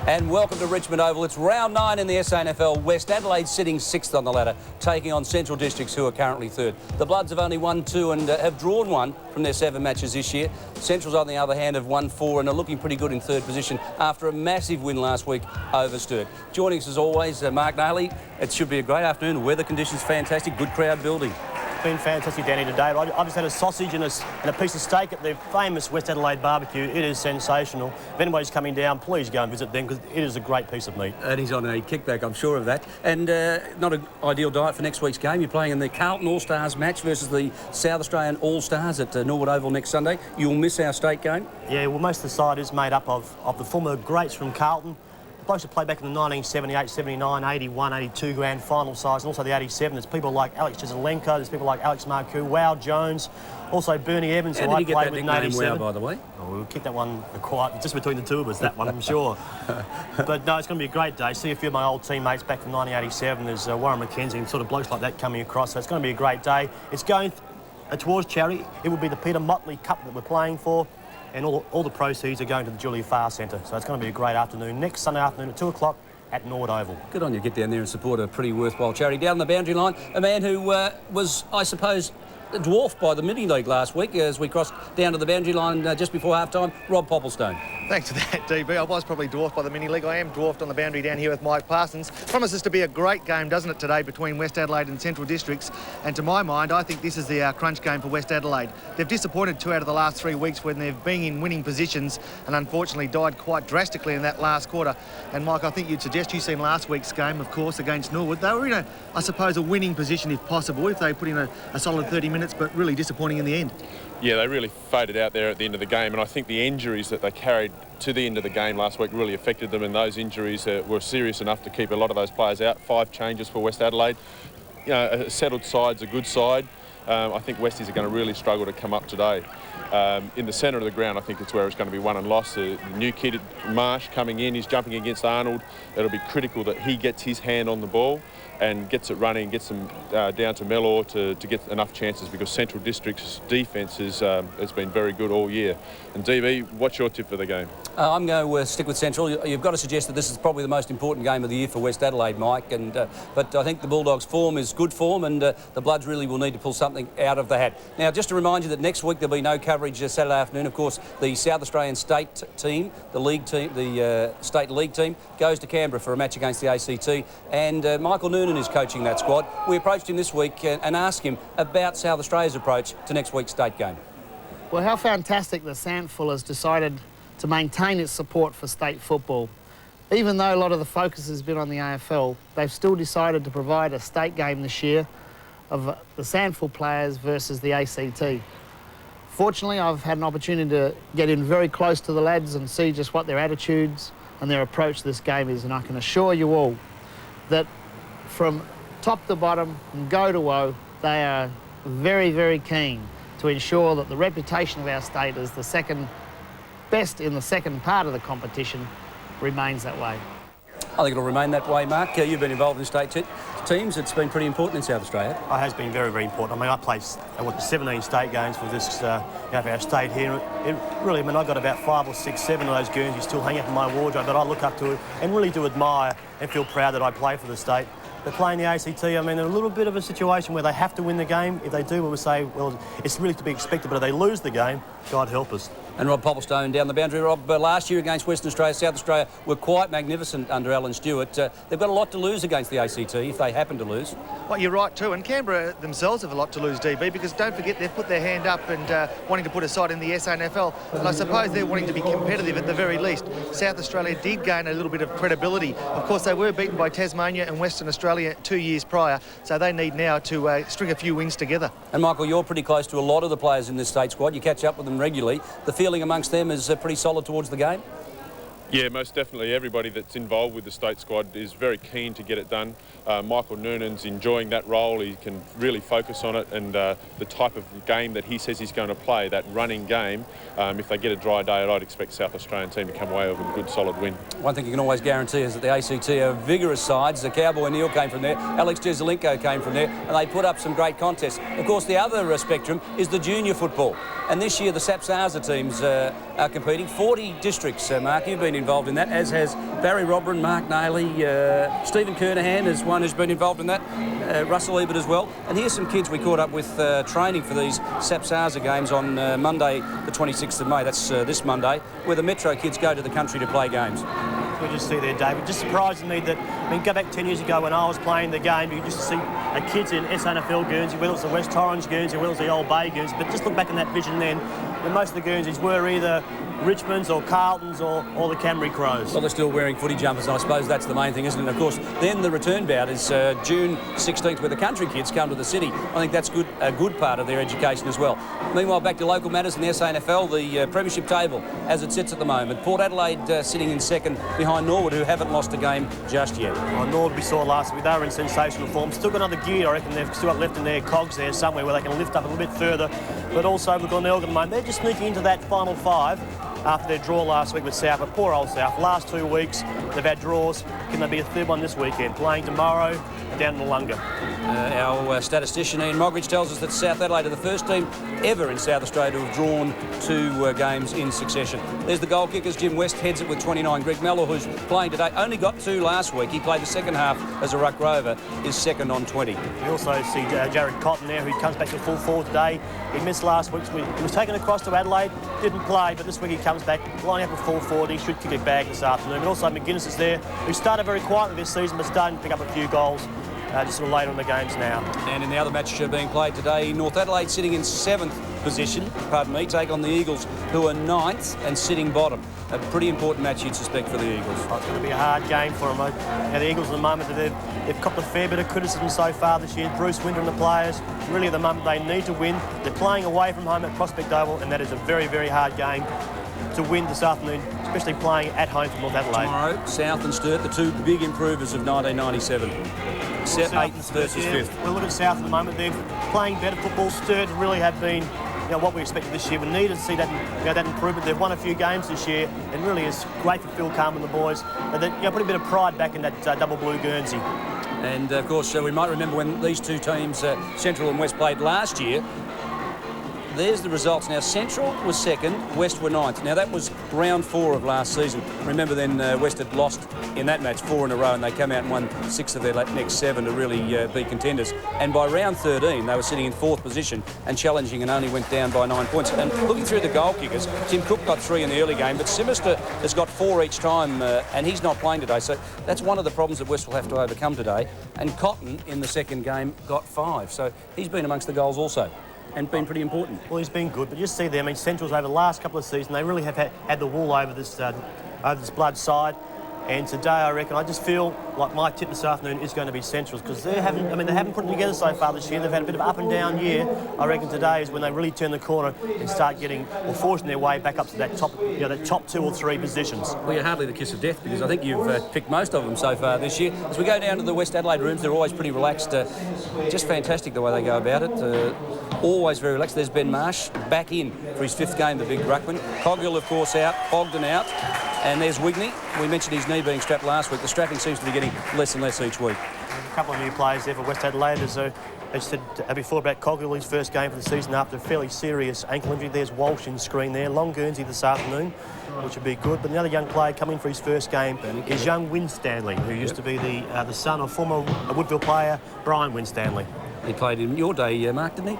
And welcome to Richmond Oval. It's round 9 in the SANFL West. Adelaide sitting 6th on the ladder, taking on Central Districts, who are currently 3rd. The Bloods have only won 2 and have drawn 1 from their 7 matches this year. Central's, on the other hand, have won 4 and are looking pretty good in 3rd position after a massive win last week over Sturt. Joining us as always, Mark Daly. It should be a great afternoon. The weather conditions fantastic, good crowd building. Been fantastic, Danny, today. I just had a sausage and a piece of steak at the famous West Adelaide barbecue. It is sensational. If anybody's coming down, please go and visit them because it is a great piece of meat. And he's on a kickback, I'm sure of that. And not an ideal diet for next week's game. You're playing in the Carlton All-Stars match versus the South Australian All-Stars at Richmond Oval next Sunday. You'll miss our state game. Yeah, well, most of the side is made up of the former greats from Carlton. Blokes that played back in the 1978, 79, 81, 82 grand final size, and also the 87. There's people like Alex Chiselenko, there's people like Alex Marcoux, Wow Jones, also Bernie Evans, who I played with in 87. Wow, by the way? Oh, we'll kick that one quiet, just between the two of us, that one, I'm sure. But no, it's going to be a great day. See a few of my old teammates back from 1987. There's Warren McKenzie and sort of blokes like that coming across, so it's going to be a great day. It's going towards charity. It will be the Peter Motley Cup that we're playing for. And all the proceeds are going to the Julia Farr Centre. So it's going to be a great afternoon. Next Sunday afternoon at 2 o'clock at Richmond Oval. Good on you. Get down there and support a pretty worthwhile charity. Down the boundary line, a man who was, I suppose, dwarfed by the mini-league last week as we crossed down to the boundary line just before half-time, Rob Popplestone. Thanks for that, DB. I was probably dwarfed by the mini-league. I am dwarfed on the boundary down here with Mike Parsons. Promises to be a great game, doesn't it, today between West Adelaide and Central Districts? And to my mind, I think this is the crunch game for West Adelaide. They've disappointed 2 out of the last 3 weeks when they've been in winning positions and unfortunately died quite drastically in that last quarter. And Mike, I think you'd suggest you've seen last week's game, of course, against Norwood. They were in, I suppose, a winning position if possible, if they put in a solid 30 minutes, but really disappointing in the end. Yeah, they really faded out there at the end of the game, and I think the injuries that they carried to the end of the game last week really affected them, and those injuries were serious enough to keep a lot of those players out. 5 changes for West Adelaide. You know, a settled side's a good side. I think Westies are going to really struggle to come up today. In the centre of the ground, I think it's where it's going to be won and lost. The new kid, Marsh, coming in, he's jumping against Arnold. It'll be critical that he gets his hand on the ball and gets it running, gets them down to Mellor to get enough chances, because Central District's defence has been very good all year. And DB, what's your tip for the game? I'm going to stick with Central. You've got to suggest that this is probably the most important game of the year for West Adelaide, Mike. But I think the Bulldogs' form is good form, and the Bloods really will need to pull something out of the hat. Now, just to remind you that next week there'll be no coverage Saturday afternoon. Of course, the South Australian state team, the league team, the state league team, goes to Canberra for a match against the ACT, and Michael Noonan is coaching that squad. We approached him this week and asked him about South Australia's approach to next week's state game. Well, how fantastic that SANFL has decided to maintain its support for state football. Even though a lot of the focus has been on the AFL, they've still decided to provide a state game this year of the SANFL players versus the ACT. Fortunately, I've had an opportunity to get in very close to the lads and see just what their attitudes and their approach to this game is, and I can assure you all that from top to bottom, from go to woe, they are very, very keen to ensure that the reputation of our state as the second best in the second part of the competition remains that way. I think it'll remain that way, Mark. You've been involved in state teams. It's been pretty important in South Australia. It has been very, very important. I mean, I played 17 state games for this, for our state here. It really, I mean, I've got about 5 or 6, 7 of those Guernseys still hang up in my wardrobe, but I look up to it and really do admire and feel proud that I play for the state. But playing the ACT, I mean, they're a little bit of a situation where they have to win the game. If they do, we'll say, well, it's really to be expected, but if they lose the game, God help us. And Rob Popplestone down the boundary. Rob, last year against Western Australia, South Australia were quite magnificent under Alan Stewart. They've got a lot to lose against the ACT if they happen to lose. Well, you're right too, and Canberra themselves have a lot to lose, DB, because don't forget they've put their hand up and wanting to put a side in the SANFL, and I suppose they're wanting to be competitive at the very least. South Australia did gain a little bit of credibility. Of course, they were beaten by Tasmania and Western Australia 2 years prior, so they need now to string a few wins together. And Michael, you're pretty close to a lot of the players in this state squad. You catch up with them regularly. The feeling amongst them is pretty solid towards the game? Yeah, most definitely. Everybody that's involved with the state squad is very keen to get it done. Michael Noonan's enjoying that role. He can really focus on it, and the type of game that he says he's going to play, that running game, if they get a dry day, I'd expect South Australian team to come away with a good solid win. One thing you can always guarantee is that the ACT are vigorous sides. The Cowboy Neil came from there, Alex Jezelenko came from there, and they put up some great contests. Of course, the other spectrum is the junior football. And this year the Sapsaza teams are competing. 40 districts, Mark, you've been involved in that, as has Barry Robran, Mark Nailey, Stephen Kernahan is one who's been involved in that, Russell Ebert as well. And here's some kids we caught up with training for these Sapsaza games on Monday the 26th of May, that's this Monday, where the Metro kids go to the country to play games. We just see there, David. Just surprising me that, I mean, go back 10 years ago when I was playing the game, you just see kids in SANFL Guernsey, whether it's the West Torrens Guernsey, whether it's the Old Bay Guernsey, but just look back in that vision then, and most of the Guernseys were either Richmonds or Carltons or the Camry Crows. Well, they're still wearing footy jumpers, and I suppose that's the main thing, isn't it? And of course, then the return bout is June 16th, where the country kids come to the city. I think that's a good part of their education as well. Meanwhile, back to local matters in the SANFL, the premiership table as it sits at the moment. Port Adelaide sitting in second behind Norwood, who haven't lost a game just yet. Well, Norwood we saw last week, they were in sensational form. Still got another gear, I reckon they've still got left in their cogs there somewhere where they can lift up a little bit further. But also with Glenelg at the moment, they're just sneaking into that final five after their draw last week with South. But poor old South, last 2 weeks they've had draws. Can there be a third one this weekend? Playing tomorrow down in Wollonga. Our statistician Ian Mogridge tells us that South Adelaide are the first team ever in South Australia to have drawn 2 games in succession. There's the goal kickers. Jim West heads it with 29. Greg Mellor, who's playing today, only got 2 last week. He played the second half as a ruck rover, is second on 20. We also see Jared Cotton there, who comes back to full forward today. He missed last week's week. He was taken across to Adelaide, didn't play, but this week he comes back, lining up with full forward. He should kick a bag this afternoon. But also McGuinness is there, who started very quietly this season, but starting to pick up a few goals. Just sort of later in the games now. And in the other match being played today, North Adelaide sitting in 7th position, take on the Eagles, who are 9th and sitting bottom. A pretty important match, you'd suspect, for the Eagles. Oh, it's going to be a hard game for them. Now, the Eagles at the moment, they've copped a fair bit of criticism so far this year. Bruce Winter and the players, really at the moment, they need to win. They're playing away from home at Prospect Oval, and that is a very, very hard game to win this afternoon, especially playing at home for North Adelaide. Tomorrow, South and Sturt, the 2 big improvers of 1997. 8th versus 5th. We'll look at South at the moment. They're playing better football. Sturt really have been, what we expected this year. We needed to see that, that improvement. They've won a few games this year, and really is great for Phil Carman and the boys. And they put a bit of pride back in that double blue Guernsey. And of course, we might remember when these 2 teams, Central and West, played last year. There's the results. Now, Central was 2nd, West were 9th. Now, that was round 4 of last season. Remember then West had lost in that match 4 in a row, and they came out and won 6 of their next 7 to really be contenders. And by round 13, they were sitting in 4th position and challenging, and only went down by 9 points. And looking through the goal kickers, Tim Cook got 3 in the early game, but Simister has got 4 each time, and he's not playing today. So that's one of the problems that West will have to overcome today. And Cotton, in the second game, got 5. So he's been amongst the goals also, and been pretty important. Well, he's been good, but you see there, I mean, Central's over the last couple of seasons, they really have had the wool over this Blood side. And today, I reckon, I just feel like my tip this afternoon is going to be Central's, because they haven't put it together so far this year. They've had a bit of up and down year. I reckon today is when they really turn the corner and start getting, or forcing their way back up to that top, that top 2 or 3 positions. Well, you're hardly the kiss of death, because I think you've picked most of them so far this year. As we go down to the West Adelaide rooms, they're always pretty relaxed. Just fantastic the way they go about it. Always very relaxed. There's Ben Marsh back in for his 5th game, the big ruckman. Coghill, of course, out. Ogden out. And there's Wigney. We mentioned his knee being strapped last week. The strapping seems to be getting less and less each week. A couple of new players there for West Adelaide. As I said before about Coghill, his first game for the season after a fairly serious ankle injury. There's Walsh in screen there. Long Guernsey this afternoon, which would be good. But another young player coming for his first game is young Winstanley, who used to be the son of former Woodville player Brian Winstanley. He played in your day, Mark, didn't he?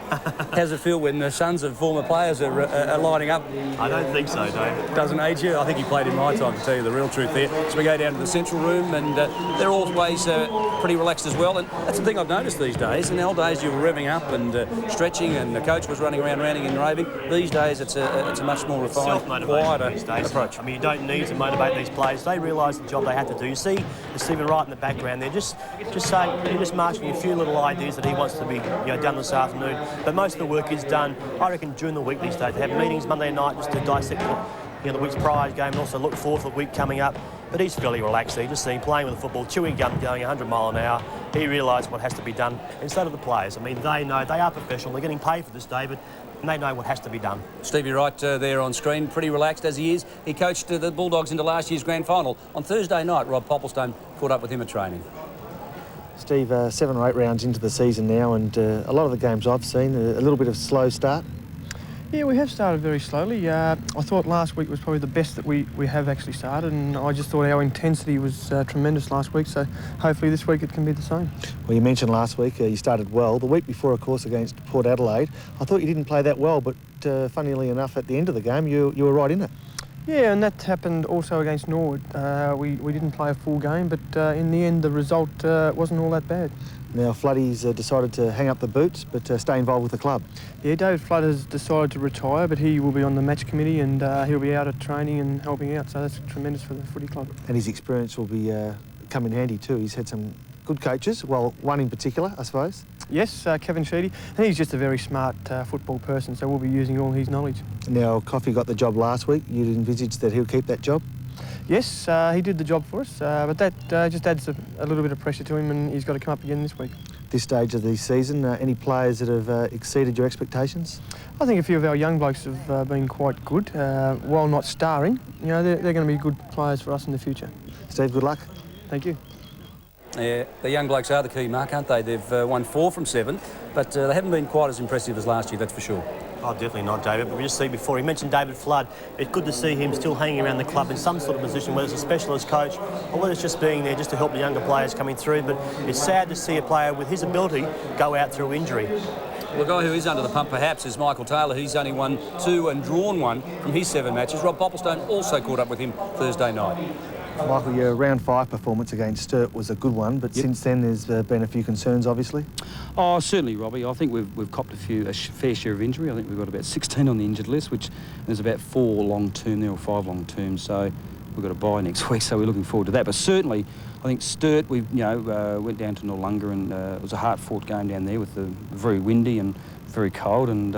How's it feel when the sons of former players are lining up? I don't think so, Dave. Doesn't age you? I think he played in my time, to tell you the real truth there. So we go down to the central room, and they're always pretty relaxed as well. And that's the thing I've noticed these days. In the old days, you were revving up and stretching, and the coach was running around ranting and raving. These days, it's a much more refined, quieter approach. I mean, you don't need to motivate these players. They realise the job they have to do. You see Stephen Wright in the background there, just saying, you're just marching a few little ideas that he wants to be done this afternoon. But most of the work is done, I reckon, during the week these days. They have meetings Monday night just to dissect the week's prior game and also look forward to the week coming up. But he's fairly relaxed. You just see him playing with the football, chewing gum, going 100 mile an hour. He realises what has to be done instead of the players. I mean, they know, they are professional. They're getting paid for this, David, and they know what has to be done. Stevie Wright there on screen, pretty relaxed as he is. He coached the Bulldogs into last year's grand final. On Thursday night, Rob Popplestone caught up with him at training. Steve, 7 or 8 rounds into the season now, and a lot of the games I've seen, a little bit of slow start. Yeah, we have started very slowly. I thought last week was probably the best that we have actually started, and I just thought our intensity was tremendous last week, so hopefully this week it can be the same. Well, you mentioned last week you started well. The week before, of course, against Port Adelaide, I thought you didn't play that well, but funnily enough, at the end of the game, you were right in it. Yeah, and that happened also against Norwood. We didn't play a full game, but in the end the result wasn't all that bad. Now, Floodie's decided to hang up the boots, but stay involved with the club. Yeah, David Flood has decided to retire, but he will be on the match committee and he'll be out at training and helping out, so that's tremendous for the footy club. And his experience will be come in handy too. He's had some good coaches, well, one in particular, I suppose. Yes, Kevin Sheedy, and he's just a very smart football person, so we'll be using all his knowledge. Now, Coffey got the job last week. You'd envisage that he'll keep that job? Yes, he did the job for us, but that just adds a little bit of pressure to him, and he's got to come up again this week. This stage of the season, any players that have exceeded your expectations? I think a few of our young blokes have been quite good. While not starring, they're going to be good players for us in the future. Steve, good luck. Thank you. Yeah, the young blokes are the key, Mark, aren't they? They've won 4 from 7, but they haven't been quite as impressive as last year, that's for sure. Oh, definitely not, David. But we just see before, he mentioned David Flood. It's good to see him still hanging around the club in some sort of position, whether it's a specialist coach or whether it's just being there just to help the younger players coming through. But it's sad to see a player with his ability go out through injury. Well, the guy who is under the pump perhaps is Michael Taylor. He's only won 2 and drawn 1 from his 7 matches. Rob Popplestone also caught up with him Thursday night. Michael, your round 5 performance against Sturt was a good one, but since then there's been a few concerns, obviously. Oh, certainly, Robbie. I think we've copped a fair share of injury. I think we've got about 16 on the injured list, which there's about 4 long-term there or 5 long-term. So we've got a bye next week, so we're looking forward to that. But certainly, I think Sturt, we went down to Noarlunga, and it was a hard-fought game down there with the very windy and very cold, and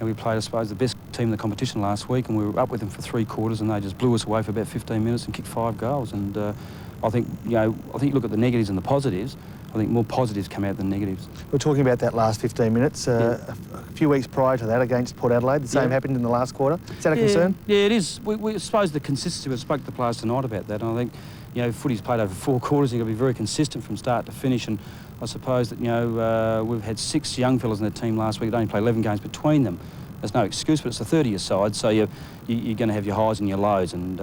we played, I suppose, the best team in the competition last week, and we were up with them for 3 quarters, and they just blew us away for about 15 minutes and kicked 5 goals. And I think you look at the negatives and the positives. I think more positives come out than negatives. We're talking about that last 15 minutes. A few weeks prior to that against Port Adelaide, the same happened in the last quarter. Is that a concern? Yeah, it is. We suppose the consistency, we spoke to the players tonight about that, and I think, footy's played over 4 quarters, you've got to be very consistent from start to finish, and I suppose that, we've had 6 young fellas in the team last week. They only play 11 games between them. There's no excuse, but it's a 30-year side, so you're going to have your highs and your lows, and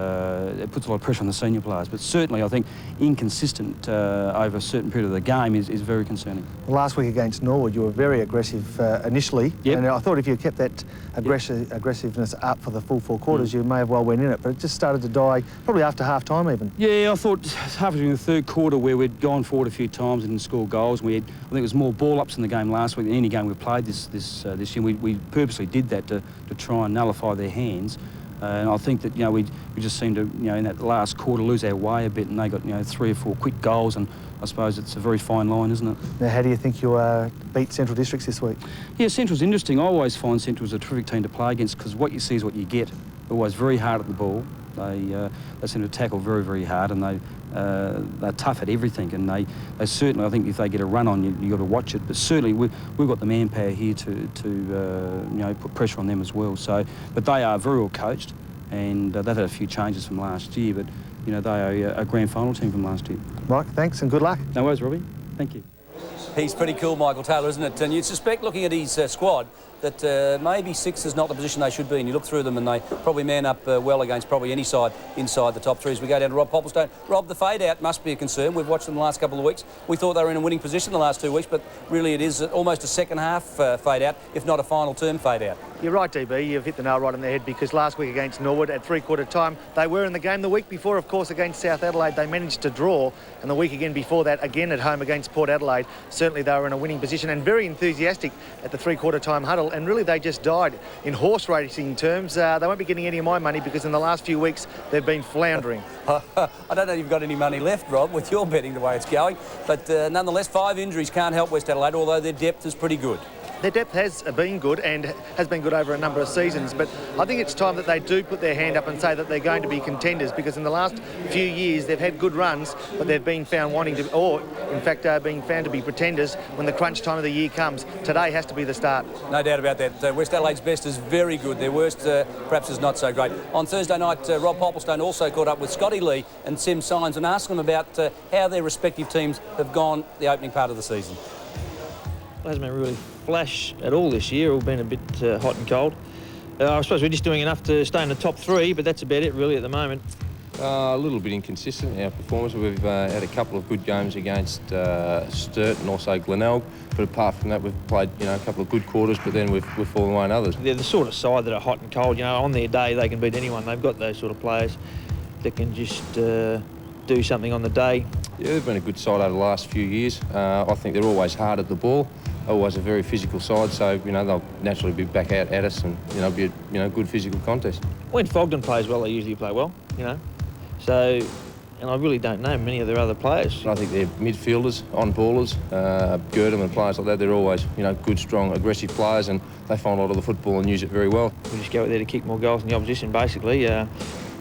it puts a lot of pressure on the senior players. But certainly, I think inconsistent over a certain period of the game is very concerning. Last week against Norwood, you were very aggressive initially, and I thought if you kept that aggressiveness up for the full 4 quarters, you may have well went in it, but it just started to die probably after half-time even. Yeah, I thought halfway through the 3rd quarter where we'd gone forward a few times and didn't score goals. I think it was more ball-ups in the game last week than any game we've played this year. We purposely did that to try and nullify their hands. And I think that, we just seemed to, in that last quarter lose our way a bit, and they got, 3 or 4 quick goals, and I suppose it's a very fine line, isn't it? Now, how do you think you beat Central Districts this week? Yeah, Central's interesting. I always find Central's a terrific team to play against, because what you see is what you get. They're always very hard at the ball. They seem to tackle very, very hard, and they're tough at everything, and they certainly, I think if they get a run on you, you've got to watch it. But certainly we've got the manpower here to put pressure on them as well. So, but they are very well coached, and they've had a few changes from last year, but they are a grand final team from last year. Mike, thanks and good luck. No worries, Robbie. Thank you. He's pretty cool, Michael Taylor, isn't it? And you'd suspect, looking at his squad, that maybe 6 is not the position they should be in. You look through them and they probably man up well against probably any side inside the top 3 as we go down to Rob Popplestone. Rob, the fade out must be a concern. We've watched them the last couple of weeks. We thought they were in a winning position the last 2 weeks, but really it is almost a second half fade out, if not a final term fade out. You're right, DB. You've hit the nail right on the head, because last week against Norwood at three-quarter time, they were in the game. The week before, of course, against South Adelaide, they managed to draw. And the week again before that, again at home against Port Adelaide, certainly they were in a winning position and very enthusiastic at the three-quarter time huddle. And really, they just died. In horse racing terms, they won't be getting any of my money, because in the last few weeks, they've been floundering. I don't know if you've got any money left, Rob, with your betting the way it's going. But nonetheless, 5 injuries can't help West Adelaide, although their depth is pretty good. Their depth has been good and has been good over a number of seasons, but I think it's time that they do put their hand up and say that they're going to be contenders, because in the last few years they've had good runs, but they've been found wanting to, or in fact being found to be pretenders when the crunch time of the year comes. Today has to be the start. No doubt about that. West Adelaide's best is very good. Their worst perhaps is not so great. On Thursday night, Rob Popplestone also caught up with Scotty Lee and Sim Symes and asked them about how their respective teams have gone the opening part of the season. It hasn't been really flash at all this year. All been a bit hot and cold. I suppose we're just doing enough to stay in the top 3, but that's about it really at the moment. A little bit inconsistent in our performance. We've had a couple of good games against Sturt and also Glenelg, but apart from that, we've played a couple of good quarters, but then we've fallen away in others. They're the sort of side that are hot and cold. On their day they can beat anyone. They've got those sort of players that can just do something on the day. Yeah, they've been a good side over the last few years. I think they're always hard at the ball. Always a very physical side, so they'll naturally be back out at us and be a good physical contest. When Fogden plays well, they usually play well. So, and I really don't know many of their other players. I think they're midfielders, on-ballers, Girdham and players like that. They're always good, strong, aggressive players, and they find a lot of the football and use it very well. We just go out there to kick more goals than the opposition, basically. I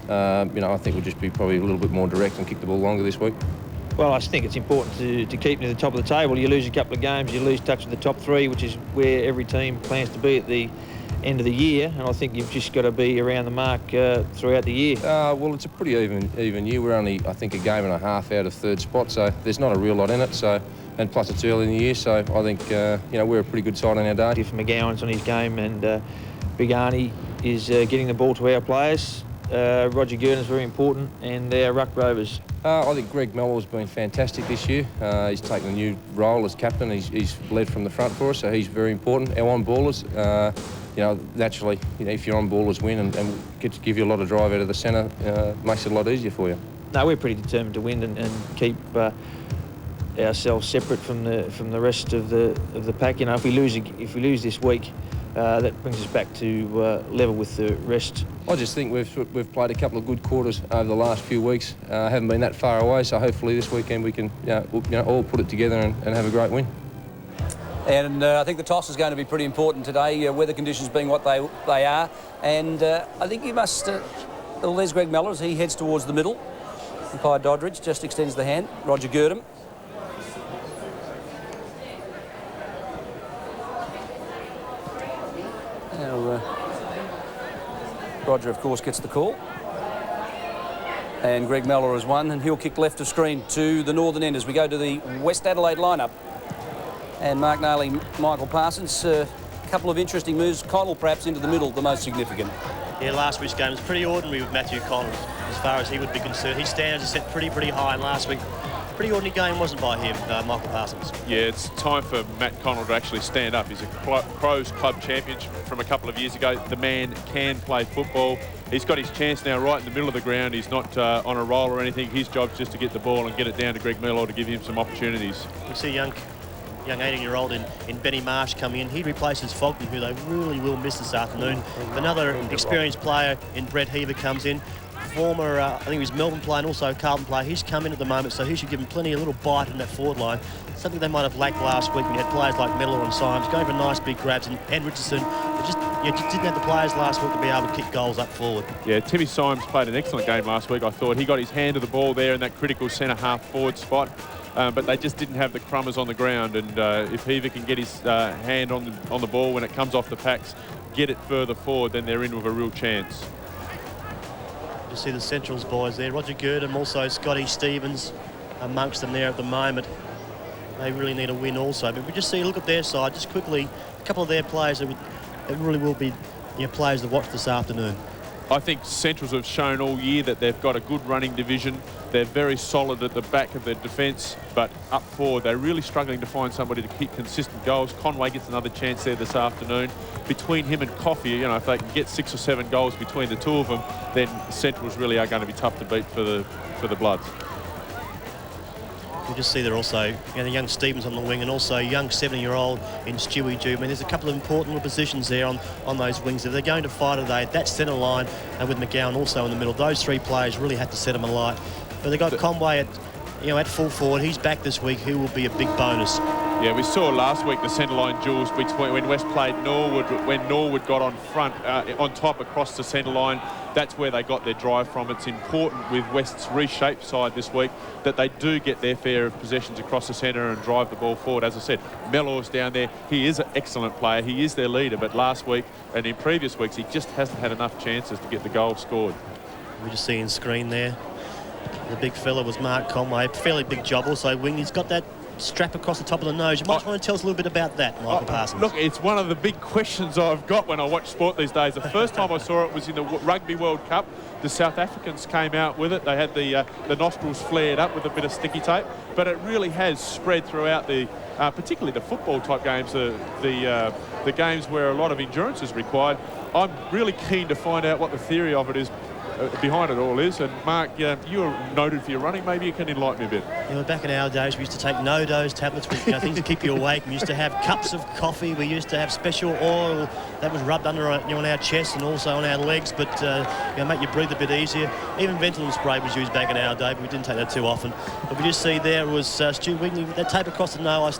think we'll just be probably a little bit more direct and kick the ball longer this week. Well, I think it's important to keep near the top of the table. You lose a couple of games, you lose touch with the top 3, which is where every team plans to be at the end of the year, and I think you've just got to be around the mark throughout the year. Well, it's a pretty even year. We're only, I think, a game and a half out of 3rd spot, so there's not a real lot in it. So, and plus it's early in the year, so I think we're a pretty good side on our day. If McGowan's on his game and Big Arnie is getting the ball to our players, Roger Gurdon's very important, and our ruck rovers. I think Greg Mellor's been fantastic this year. He's taken a new role as captain. He's led from the front for us, so he's very important. Our on-ballers, naturally, if your on-ballers win and get to give you a lot of drive out of the centre, makes it a lot easier for you. No, we're pretty determined to win and keep ourselves separate from the rest of the pack. If we lose this week, that brings us back to level with the rest. I just think we've played a couple of good quarters over the last few weeks. Haven't been that far away, so hopefully this weekend we can all put it together and have a great win. And I think the toss is going to be pretty important today, weather conditions being what they are. And I think you must... well, there's Greg Mellor as he heads towards the middle. Umpire Doddridge just extends the hand. Roger Girdham. Now, Roger, of course, gets the call. And Greg Mellor has won, and he'll kick left of screen to the northern end as we go to the West Adelaide lineup. And Mark Nayley, Michael Parsons, a couple of interesting moves. Connell perhaps into the middle, the most significant. Yeah, last week's game was pretty ordinary with Matthew Connell, as far as he would be concerned. His standards are set pretty high, and last week, pretty ordinary game wasn't by him, Michael Parsons. Yeah, it's time for Matt Connell to actually stand up. He's a Pros Club champion from a couple of years ago. The man can play football. He's got his chance now right in the middle of the ground. He's not on a roll or anything. His job's just to get the ball and get it down to Greg Mellor to give him some opportunities. We see a young 18-year-old in Benny Marsh come in. He replaces Fogden, who they really will miss this afternoon. Another experienced player in Brett Heaver comes in. Former, I think he was Melbourne player and also Carlton player. He's come in at the moment, so he should give him plenty of little bite in that forward line. Something they might have lacked last week when you had players like Mellor and Symes going for nice big grabs, and Richardson just didn't have the players last week to be able to kick goals up forward. Yeah, Timmy Symes played an excellent game last week, I thought. He got his hand to the ball there in that critical centre-half forward spot. But they just didn't have the crummers on the ground, and if Heaver can get his hand on the ball when it comes off the packs, get it further forward, then they're in with a real chance. You see the Centrals boys there, Roger Girdham, also Scotty Stevens amongst them there at the moment. They really need a win also, but we just see a look at their side just quickly. A couple of their players that it really will be players to watch this afternoon. I think Centrals have shown all year that they've got a good running division. They're very solid at the back of their defence, but up forward they're really struggling to find somebody to kick consistent goals. Conway gets another chance there this afternoon. Between him and Coffey, if they can get 6 or 7 goals between the two of them, then Centrals really are going to be tough to beat for the Bloods. You just see there also the young Stevens on the wing, and also young 70-year-old in Stewie Dew. I mean, there's a couple of important positions there on those wings. If they're going to fight today, that centre line, and with McGowan also in the middle, those 3 players really had to set them alight. But they've got Conway at full forward. He's back this week. He will be a big bonus. Yeah, we saw last week the centre line duels between when West played Norwood, when Norwood got on front, on top across the centre line. That's where they got their drive from. It's important with West's reshaped side this week that they do get their fair of possessions across the centre and drive the ball forward. As I said, Mellor's down there. He is an excellent player. He is their leader, but last week and in previous weeks, he just hasn't had enough chances to get the goal scored. We just see in screen there, the big fella was Mark Conway. Fairly big job also wing. He's got that strap across the top of the nose. You might want to tell us a little bit about that, Michael Parsons. Look, it's one of the big questions I've got when I watch sport these days. The first time I saw it was in the Rugby World Cup. The South Africans came out with it. They had the nostrils flared up with a bit of sticky tape, but it really has spread throughout the, particularly the football type games, the games where a lot of endurance is required. I'm really keen to find out what the theory of it is. Behind it all is. And Mark, you're noted for your running. Maybe you can enlighten me a bit. Back in our days, we used to take no-dose tablets with things to keep you awake. We used to have cups of coffee. We used to have special oil that was rubbed under on our chest and also on our legs, but make you breathe a bit easier. Even Ventolin spray was used back in our day, but we didn't take that too often. But we just see there was Stu Wigney with that tape across the nose.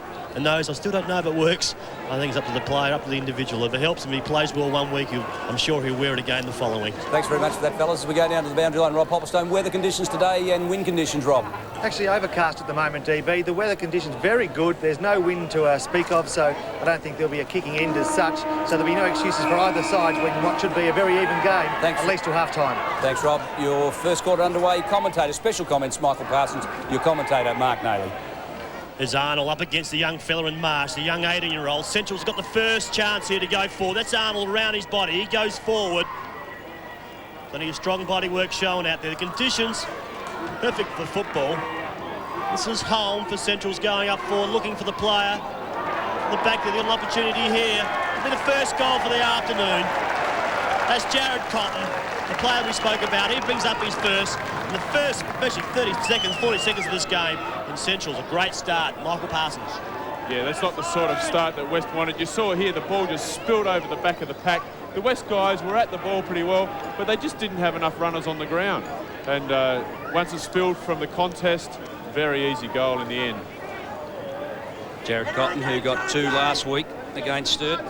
I still don't know if it works. I think it's up to the player, up to the individual. If it helps him, he plays well one week, I'm sure he'll wear it again the following. Thanks very much for that, fellas. As we go down to the boundary line, Rob Hopperstone, weather conditions today and wind conditions, Rob? Actually overcast at the moment, DB. The weather conditions very good. There's no wind to speak of, so I don't think there'll be a kicking end as such. So there'll be no excuses for either side when what should be a very even game, at least till half-time. Thanks, Rob. Your first quarter underway. Commentator, special comments, Michael Parsons. Your commentator, Mark Nayley. There's Arnold up against the young fella in Marsh, the young 18-year-old. Central's got the first chance here to go forward. That's Arnold around his body. He goes forward. Plenty of strong body work shown out there. The conditions, perfect for football. This is home for Central's going up forward, looking for the player. The back, they've got an opportunity here. It'll be the first goal for the afternoon. That's Jared Cotton, the player we spoke about. He brings up his first. In the first, especially 30 seconds, 40 seconds of this game, in Central's a great start. Michael Parsons. Yeah, that's not the sort of start that West wanted. You saw here the ball just spilled over the back of the pack. The West guys were at the ball pretty well, but they just didn't have enough runners on the ground. And once it spilled from the contest, very easy goal in the end. Jared Cotton, who got 2 last week against Sturt,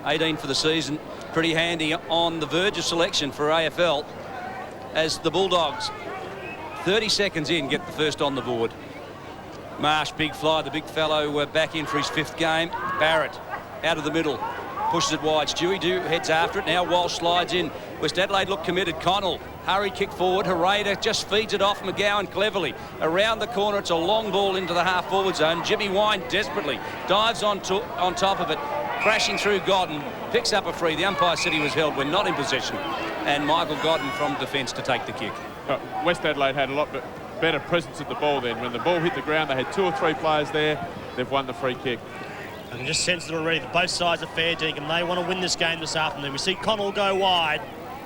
18 for the season. Pretty handy on the verge of selection for AFL as the Bulldogs, 30 seconds in, get the first on the board. Marsh, big fly, the big fellow back in for his 5th game. Barrett out of the middle, pushes it wide. Stewie Dew heads after it. Now Walsh slides in. West Adelaide look committed. Connell, hurry kick forward. Hereda just feeds it off. McGowan cleverly around the corner. It's a long ball into the half-forward zone. Jimmy Wine desperately dives on top of it, crashing through Godden. Picks up a free. The umpire said he was held when not in possession. And Michael Godden from defence to take the kick. West Adelaide had a lot better presence at the ball then. When the ball hit the ground, they had 2 or 3 players there. They've won the free kick. I can just sense it already that both sides are fair dinkum. They want to win this game this afternoon. We see Connell go wide.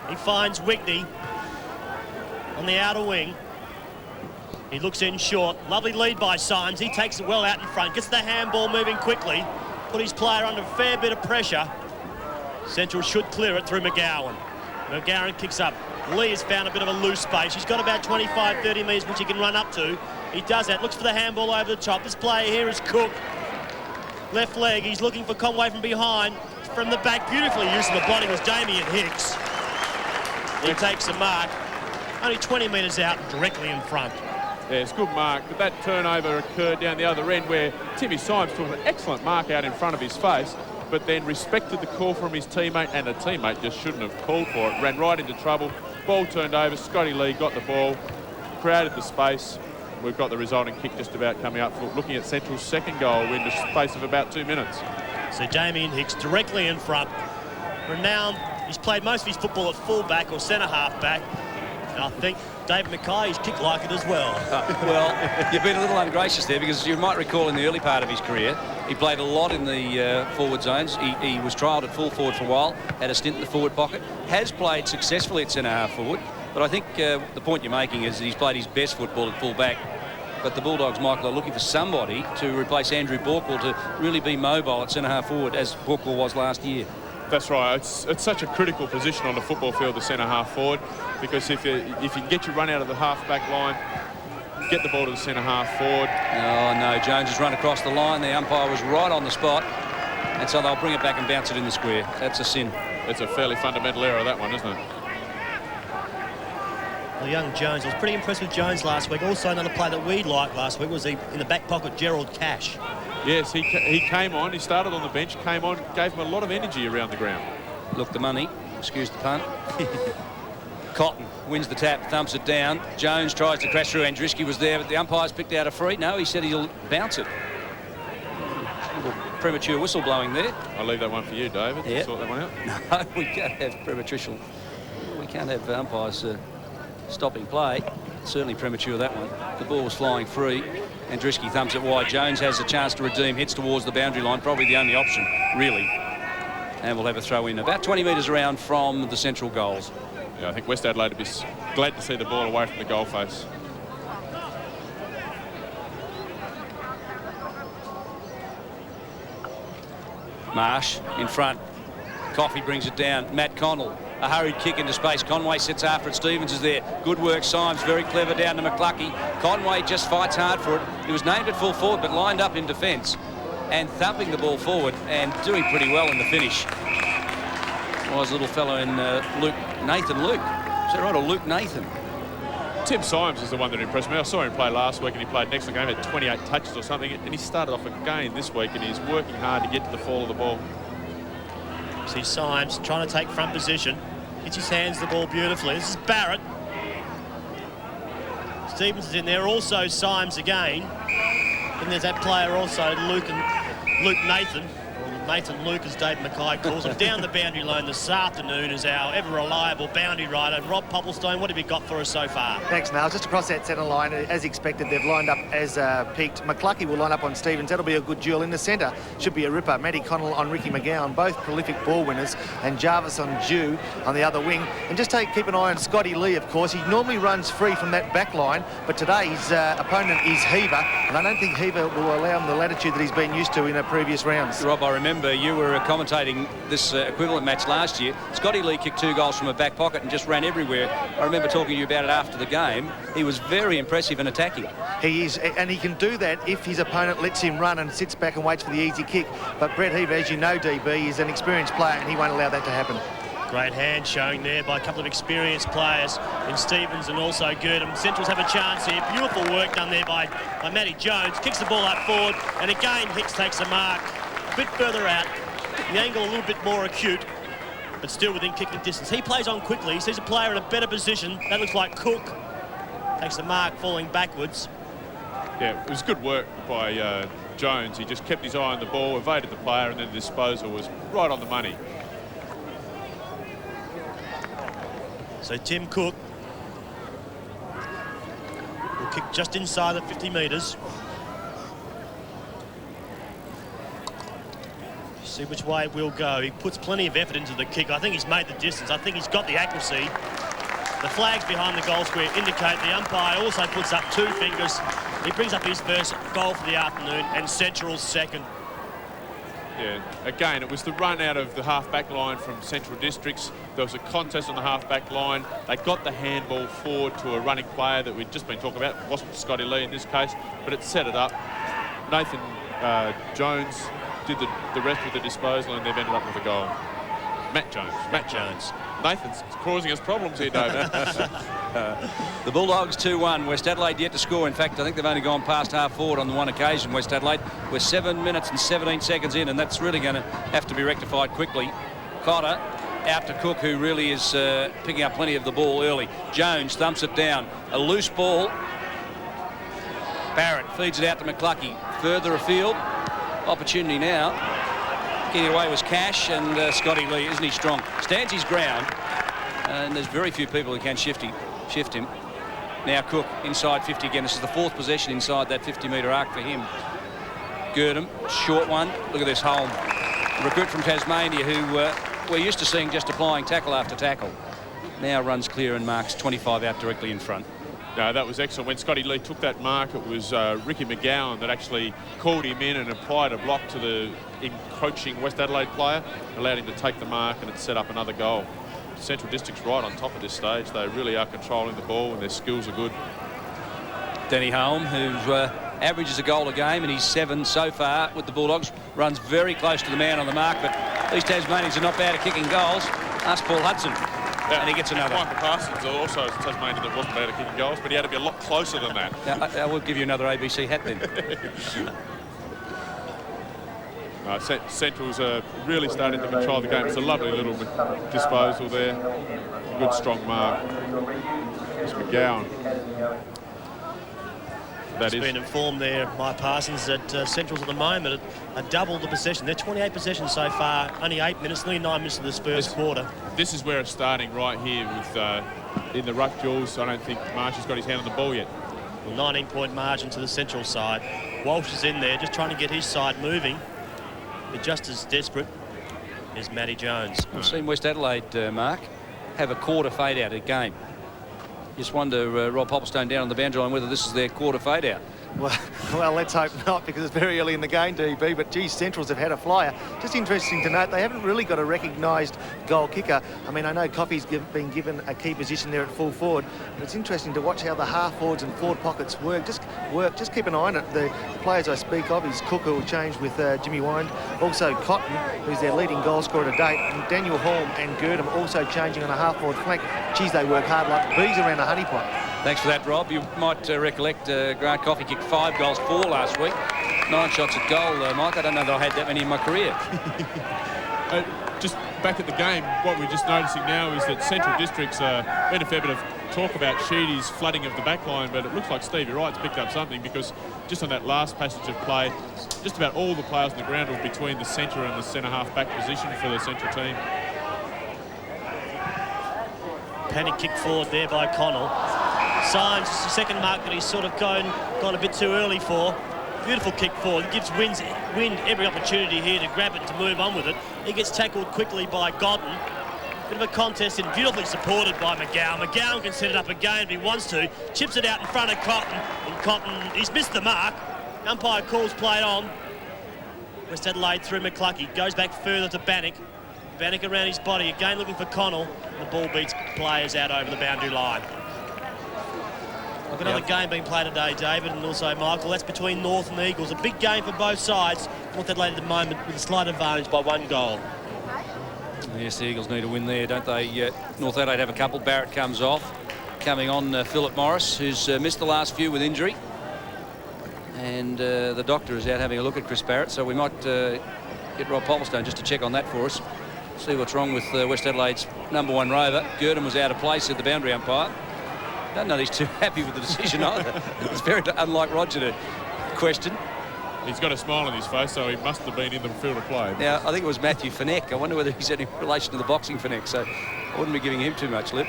He finds Wigney on the outer wing. He looks in short. Lovely lead by Symes. He takes it well out in front. Gets the handball moving quickly. Put his player under a fair bit of pressure. Central should clear it through McGowan. McGowan kicks up. Lee has found a bit of a loose space. He's got about 25, 30 metres which he can run up to. He does that. Looks for the handball over the top. This player here is Cook. Left leg. He's looking for Conway from behind. From the back, beautifully using the body was Damien Hicks. He takes a mark. Only 20 metres out, directly in front. Yeah, it's a good mark, but that turnover occurred down the other end where Timmy Symes took an excellent mark out in front of his face, but then respected the call from his teammate, and the teammate just shouldn't have called for it. Ran right into trouble. Ball turned over. Scotty Lee got the ball, crowded the space. We've got the resulting kick just about coming up for looking at Central's 2nd goal in the space of about 2 minutes. So Damien Hicks directly in front. renowned. He's played most of his football at full-back or centre-half back. And I think David Mackay's kicked like it as well. Well, you've been a little ungracious there, because you might recall in the early part of his career, he played a lot in the forward zones. He was trialled at full forward for a while, had a stint in the forward pocket, has played successfully at centre-half forward. But I think the point you're making is that he's played his best football at full-back. But the Bulldogs, Michael, are looking for somebody to replace Andrew Borkwell to really be mobile at centre-half forward, as Borkwell was last year. That's right. It's such a critical position on the football field, the centre-half forward, because if you can get your run out of the half-back line, get the ball to the centre-half forward. Oh, no, Jones has run across the line. The umpire was right on the spot, and so they'll bring it back and bounce it in the square. That's a sin. It's a fairly fundamental error, that one, isn't it? Well, young Jones, I was pretty impressed with Jones last week. Also, another player that we liked last week was in the back pocket, Gerald Cash. Yes, he came on, he started on the bench, came on, gave him a lot of energy around the ground. Look, the money, excuse the pun. Cotton wins the tap, thumps it down. Jones tries to crash through. Andriski was there, but the umpire's picked out a free. No, he said he'll bounce it. A little premature whistle blowing there. I'll leave that one for you, David. Yeah. Sort that one out. No, we can't have premature. We can't have umpires stopping play. Certainly premature, that one. The ball was flying free. Andriski thumps it wide. Jones has a chance to redeem, hits towards the boundary line, probably the only option, really. And we'll have a throw in about 20 metres around from the central goals. Yeah, I think West Adelaide would be glad to see the ball away from the goal face. Marsh in front. Coffey brings it down. Matt Connell. A hurried kick into space. Conway sits after it. Stevens is there. Good work. Symes very clever down to McCluckey. Conway just fights hard for it. He was named at full forward but lined up in defence and thumping the ball forward and doing pretty well in the finish. Was a little fellow in Nathan Luke. Is that right? Or Luke Nathan? Tim Symes is the one that impressed me. I saw him play last week and he played an excellent game, had 28 touches or something, and he started off again this week and he's working hard to get to the fall of the ball. See Symes trying to take front position. Hits his hands the ball beautifully. This is Barrett. Stevens is in there. Also Symes again. And there's that player also, Luke Nathan. Or Nathan Luke, as Dave Mackay calls him. Down the boundary line this afternoon is our ever-reliable boundary rider, Rob Popplestone. What have you got for us so far? Thanks, Mal. Just across that centre line, as expected, they've lined up as peaked. McCluckey will line up on Stevens. That'll be a good duel. In the centre should be a ripper. Matty Connell on Ricky McGowan, both prolific ball winners, and Jarvis on Jew on the other wing. And just keep an eye on Scotty Lee, of course. He normally runs free from that back line, but today his opponent is Heaver, and I don't think Heaver will allow him the latitude that he's been used to in previous rounds. Rob, I remember you were commentating this equivalent match last year. Scotty Lee kicked 2 goals from a back pocket and just ran everywhere. I remember talking to you about it after the game. He was very impressive in attacking. He is, and he can do that if his opponent lets him run and sits back and waits for the easy kick. But Brett Heaver, as you know, DB, is an experienced player and he won't allow that to happen. Great hand showing there by a couple of experienced players in Stevens and also Girdham. Centrals have a chance here. Beautiful work done there by Matty Jones. Kicks the ball up forward, and again Hicks takes a mark a bit further out. The angle a little bit more acute, but still within kicking distance. He plays on quickly. He sees a player in a better position. That looks like Cook. Takes the mark, falling backwards. Yeah, it was good work by Jones. He just kept his eye on the ball, evaded the player, and then the disposal was right on the money. So Tim Cook will kick just inside the 50 metres. See which way it will go. He puts plenty of effort into the kick. I think he's made the distance. I think he's got the accuracy. The flags behind the goal square indicate the umpire also puts up 2 fingers. He brings up his first goal for the afternoon and Central's second. Yeah, again, it was the run out of the half-back line from Central Districts. There was a contest on the half-back line. They got the handball forward to a running player that we'd just been talking about. It wasn't Scotty Lee in this case, but it set it up. Nathan Jones did the rest with the disposal, and they've ended up with a goal. Matt Jones. Nathan's causing us problems here, David. The Bulldogs 2-1. West Adelaide yet to score. In fact, I think they've only gone past half forward on the one occasion, West Adelaide. We're 7 minutes and 17 seconds in, and that's really going to have to be rectified quickly. Cotter out to Cook, who really is picking up plenty of the ball early. Jones thumps it down. A loose ball. Barrett feeds it out to McCluckey. Further afield. Opportunity now. Getting away was Cash, and Scotty Lee, isn't he strong? Stands his ground, and there's very few people who can shift him. Now Cook inside 50 again. This is the 4th possession inside that 50-metre arc for him. Girdham, short one. Look at this Holm, recruit from Tasmania, who we're used to seeing just applying tackle after tackle. Now runs clear and marks 25 out directly in front. No, that was excellent. When Scotty Lee took that mark, it was Ricky McGowan that actually called him in and applied a block to the encroaching West Adelaide player, allowed him to take the mark, and it set up another goal. Central District's right on top of this stage. They really are controlling the ball, and their skills are good. Danny Holm, who averages a goal a game, and he's 7 so far with the Bulldogs, runs very close to the man on the mark, but these Tasmanians are not bad at kicking goals. Ask Paul Hudson. Yeah, and he gets another. Michael Parsons also is a Tasmanian that wasn't bad at kicking goals, but he had to be a lot closer than that. Now, I will give you another ABC hat then. Central's really starting to control the game. It's a lovely little disposal there. Good strong mark. It's McGowan. It's been informed there by Parsons that Central's at the moment are double the possession. They're 28 possessions so far, only 8 minutes, nearly 9 minutes of the first quarter. This is where it's starting right here with in the ruck jaws. I don't think Marsh has got his hand on the ball yet. Well, 19-point margin to the Central side. Walsh is in there just trying to get his side moving. But just as desperate is Matty Jones. We've seen West Adelaide, Mark, have a quarter fade out a game. Just wonder, Rob Popplestone down on the boundary line, whether this is their quarter fade out. Well, let's hope not, because it's very early in the game, DB, but geez, Centrals have had a flyer. Just interesting to note, they haven't really got a recognised goal kicker. I mean, I know Coffey's been given a key position there at full forward, but it's interesting to watch how the half forwards and forward pockets work. Just keep an eye on it. The players I speak of is Cook, who will change with Jimmy Wind, also Cotton, who's their leading goal scorer to date, and Daniel Holm and Girdham also changing on a half forward flank. Geez, they work hard like bees around a honeypot. Thanks for that, Rob. You might recollect Grant Coffey kicked 5 goals, 4 last week. 9 shots at goal, Mike. I don't know that I had that many in my career. Just back at the game, what we're just noticing now is that Central District's been a fair bit of talk about Sheedy's flooding of the back line, but it looks like Stevie Wright's picked up something, because just on that last passage of play, just about all the players on the ground were between the centre and the centre-half back position for the Central team. Panic kick forward there by Connell. Signs the second mark that he's sort of gone a bit too early for. Beautiful kick forward. It gives Wind every opportunity here to grab it, to move on with it. He gets tackled quickly by Godden. Bit of a contest and beautifully supported by McGowan. McGowan can set it up again if he wants to. Chips it out in front of Cotton. And Cotton, he's missed the mark. Umpire calls play on. West Adelaide through McClucky. Goes back further to Bannock. Bannock around his body. Again looking for Connell. The ball beats players out over the boundary line. Look, another game being played today, David, and also Michael. That's between North and Eagles. A big game for both sides. North Adelaide at the moment with a slight advantage by 1 goal. Yes, the Eagles need a win there, don't they? North Adelaide have a couple. Barrett comes off. Coming on, Philip Morris, who's missed the last few with injury. And the doctor is out having a look at Chris Barrett, so we might get Rob Popplestone just to check on that for us. See what's wrong with West Adelaide's #1 rover. Girdham was out of place at the boundary umpire. Don't know he's too happy with the decision either. It's very unlike Roger to question. He's got a smile on his face, so he must have been in the field of play. Now, I think it was Matthew Fenech. I wonder whether he's any relation to the boxing Fenech, so I wouldn't be giving him too much lip.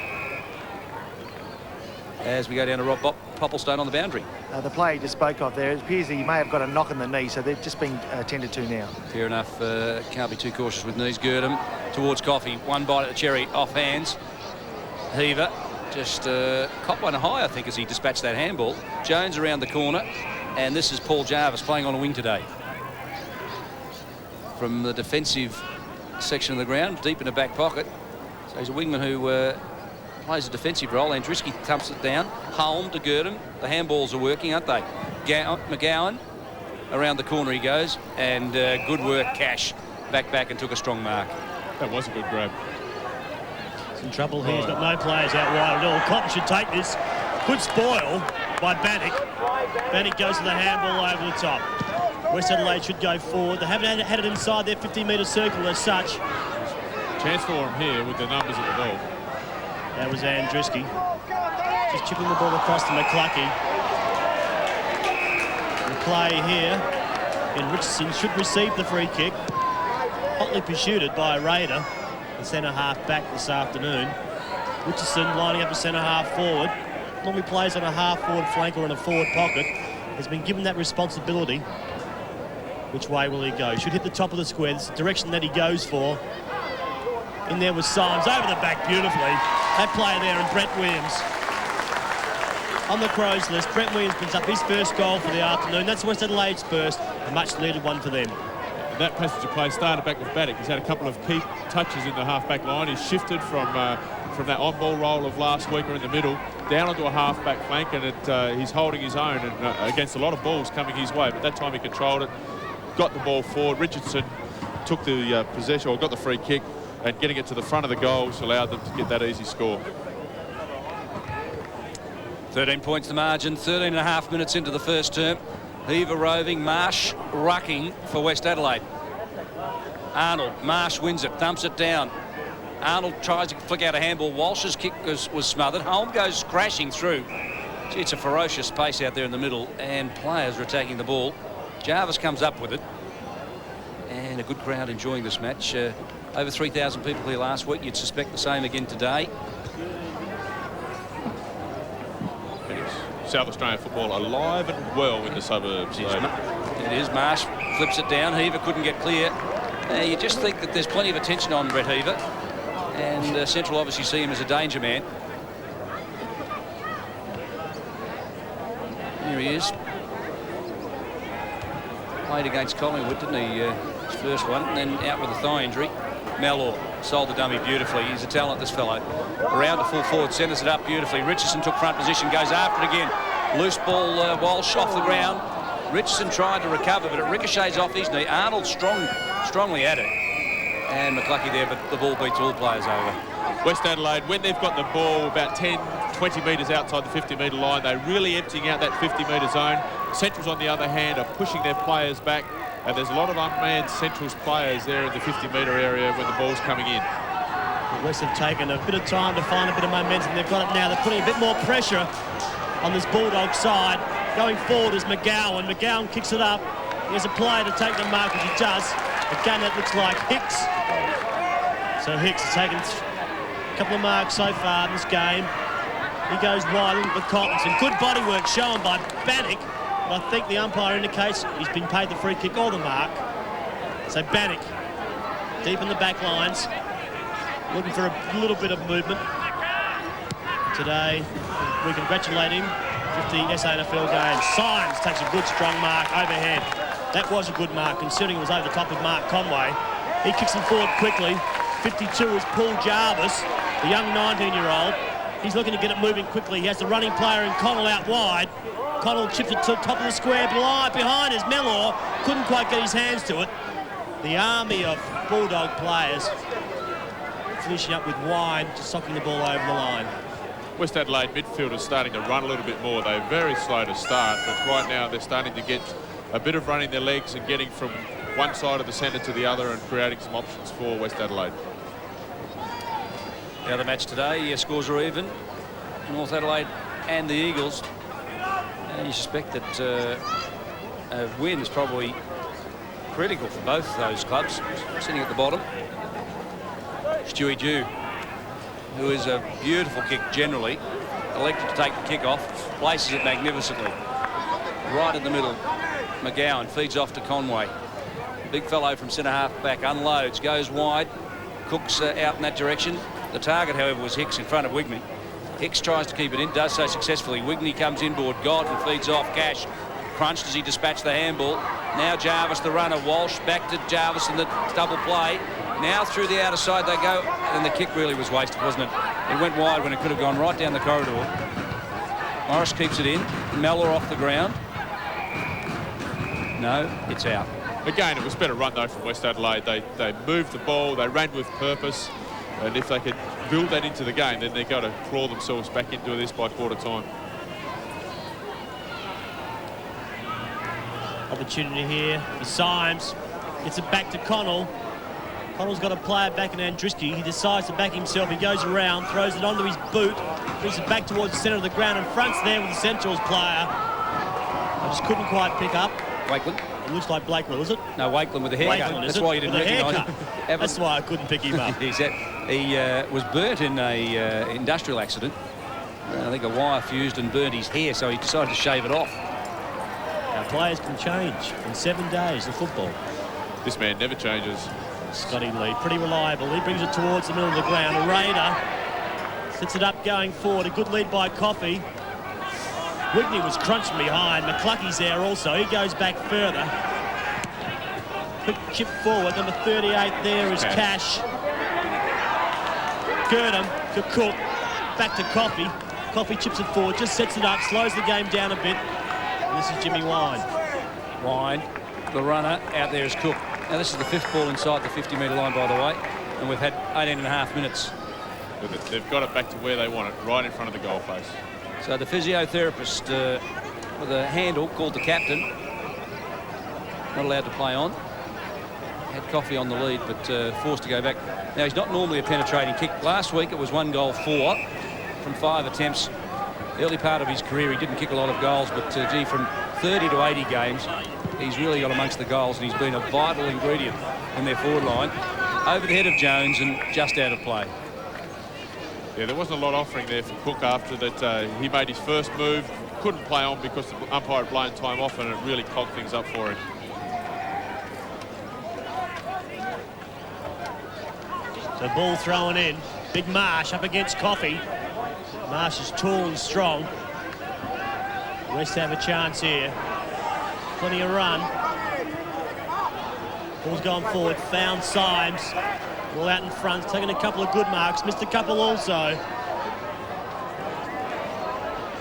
As we go down to Rob Popplestone on the boundary. The play he just spoke of there, it appears that he may have got a knock in the knee, so they're just being attended to now. Fair enough. Can't be too cautious with knees. Girdham towards Coffey. One bite at the cherry, off hands. Heaver just caught one high, I think, as he dispatched that handball. Jones around the corner, and this is Paul Jarvis playing on a wing today. From the defensive section of the ground, deep in the back pocket. So he's a wingman who plays a defensive role. Andriski thumps it down. Holm to Girdham. The handballs are working, aren't they? McGowan around the corner he goes, and good work, Cash. Back and took a strong mark. That was a good grab. In trouble here. He's got no players out wide at all. Cotton should take this. Good spoil by Bannock. Bannock goes to the handball over the top. West Adelaide should go forward. They haven't had it inside their 50-metre circle as such. Chance for him here with the numbers at the ball. That was Andriski. Just chipping the ball across to McClucky. The play here. And Richardson should receive the free kick. hotly pursued by a Raider, the centre-half back this afternoon. Richardson lining up a centre-half forward. Normally plays on a half-forward flank or in a forward pocket. Has been given that responsibility. Which way will he go? Should hit the top of the square. It's the direction that he goes for. In there was Symes, over the back beautifully. That player there, and Brent Williams. On the Crows list, Brent Williams brings up his first goal for the afternoon. That's West Adelaide's first, a much-needed one for them. And that passage of play started back with Baddock. He's had a couple of key touches in the half-back line. He's shifted from that on-ball role of last week or in the middle down onto a half-back flank, and he's holding his own and against a lot of balls coming his way. But that time he controlled it, got the ball forward. Richardson took the possession, or got the free kick, and getting it to the front of the goals allowed them to get that easy score. 13 points the margin, 13 and a half minutes into the first term. Heaver roving, Marsh rucking for West Adelaide. Arnold, Marsh wins it, thumps it down. Arnold tries to flick out a handball. Walsh's kick was smothered. Holm goes crashing through. Gee, it's a ferocious space out there in the middle, and players are attacking the ball. Jarvis comes up with it. And a good crowd enjoying this match. Over 3,000 people here last week. You'd suspect the same again today. South Australian football alive and well in the suburbs. It is. Marsh flips it down. Heaver couldn't get clear. You just think that there's plenty of attention on Brett Heaver, and Central obviously see him as a danger man. Here he is. Played against Collingwood, didn't he? His first one, and then out with a thigh injury. Mellor sold the dummy beautifully. He's a talent, this fellow. Around to full forward, centres it up beautifully. Richardson took front position, goes after it again. Loose ball, Walsh off the ground. Richardson tried to recover, but it ricochets off his knee. Arnold strongly at it. And McClucky there, but the ball beats all players over. West Adelaide, when they've got the ball about 10, 20 metres outside the 50-metre line, they're really emptying out that 50-metre zone. Centrals, on the other hand, are pushing their players back. And there's a lot of unmanned Centrals players there in the 50-metre area when the ball's coming in. West have taken a bit of time to find a bit of momentum. They've got it now. They're putting a bit more pressure on this Bulldog side. Going forward is McGowan. McGowan kicks it up. He has a player to take the mark, which he does. Again, that looks like Hicks. So Hicks has taken a couple of marks so far in this game. He goes wide with Collinson. Good body work shown by Bannock. But I think the umpire indicates he's been paid the free kick or the mark. So Bannock, deep in the back lines, looking for a little bit of movement. Today, we congratulate him with the SANFL game. Symes takes a good strong mark overhead. That was a good mark, considering it was over the top of Mark Conway. He kicks him forward quickly. 52 is Paul Jarvis, the young 19-year-old. He's looking to get it moving quickly. He has the running player in Connell out wide. Connell chips it to the top of the square. Behind is Mellor. Couldn't quite get his hands to it. The army of Bulldog players finishing up with Wine, just socking the ball over the line. West Adelaide midfielders starting to run a little bit more. They're very slow to start, but right now they're starting to get a bit of running their legs and getting from one side of the centre to the other and creating some options for West Adelaide. The other match today, scores are even. North Adelaide and the Eagles. And you suspect that a win is probably critical for both those clubs. Sitting at the bottom, Stewie Dew, who is a beautiful kick generally, elected to take the kick off, places it magnificently. Right in the middle, McGowan feeds off to Conway. Big fellow from centre half back, unloads, goes wide. Cook's out in that direction. The target, however, was Hicks in front of Wigney. Hicks tries to keep it in, does so successfully. Wigney comes inboard, Godden feeds off. Cash crunched as he dispatched the handball. Now Jarvis, the runner. Walsh back to Jarvis in the double play. Now through the outer side they go, and the kick really was wasted, wasn't it? It went wide when it could have gone right down the corridor. Morris keeps it in. Mellor off the ground. No, it's out. Again, it was better run though from West Adelaide. They moved the ball, they ran with purpose, and if they could build that into the game, then they've got to claw themselves back into this by quarter time. Opportunity here for Symes. Gets it back to Connell. Connell's got a player back in Andriski. He decides to back himself. He goes around, throws it onto his boot, brings it back towards the centre of the ground, and fronts there with the Centrals player. I just couldn't quite pick up. Wakeland. It looks like Blakewell, is it? No, Wakeland with a haircut. Wakeland, That's why you didn't recognise him. That's why I couldn't pick him up. He was burnt in a industrial accident. I think a wire fused and burnt his hair, so he decided to shave it off. Our players can change in 7 days of football. This man never changes. Scotty Lee, pretty reliable. He brings it towards the middle of the ground. Raider sets it up going forward. A good lead by Coffey. Whitney was crunched behind. McClucky's there also. He goes back further. Quick chip forward. Number 38 there is Cash. Gurdon to Cook. Back to Coffey. Coffey chips it forward. Just sets it up. Slows the game down a bit. And this is Jimmy Wine. Wine, the runner. Out there is Cook. Now, this is the 5th ball inside the 50-metre line, by the way. And we've had 18.5 minutes. They've got it back to where they want it, right in front of the goal face. So the physiotherapist with a handle called the captain, not allowed to play on. Had Coffey on the lead, but forced to go back. Now, he's not normally a penetrating kick. Last week it was 1 goal 4 from 5 attempts. The early part of his career he didn't kick a lot of goals, but gee, from 30 to 80 games he's really got amongst the goals, and he's been a vital ingredient in their forward line. Over the head of Jones and just out of play. Yeah, there wasn't a lot offering there for Cook after that. He made his first move, couldn't play on because the umpire had blown time off, and it really cogged things up for him. So ball thrown in. Big Marsh up against Coffey. Marsh is tall and strong. West have a chance here. Plenty of run. Ball's gone forward. Found Symes. Ball out in front. Taking a couple of good marks. Missed a couple also.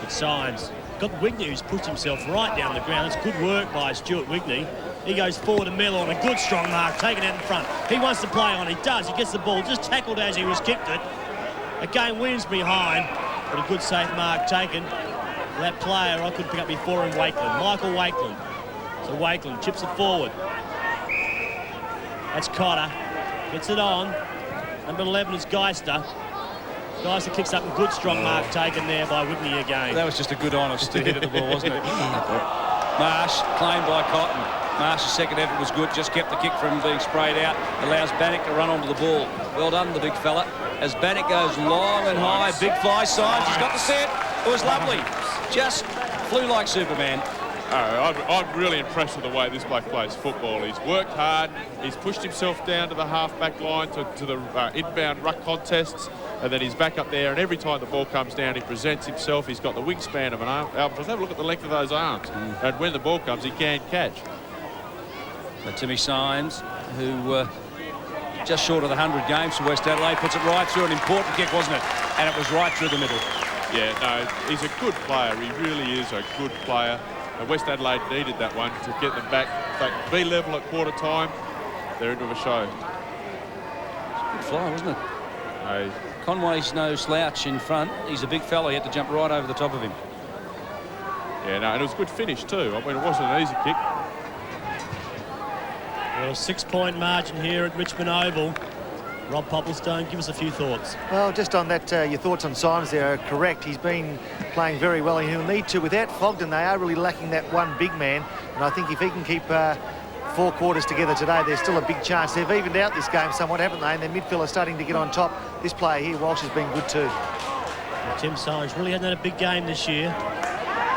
It's Symes. Got Wigney, who's pushed himself right down the ground. It's good work by Stuart Wigney. He goes forward to Miller on a good strong mark, taken out in front. He wants to play on. He does. He gets the ball. Just tackled as he was kicked it. Again, Williams behind. But a good safe mark taken. That player I could pick up before him, Wakeland. Michael Wakeland. So Wakeland chips it forward. That's Cotter. Gets it on. Number 11 is Geister. Geister kicks up a good strong mark taken there by Whitney again. That was just a good honest hit at the ball, wasn't it? Marsh claimed by Cotton. Marsh's second effort was good, just kept the kick from being sprayed out, allows Bannock to run onto the ball. Well done, the big fella. As Bannock goes long and high, big fly Symes, he's got the set. It was lovely. Just flew like Superman. I'm really impressed with the way this bloke plays football. He's worked hard. He's pushed himself down to the half-back line to the inbound ruck contests, and then he's back up there, and every time the ball comes down, he presents himself. He's got the wingspan of an albatross. Have a look at the length of those arms. And when the ball comes, he can catch. But Timmy Symes, who just short of the 100 games for West Adelaide, puts it right through. An important kick, wasn't it? And it was right through the middle. Yeah, no, he's a good player. He really is a good player. And West Adelaide needed that one to get them back. But B level at quarter time, they're into a show. Good fly, wasn't it? No. Conway's no slouch in front. He's a big fella. He had to jump right over the top of him. Yeah, no, and it was a good finish too. I mean, it wasn't an easy kick. Well, a 6-point margin here at Richmond Oval. Rob Popplestone, give us a few thoughts. Well, just on that, your thoughts on Symes there are correct. He's been playing very well, and he'll need to. Without Fogden, they are really lacking that one big man, and I think if he can keep 4 quarters together today, there's still a big chance. They've evened out this game somewhat, haven't they? And their midfield are starting to get on top. This player here, Walsh, has been good too. Well, Tim Symes really hasn't had a big game this year.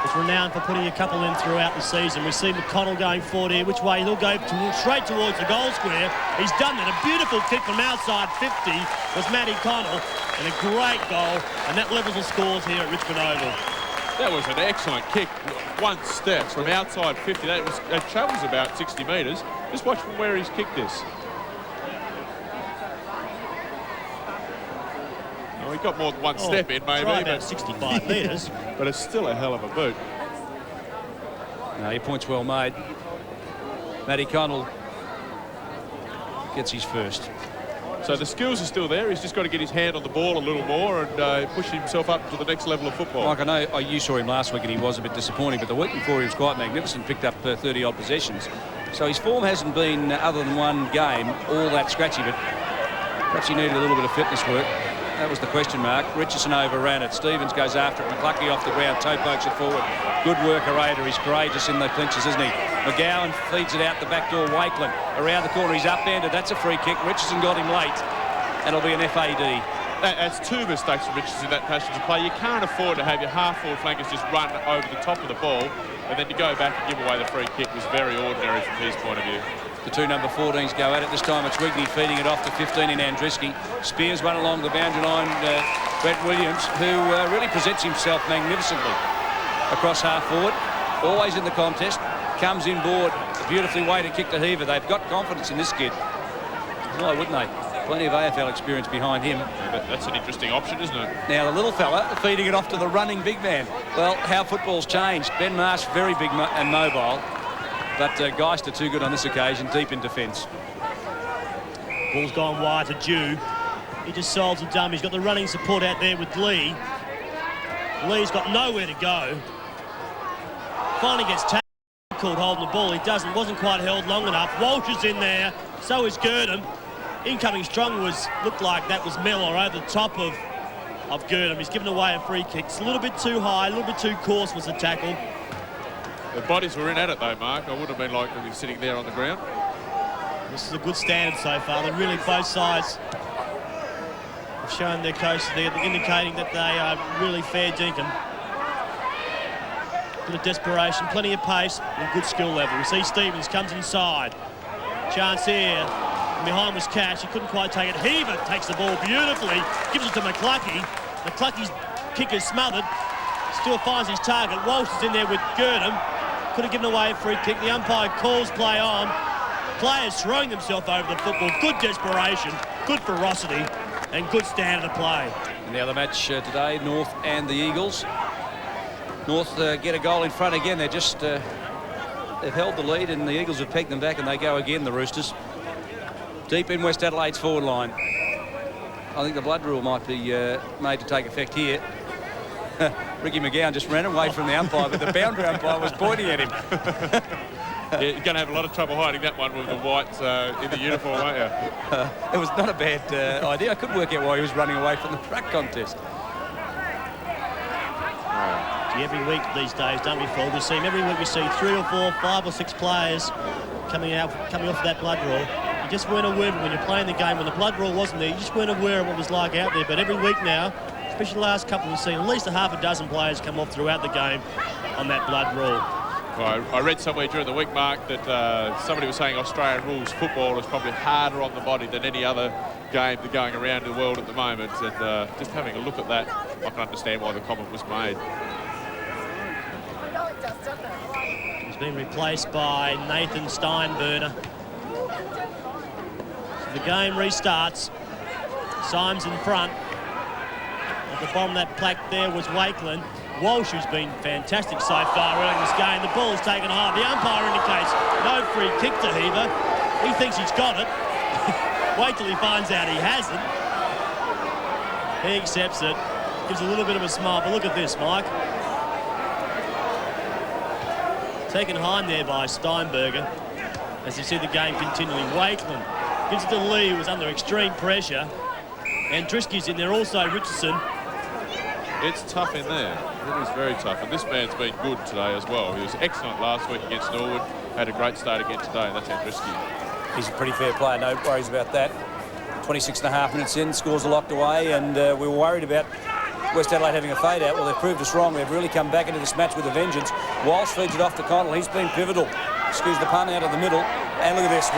He's renowned for putting a couple in throughout the season. We see McConnell going forward here. Which way? He'll go straight towards the goal square. He's done that. A beautiful kick from outside 50 was Matty Connell. And a great goal. And that levels the scores here at Richmond Oval. That was an excellent kick. One step from outside 50. It travels about 60 metres. Just watch from where he's kicked this. Well, he got more than one step in, maybe. About 65 metres. But it's still a hell of a boot. No, your point's well made. Matty Connell gets his first. So the skills are still there. He's just got to get his hand on the ball a little more and push himself up to the next level of football. Mike, I know you saw him last week and he was a bit disappointing, but the week before he was quite magnificent, picked up 30-odd possessions. So his form hasn't been, other than one game, all that scratchy, but perhaps he needed a little bit of fitness work. That was the question mark. Richardson overran it. Stevens goes after it. McCluckey off the ground. Toe pokes it forward. Good work, Arader. He's courageous in the clinches, isn't he? McGowan feeds it out the back door. Wakeland around the corner. He's upended. That's a free kick. Richardson got him late. And it'll be an FAD. That's two mistakes from Richardson in that passage of play. You can't afford to have your half-forward flankers just run over the top of the ball, and then to go back and give away the free kick was very ordinary from his point of view. The two number 14s go at it. This time it's Wigney feeding it off to 15 in Andriski. Spears one along the boundary line. Brett Williams, who really presents himself magnificently across half-forward, always in the contest, comes inboard, beautifully weighted kick to Heaver. They've got confidence in this kid. Why wouldn't they? Plenty of AFL experience behind him. Yeah, that's an interesting option, isn't it? Now the little fella feeding it off to the running big man. Well, how football's changed. Ben Marsh very big and mobile, but Geister too good on this occasion, deep in defence. Ball's gone wide to Dew. He just solves a dummy. He's got the running support out there with Lee. Lee's got nowhere to go. Finally gets tackled holding the ball. He wasn't quite held long enough. Walsh is in there. So is Gurdon. Incoming strong looked like that was Miller over the top of Gurdon. He's given away a free kick. It's a little bit too high, a little bit too coarse was the tackle. The bodies were in at it though, Mark. I would have been like to be sitting there on the ground. This is a good standard so far. They're really both sides have shown their coaches there, indicating that they are really fair dinkum. Bit of desperation, plenty of pace, and good skill level. We see Stevens comes inside. Chance here. And behind was Cash. He couldn't quite take it. Heaver takes the ball beautifully, gives it to McCluckey. McCluckey's kick is smothered. Still finds his target. Walsh is in there with Gurdon. Could have given away a free kick. The umpire calls play on. Players throwing themselves over the football. Good desperation, good ferocity, and good standard of play. In the other match today, North and the Eagles. North get a goal in front again. They're just they've held the lead, and the Eagles have pegged them back, and they go again, the Roosters. Deep in West Adelaide's forward line. I think the blood rule might be made to take effect here. Ricky McGowan just ran away from the umpire, but the boundary umpire was pointing at him. Yeah, you're going to have a lot of trouble hiding that one with the white in the uniform, aren't you? It was not a bad idea. I couldn't work out why he was running away from the ruck contest. Every week these days, don't we, Phil? We see every week we see 3 or 4, 5 or 6 players coming off that blood rule. You just weren't aware of it when you're playing the game. When the blood rule wasn't there, you just weren't aware of what was like out there. But every week now, especially the last couple, we've seen at least a half a dozen players come off throughout the game on that blood rule. Well, I read somewhere during the week, Mark, that somebody was saying Australian rules football is probably harder on the body than any other game that's going around the world at the moment. And just having a look at that, I can understand why the comment was made. He's been replaced by Nathan Steinberner. So the game restarts. Symes in front. At the bottom of that plaque there was Wakeland. Walsh, who's been fantastic so far early in this game. The ball is taken high. The umpire indicates no free kick to Heaver. He thinks he's got it. Wait till he finds out he hasn't. He accepts it. Gives a little bit of a smile. But look at this, Mike. Taken high there by Steinberger. As you see the game continuing, Wakeland gives it to Lee, who was under extreme pressure. And Drisky's in there also, Richardson. It's tough in there. It is very tough. And this man's been good today as well. He was excellent last week against Norwood. Had a great start again today, and that's Andriski. He's a pretty fair player, no worries about that. 26.5 minutes in, scores are locked away, and we were worried about West Adelaide having a fade out. Well, they've proved us wrong. They've really come back into this match with a vengeance. Walsh feeds it off to Connell. He's been pivotal. Excuse the pun, out of the middle. And look at this.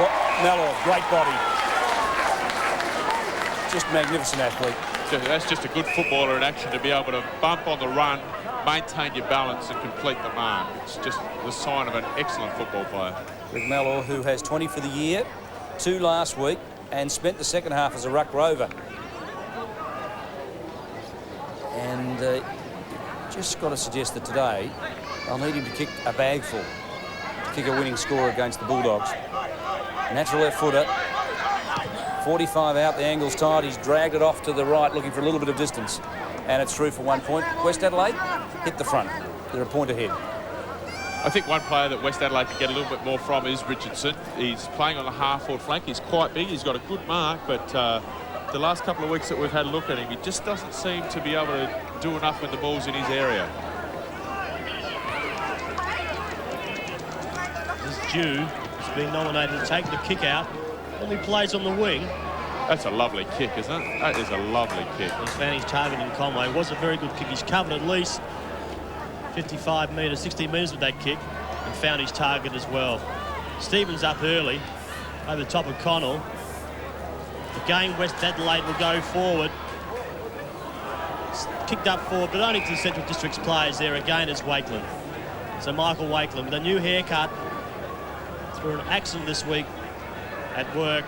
Mellor, great body. Just magnificent athlete. That's just a good footballer in action, to be able to bump on the run, maintain your balance and complete the mark. It's just the sign of an excellent football player. With Mellor, who has 20 for the year, 2 last week, and spent the second half as a ruck rover. And just got to suggest that today I'll need him to kick a bagful to kick a winning score against the Bulldogs. Natural left footer. 45 out, the angle's tight. He's dragged it off to the right, looking for a little bit of distance. And it's through for 1 point. West Adelaide hit the front. They're a point ahead. I think one player that West Adelaide could get a little bit more from is Richardson. He's playing on the half-forward flank. He's quite big. He's got a good mark, but the last couple of weeks that we've had a look at him, he just doesn't seem to be able to do enough when the ball's in his area. This Jew has been nominated to take the kick out. Only plays on the wing. That's a lovely kick, isn't it? That is a lovely kick. He's found his target in Conway. It was a very good kick. He's covered at least 55 metres, 60 metres with that kick and found his target as well. Stevens up early over the top of Connell. Again, West Adelaide will go forward. It's kicked up forward, but only to the Central District's players there. Again, it's Wakeland. So Michael Wakeland with a new haircut through an accident this week at work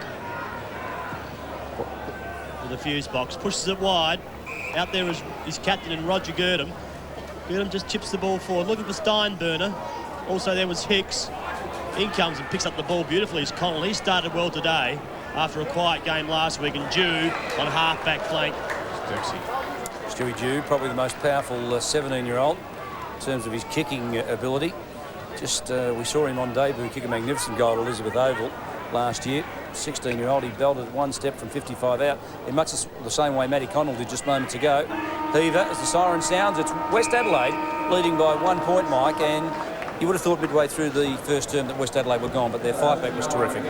with the fuse box. Pushes it wide. Out there is his captain and Roger Girdham. Girdham just chips the ball forward, looking for Steinburner. Also there was Hicks. In comes and picks up the ball beautifully as Connell. He started well today after a quiet game last week, and Jew on half-back flank. Stewie Jew, probably the most powerful 17-year-old in terms of his kicking ability. Just we saw him on debut kick a magnificent goal at Elizabeth Oval last year. 16-year-old, he belted one step from 55 out in much the same way Matty Connell did just moments ago. Heaver, as the siren sounds, it's West Adelaide leading by 1 point, Mike, and you would have thought midway through the first term that West Adelaide were gone, but their fight back was terrific.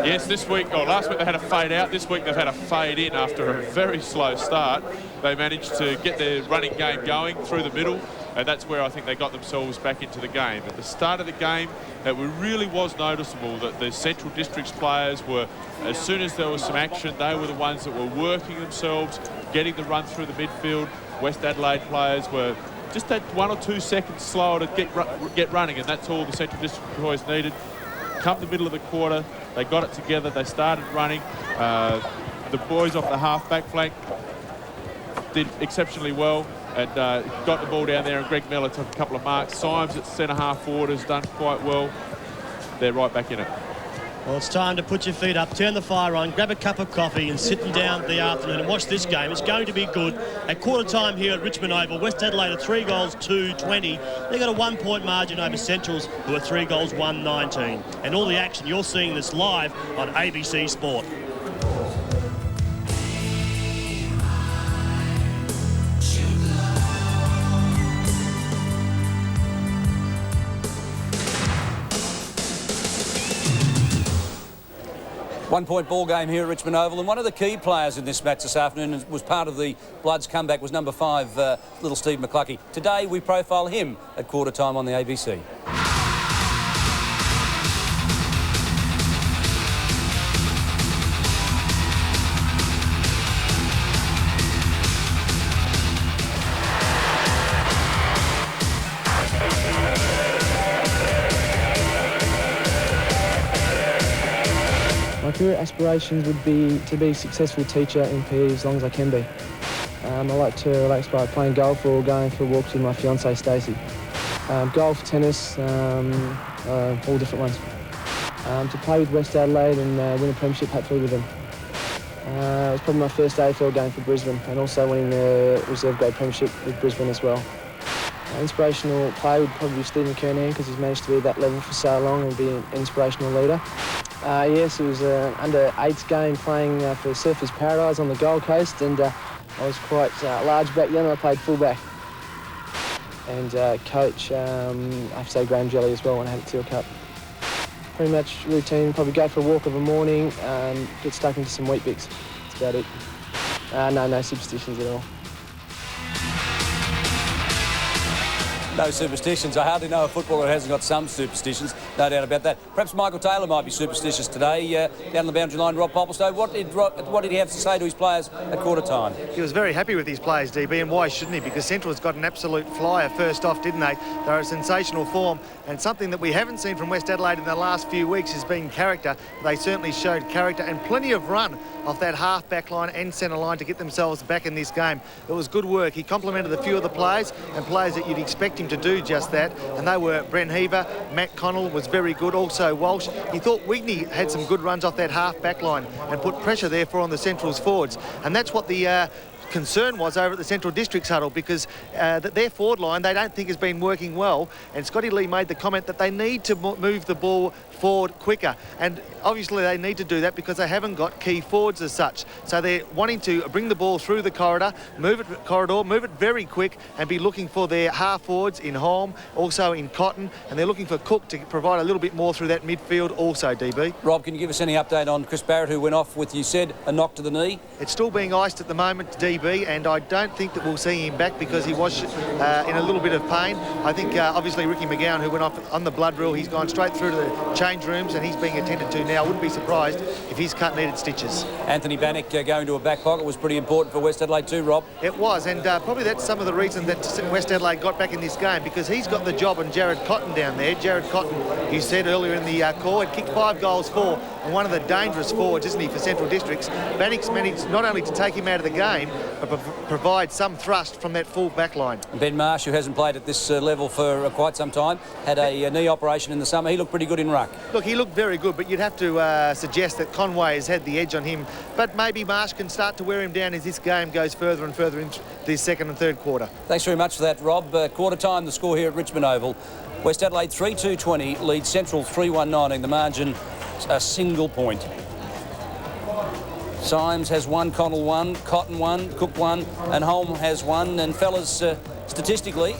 Yes, this week, last week they had a fade out. This week they've had a fade in after a very slow start. They managed to get their running game going through the middle, and that's where I think they got themselves back into the game. At the start of the game, it really was noticeable that the Central District's players were, as soon as there was some action, they were the ones that were working themselves, getting the run through the midfield. West Adelaide players were just that 1 or 2 seconds slower to get running, and that's all the Central District boys needed. Come the middle of the quarter, they got it together, they started running. The boys off the half-back flank did exceptionally well and got the ball down there, and Greg Miller took a couple of marks. Symes at centre-half forward has done quite well. They're right back in it. Well, it's time to put your feet up, turn the fire on, grab a cup of coffee and sit down the afternoon and watch this game. It's going to be good. At quarter time here at Richmond Oval, West Adelaide are 3 goals, 2-20. They've got a 1 point margin over Centrals, who are 3 goals, 1-19. And all the action, you're seeing this live on ABC Sport. One-point ball game here at Richmond Oval, and one of the key players in this match this afternoon was part of the Bloods' comeback was number 5, little Steve McCluckey. Today we profile him at quarter time on the ABC. My career aspirations would be to be a successful teacher in PE as long as I can be. I like to relax by playing golf or going for walks with my fiancée Stacey. Golf, tennis, all different ones. To play with West Adelaide and win a premiership hopefully with them. It was probably my first AFL game for Brisbane, and also winning the reserve grade premiership with Brisbane as well. Inspirational player would probably be Stephen Kernahan, because he's managed to be at that level for so long and be an inspirational leader. Yes, it was an under-8s game playing for Surfers Paradise on the Gold Coast, and I was quite large back then. I played fullback. And coach, I have to say Graham Jelly as well when I had a Teal Cup. Pretty much routine, probably go for a walk of a morning, get stuck into some wheat bix. That's about it. No superstitions at all. No superstitions. I hardly know a footballer who hasn't got some superstitions, no doubt about that. Perhaps Michael Taylor might be superstitious today. Down the boundary line, Rob Popplestone, what did he have to say to his players at quarter time? He was very happy with his players, DB, and why shouldn't he? Because Central's got an absolute flyer first off, didn't they? They're a sensational form, and something that we haven't seen from West Adelaide in the last few weeks has been character. They certainly showed character and plenty of run off that half-back line and centre line to get themselves back in this game. It was good work. He complimented a few of the players, and players that you'd expect him to do just that, and they were Brent Heaver, Matt Connell was very good, also Walsh. He thought Wigney had some good runs off that half-back line and put pressure therefore on the Central's forwards, and that's what the concern was over at the Central Districts huddle, because their forward line they don't think has been working well, and Scotty Lee made the comment that they need to move the ball forward quicker, and obviously they need to do that because they haven't got key forwards as such. So they're wanting to bring the ball through the corridor, move it very quick, and be looking for their half forwards in Holm, also in Cotton, and they're looking for Cook to provide a little bit more through that midfield also, DB. Rob, can you give us any update on Chris Barrett, who went off with, you said, a knock to the knee? It's still being iced at the moment, DB, and I don't think that we'll see him back because he was in a little bit of pain. I think obviously Ricky McGowan, who went off on the blood rule, he's gone straight through to the change rooms and he's being attended to now. I wouldn't be surprised if his cut needed stitches. Anthony Bannock going to a back pocket was pretty important for West Adelaide too, Rob. It was, and probably that's some of the reason that West Adelaide got back in this game, because he's got the job on Jared Cotton down there. Jared Cotton, you said earlier in the call, had kicked 5 goals for, and one of the dangerous forwards, isn't he, for Central Districts. Bannock's managed not only to take him out of the game, but provide some thrust from that full back line. Ben Marsh, who hasn't played at this level for quite some time, had a knee operation in the summer. He looked pretty good in ruck. Look, he looked very good, but you'd have to suggest that Conway has had the edge on him. But maybe Marsh can start to wear him down as this game goes further and further into the second and third quarter. Thanks very much for that, Rob. Quarter time, the score here at Richmond Oval. West Adelaide 3-2-20, leads Central 3-1-19. The margin, a single point. Symes has 1, Connell 1, Cotton 1, Cook 1, and Holm has 1. And fellas, statistically,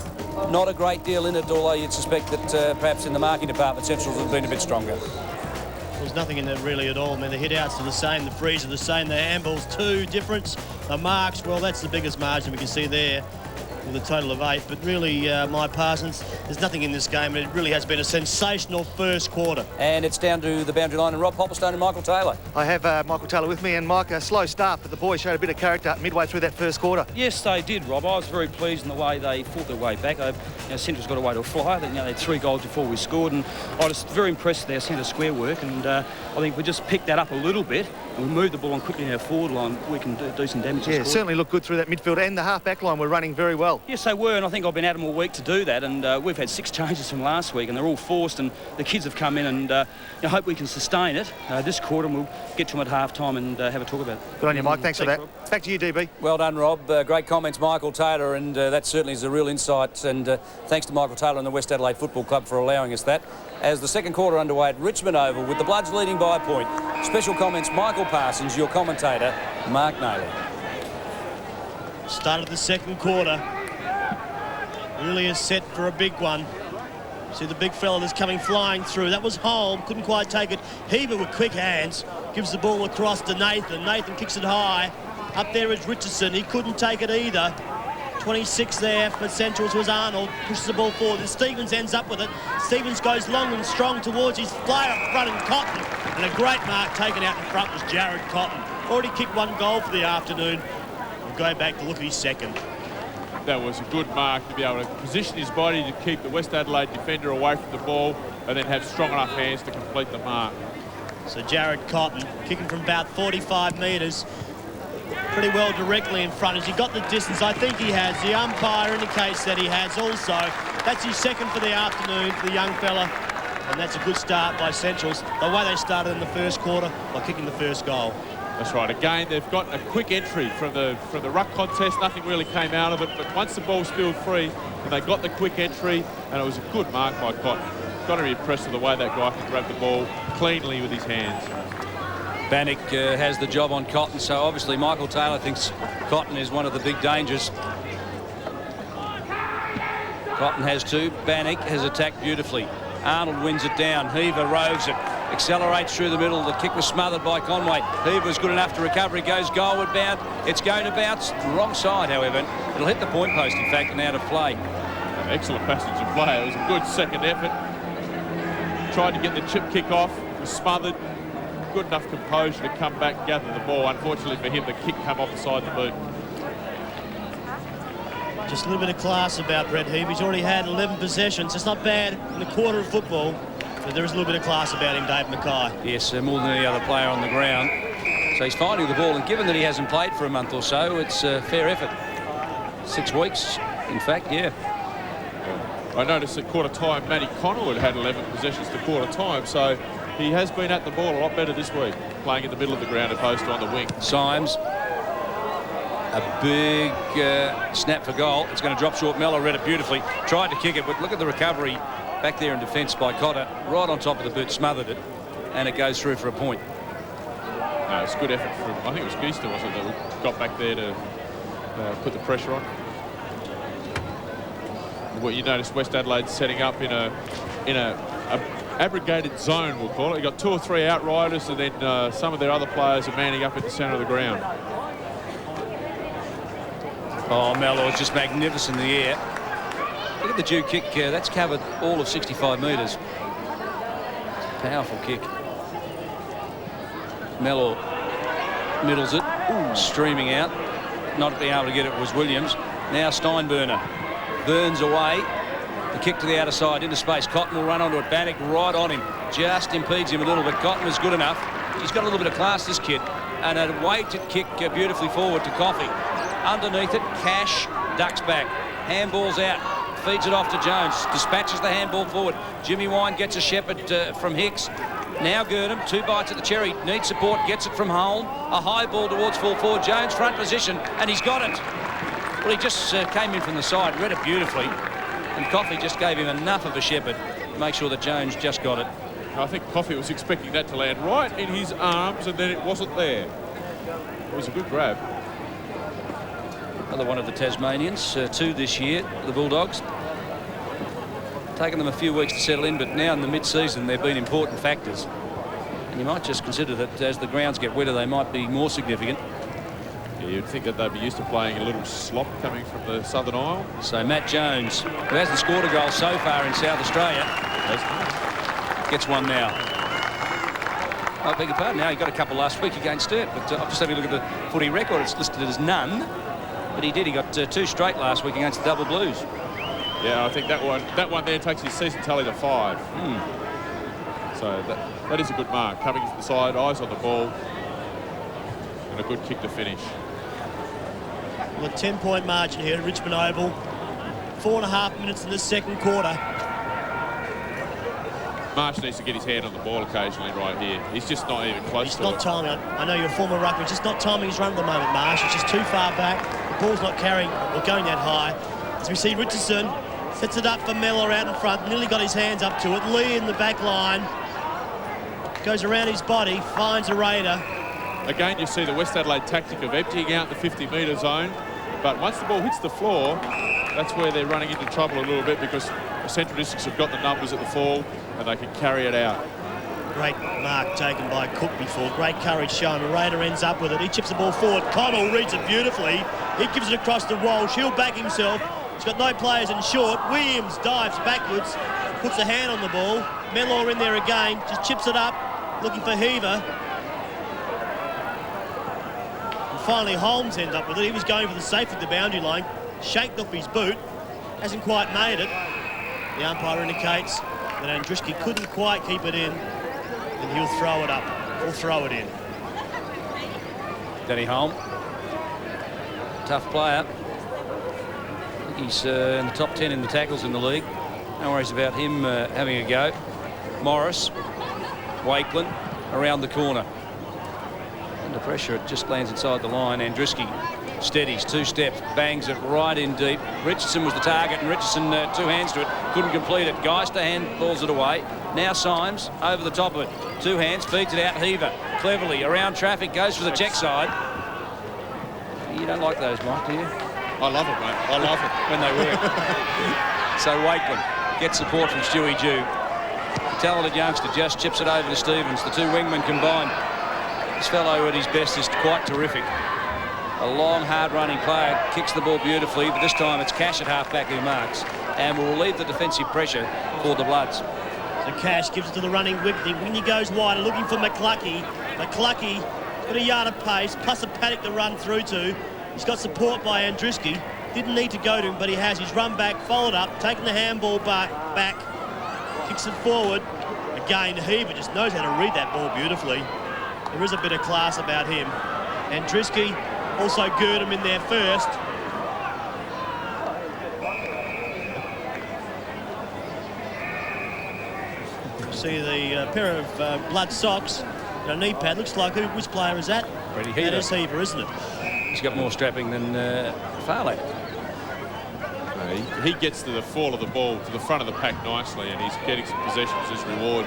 not a great deal in it, although you'd suspect that perhaps in the marking department, Central have been a bit stronger. There's nothing in there really at all. I mean, the hit-outs are the same, the frees are the same, the handballs 2 difference. The marks, well, that's the biggest margin we can see there, with a total of 8. But really, Mike Parsons, there's nothing in this game, and it really has been a sensational first quarter. And it's down to the boundary line and Rob Popplestone and Michael Taylor. I have Michael Taylor with me, and Mike, a slow start, but the boys showed a bit of character midway through that first quarter. Yes, they did, Rob. I was very pleased in the way they fought their way back. Central's got away to a flyer. They had 3 goals before we scored, and I was very impressed with our centre square work, and I think we just picked that up a little bit, and we moved the ball on quickly in our forward line. We can do some damage. Yeah, certainly looked good through that midfield, and the half-back line were running very well. Yes, they were, and I think I've been at them all week to do that, and we've had 6 changes from last week, and they're all forced, and the kids have come in, and I hope we can sustain it this quarter, and we'll get to them at half-time and have a talk about it. Good on you, Mike. Thanks for that. Rob. Back to you, DB. Well done, Rob. Great comments, Michael Taylor, and that certainly is a real insight, and thanks to Michael Taylor and the West Adelaide Football Club for allowing us that. As the second quarter underway at Richmond Oval, with the Bloods leading by a point. Special comments, Michael Parsons, your commentator, Mark Naylor. Start of the second quarter. Really is set for a big one. See the big fella that's coming flying through. That was Holm, couldn't quite take it. Heaver with quick hands, gives the ball across to Nathan. Nathan kicks it high. Up there is Richardson, he couldn't take it either. 26 there for Centrals was Arnold, pushes the ball forward, and Stevens ends up with it. Stevens goes long and strong towards his player up front in Cotton, and a great mark taken out in front was Jared Cotton. Already kicked 1 goal for the afternoon. We'll go back to look at his second. That was a good mark to be able to position his body to keep the West Adelaide defender away from the ball and then have strong enough hands to complete the mark. So Jared Cotton kicking from about 45 metres. Pretty well directly in front. Has he got the distance? I think he has. The umpire indicates that he has also. That's his second for the afternoon for the young fella. And that's a good start by Centrals. The way they started in the first quarter by kicking the first goal. That's right. Again, they've got a quick entry from the ruck contest. Nothing really came out of it, but once the ball spilled free, and they got the quick entry, and it was a good mark by Cotton. Got to be impressed with the way that guy can grab the ball cleanly with his hands. Bannock has the job on Cotton, so obviously Michael Taylor thinks Cotton is one of the big dangers. Cotton has 2. Bannock has attacked beautifully. Arnold wins it down. Heaver roves it. Accelerates through the middle. The kick was smothered by Conway. Heaver's good enough to recover. He goes goalward bound. It's going to bounce. Wrong side, however. It'll hit the point post, in fact, and out of play. Excellent passage of play. It was a good second effort. Tried to get the chip kick off. Was smothered. Good enough composure to come back and gather the ball. Unfortunately for him, the kick come off the side of the boot. Just a little bit of class about Brett Heath. He's already had 11 possessions. It's not bad in a quarter of football, but there is a little bit of class about him, Dave Mackay. Yes, more than any other player on the ground. So he's finding the ball, and given that he hasn't played for a month or so, it's a fair effort. 6 weeks, in fact, yeah. I noticed at quarter time, Matty Connell had 11 possessions to quarter time, so he has been at the ball a lot better this week, playing in the middle of the ground opposed to on the wing. Symes A big snap for goal. It's going to drop short. Mello read it beautifully. Tried to kick it, but look at the recovery back there in defence by Cotter. Right on top of the boot, smothered it, and it goes through for a point. No, it's good effort from, I think it was Geester, wasn't it, that got back there to put the pressure on. What you notice, West Adelaide setting up in a abrogated zone, we'll call it. You've got 2 or 3 outriders, and then some of their other players are manning up at the centre of the ground. Oh, Mello is just magnificent in the air. Look at the due kick. That's covered all of 65 metres. Powerful kick. Mello middles it. Ooh, streaming out. Not being able to get it was Williams. Now Steinburner. Burns away. The kick to the outer side into space. Cotton will run onto it. Bannock right on him. Just impedes him a little bit. Cotton is good enough. He's got a little bit of class, this kid. And a weighted kick beautifully forward to Coffey. Underneath it, Cash ducks back. Handball's out. Feeds it off to Jones. Dispatches the handball forward. Jimmy Wine gets a shepherd from Hicks. Now Gurdon, 2 bites at the cherry. Needs support, gets it from Holm. A high ball towards full forward. Jones front position, and he's got it. Well, he just came in from the side, read it beautifully. And Coffey just gave him enough of a shepherd to make sure that Jones just got it. I think Coffey was expecting that to land right in his arms, and then it wasn't there. It was a good grab. Another one of the Tasmanians, 2 this year, the Bulldogs. Taken them a few weeks to settle in, but now in the mid-season they've been important factors. And you might just consider that as the grounds get wetter, they might be more significant. Yeah, you'd think that they'd be used to playing a little slop coming from the Southern Isle. So Matt Jones, who hasn't scored a goal so far in South Australia, gets one now. I beg your pardon, now he got a couple last week against Sturt, but I've just had a look at the footy record. It's listed as none, but he did. He got 2 straight last week against the Double Blues. Yeah, I think that one there takes his season tally to 5. So that is a good mark. Coming from the side, eyes on the ball, and a good kick to finish. Well, a 10-point margin here at Richmond Oval. 4.5 minutes in the second quarter. Marsh needs to get his hand on the ball occasionally right here. He's just not even close to it. He's not timing it. I know you're a former ruckman. Just not timing his run at the moment, Marsh. It's just too far back. The ball's not carrying or going that high. As we see Richardson sets it up for Mellor out in front. Nearly got his hands up to it. Lee in the back line. Goes around his body. Finds a raider. Again, you see the West Adelaide tactic of emptying out the 50-metre zone. But once the ball hits the floor, that's where they're running into trouble a little bit, because the Central Districts have got the numbers at the fall and they can carry it out. Great mark taken by Cook before. Great courage shown. A raider ends up with it. He chips the ball forward. Connell reads it beautifully. He gives it across to Walsh. He'll back himself. He's got no players in short. Williams dives backwards, puts a hand on the ball. Mellor in there again, just chips it up, looking for Heaver. And finally Holmes ends up with it. He was going for the safety at the boundary line, shaked off his boot, hasn't quite made it. The umpire indicates that Andruski couldn't quite keep it in, and he'll throw it up, or throw it in. Danny Holm, tough player. He's in the top 10 in the tackles in the league. No worries about him having a go. Morris, Wakeland around the corner. Under pressure, it just lands inside the line. Andruski steadies, 2 steps, bangs it right in deep. Richardson was the target, and Richardson 2 hands to it, couldn't complete it. Geister handballs it away. Now Symes over the top of it. 2 hands, feeds it out. Heaver cleverly around traffic, goes for the check side. You don't like those, Mike, do you? I love it, mate. I love it. When they work. So Wakeland gets support from Stewie Jew. The talented youngster just chips it over to Stevens. The 2 wingmen combined. This fellow at his best is quite terrific. A long, hard-running player, kicks the ball beautifully, but this time it's Cash at half-back who marks and will relieve the defensive pressure for the Bloods. So Cash gives it to the running Whitney. Whitney goes wide, looking for McCluckey. McCluckey got a yard of pace, plus a paddock to run through to. He's got support by Andruski. Didn't need to go to him, but he has. He's run back, followed up, taken the handball back, kicks it forward. Again, Heaver just knows how to read that ball beautifully. There is a bit of class about him. Andruski also Gurdon in there first. See the pair of blood socks, a knee pad. Looks like which player is that? Freddie Heaver. That is Heaver, isn't it? He's got more strapping than Farley. He gets to the fall of the ball to the front of the pack nicely, and he's getting some possessions as reward.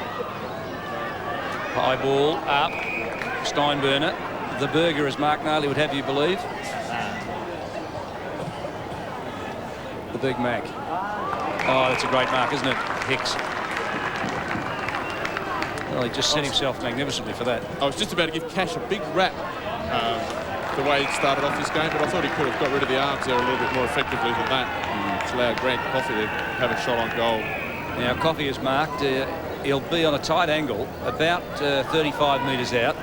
High ball up. Steinburner. The burger, as Mark Naley would have you believe. The Big Mac. Oh, that's a great mark, isn't it, Hicks? Well, he just set himself magnificently for that. I was just about to give Cash a big rap the way he started off this game, but I thought he could have got rid of the arms there a little bit more effectively than that. It's allowed Grant Coffey to have a shot on goal. Now, Coffey is marked. He'll be on a tight angle, about 35 metres out.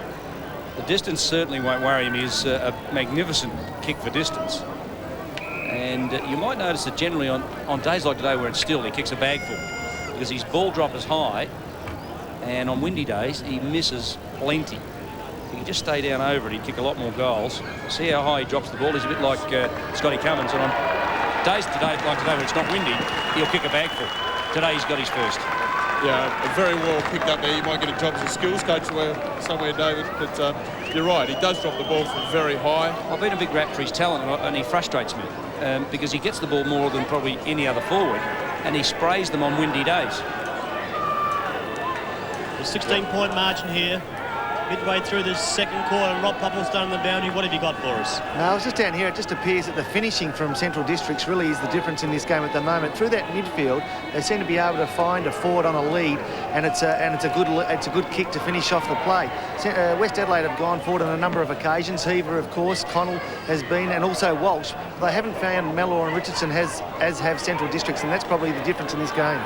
The distance certainly won't worry him. He's a magnificent kick for distance. And you might notice that generally on days like today where it's still, he kicks a bagful because his ball drop is high, and on windy days he misses plenty. If he can just stay down over it, he'd kick a lot more goals. See how high he drops the ball. He's a bit like Scotty Cummins, and on days like today when it's not windy, he'll kick a bagful. Today he's got his first. Yeah, very well picked up there. You might get a job as a skills coach somewhere, David, but you're right. He does drop the ball from very high. I've been a big rap for his talent, and he frustrates me because he gets the ball more than probably any other forward, and he sprays them on windy days. The 16-point margin here. Midway through the second quarter, Rob Popple's done the boundary. What have you got for us? No, I was just down here. It just appears that the finishing from Central Districts really is the difference in this game at the moment. Through that midfield, they seem to be able to find a forward on a lead, and it's a good kick to finish off the play. West Adelaide have gone forward on a number of occasions. Heaver, of course, Connell has been, and also Walsh. They haven't found Mellor and Richardson as have Central Districts, and that's probably the difference in this game.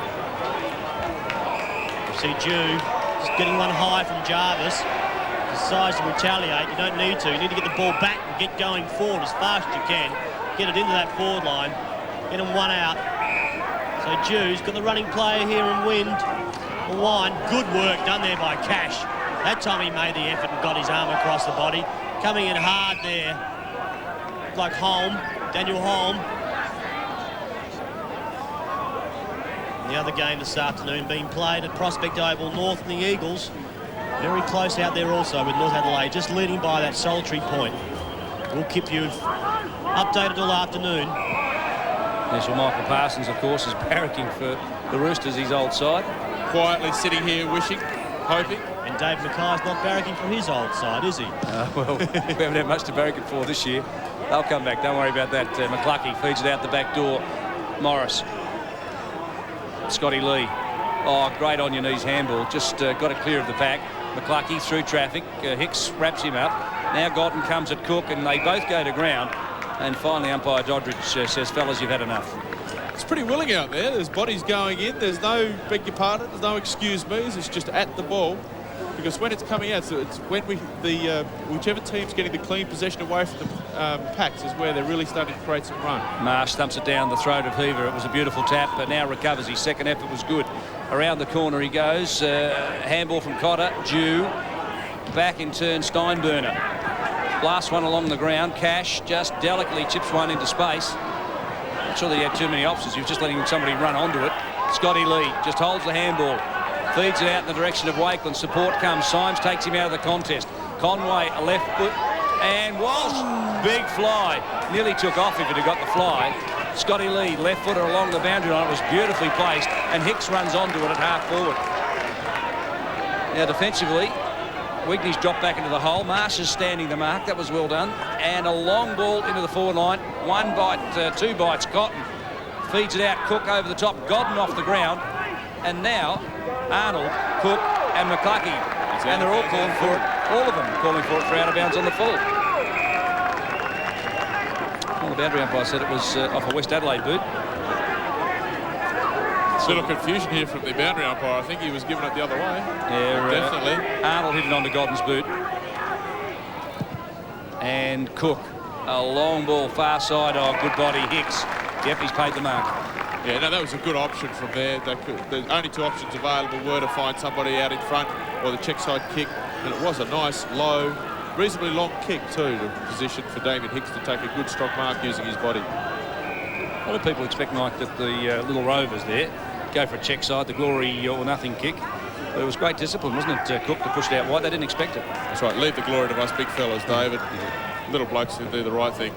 You see Jew just getting one high from Jarvis. Decides to retaliate. You don't need to. You need to get the ball back and get going forward as fast as you can. Get it into that forward line. Get them one out. So Jew's got the running player here in Wind. Line. Good work done there by Cash. That time he made the effort and got his arm across the body. Coming in hard there. Like Holm. Daniel Holm. The other game this afternoon being played at Prospect Oval North and the Eagles. Very close out there also with North Adelaide, just leading by that solitary point. We'll keep you updated all afternoon. Yes, well, Michael Parsons, of course, is barracking for the Roosters, his old side. Quietly sitting here, wishing, hoping. And Dave Mackay's not barracking for his old side, is he? Well, we haven't had much to barrack it for this year. They'll come back, don't worry about that. McCluckey feeds it out the back door. Morris. Scotty Lee. Oh, great on your knees handball. Just got it clear of the pack. McCluckey through traffic. Hicks wraps him up. Now Godden comes at Cook, and they both go to ground. And finally, umpire Doddridge says, fellas, you've had enough. It's pretty willing out there. There's bodies going in. There's no beg your pardon. There's no excuse me's. It's just at the ball. Because when it's coming out, so it's when whichever team's getting the clean possession away from the packs is where they're really starting to create some run. Marsh thumps it down the throat of Heaver. It was a beautiful tap, but now recovers. His second effort was good. Around the corner he goes. Handball from Cotter. Jew. Back in turn, Steinburner. Last one along the ground. Cash just delicately chips one into space. Not sure that he had too many options. He was just letting somebody run onto it. Scotty Lee just holds the handball. Feeds it out in the direction of Wakeland. Support comes. Symes takes him out of the contest. Conway, a left foot. And Walsh, big fly. Nearly took off if it had got the fly. Scotty Lee, left footer along the boundary line. It was beautifully placed. And Hicks runs onto it at half forward. Now defensively, Wigney's dropped back into the hole. Marsh is standing the mark. That was well done. And a long ball into the forward line. One bite, two bites. Cotton feeds it out. Cook over the top. Godden off the ground. And now Arnold, Cook and McCluckey. And they're all calling for it. All of them calling for it for out of bounds on the full. Well, the boundary umpire said it was off a West Adelaide boot. A little confusion here from the boundary umpire. I think he was giving it the other way. Yeah, definitely. Arnold hit it onto Godden's boot. And Cook, a long ball far side. Oh, good body, Hicks. Yep, he's paid the mark. Yeah, no, that was a good option from there. The only two options available were to find somebody out in front or the check side kick. And it was a nice, low, reasonably long kick too, to position for Damien Hicks to take a good strong mark using his body. A lot of people expect, Mike, that the little Rovers there go for a check side, the glory or nothing kick. But it was great discipline, wasn't it, Cook, to push it out wide? They didn't expect it. That's right. Leave the glory to us big fellas, David. little blokes who do the right thing.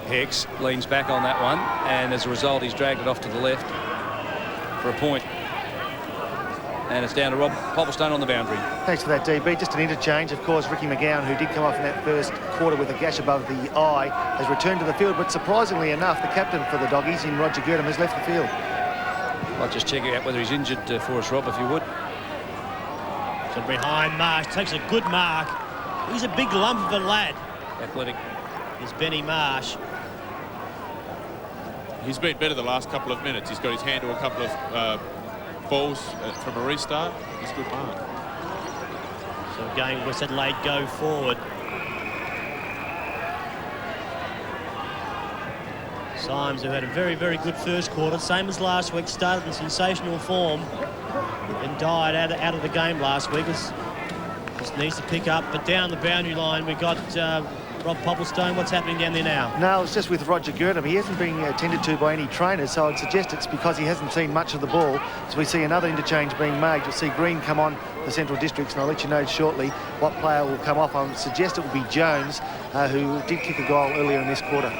Hicks leans back on that one, and as a result, he's dragged it off to the left for a point. And it's down to Rob Popplestone on the boundary. Thanks for that, DB. Just an interchange. Of course, Ricky McGowan, who did come off in that first quarter with a gash above the eye, has returned to the field. But surprisingly enough, the captain for the Doggies, in Roger Girdham, has left the field. I'll just check out whether he's injured for us, Rob, if you would. So behind Marsh, takes a good mark. He's a big lump of a lad. Athletic. Is Benny Marsh. He's been better the last couple of minutes. He's got his hand to a couple of balls from a restart. He's a good mark. So again, West Adelaide go forward. Symes, who had a very, very good first quarter, same as last week, started in sensational form and died out of the game last week. Just needs to pick up, but down the boundary line, we got Rob Popplestone. What's happening down there now? No, it's just with Roger Girdham. He hasn't been attended to by any trainers, so I'd suggest it's because he hasn't seen much of the ball. So we see another interchange being made. You'll see Green come on the Central Districts, and I'll let you know shortly what player will come off. I would suggest it will be Jones, who did kick a goal earlier in this quarter.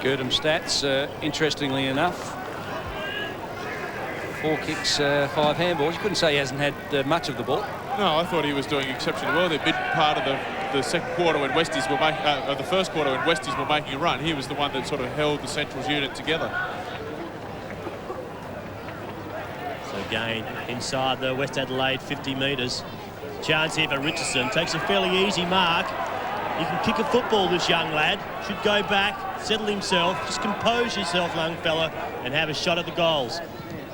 Girdham stats, interestingly enough. 4 kicks, 5 handballs. You couldn't say he hasn't had much of the ball. No, I thought he was doing exceptionally well. The mid part of the second quarter when Westies were making, the first quarter when Westies were making a run, he was the one that sort of held the Central's unit together. So again, inside the West Adelaide 50 metres. Chance here for Richardson. Takes a fairly easy mark. He can kick a football, this young lad. Should go back, settle himself, just compose yourself, young fella, and have a shot at the goals.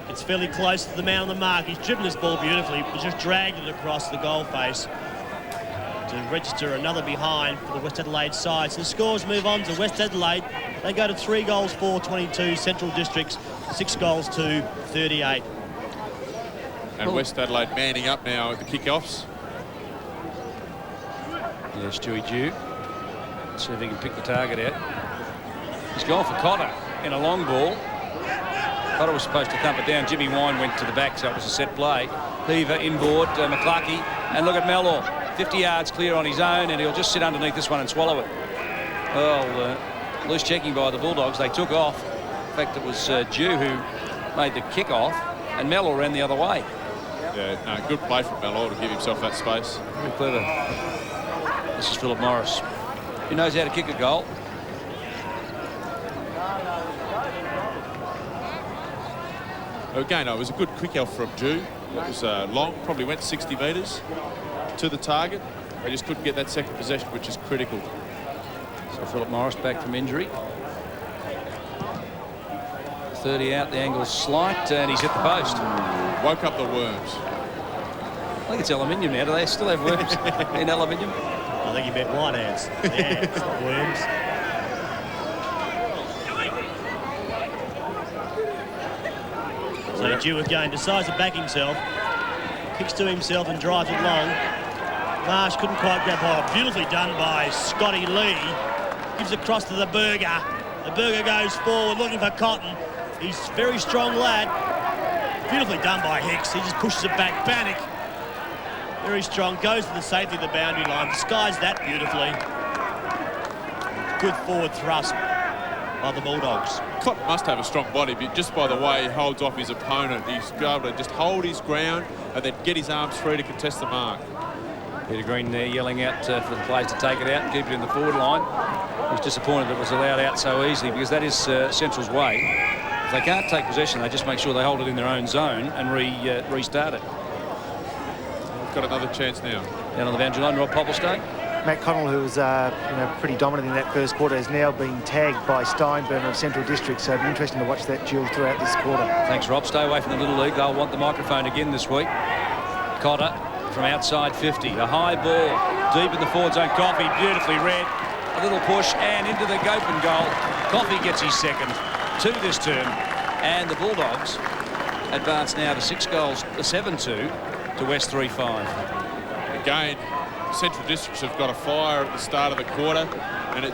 It's fairly close to the man on the mark. He's driven this ball beautifully, but just dragged it across the goal face to register another behind for the West Adelaide side. So the scores move on to West Adelaide. They go to 3 goals, 4-22. Central Districts, 6 goals to 38. And West Adelaide manning up now at the kickoffs. Yeah, Stewie Dew. See if he can pick the target out. He's gone for Cotter in a long ball. Cotter was supposed to thump it down. Jimmy Wine went to the back, so it was a set play. Heaver inboard, McCluskey, and look at Mellor. 50 yards clear on his own, and he'll just sit underneath this one and swallow it. Well, loose checking by the Bulldogs. They took off. In fact, it was Dew who made the kick off, and Mellor ran the other way. Yeah, no, good play from Mellor to give himself that space. Very clever. This is Philip Morris, who knows how to kick a goal. Again, it was a good quick out from Dew. It was long, probably went 60 metres to the target. They just couldn't get that second possession, which is critical. So Philip Morris back from injury. 30 out, the angle's slight, and he's hit the post. Woke up the worms. I think it's aluminium now. Do they still have worms in aluminium? I think you meant white ants. Yeah, it's not worms. So Dew again decides to back himself, kicks to himself and drives it long. Marsh couldn't quite grab hold. Beautifully done by Scotty Lee. Gives it across to the Burger. The Burger goes forward looking for Cotton. He's a very strong lad. Beautifully done by Hicks. He just pushes it back. Bannock, very strong, goes to the safety of the boundary line. Skies that beautifully. Good forward thrust by the Bulldogs. Cotton must have a strong body, but just by the way he holds off his opponent, he's able to just hold his ground and then get his arms free to contest the mark. Peter Green there yelling out for the players to take it out and keep it in the forward line. He's disappointed that it was allowed out so easily, because that is Central's way. If they can't take possession, they just make sure they hold it in their own zone and restart it. We've got another chance now. Down on the boundary line, Rob Popplestone. Matt Connell, who was pretty dominant in that first quarter, has now been tagged by Steinburner of Central District, so it'll be interesting to watch that duel throughout this quarter. Thanks, Rob. Stay away from the Little League. They'll want the microphone again this week. Cotter from outside 50. A high ball deep in the forward zone. Coffey beautifully read. A little push and into the open goal. Coffey gets his second to this term, and the Bulldogs advance now to 6 goals, 7-2 to West 3-5. Again, Central Districts have got a fire at the start of the quarter, and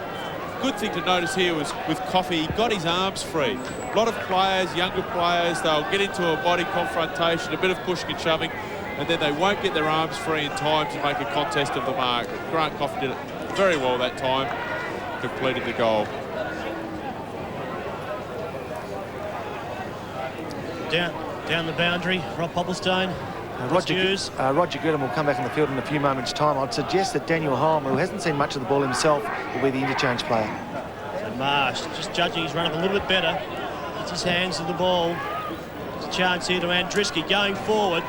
good thing to notice here was with Coffey, he got his arms free. A lot of players, younger players, they'll get into a body confrontation, a bit of pushing and shoving, and then they won't get their arms free in time to make a contest of the mark. Grant Coffey did it very well that time, completed the goal. Down the boundary, Rob Popplestone. Roger Goodham will come back on the field in a few moments' time. I'd suggest that Daniel Holm, who hasn't seen much of the ball himself, will be the interchange player. So Marsh, just judging his run up a little bit better. Gets his hands to the ball. There's a chance here to Andriski going forward.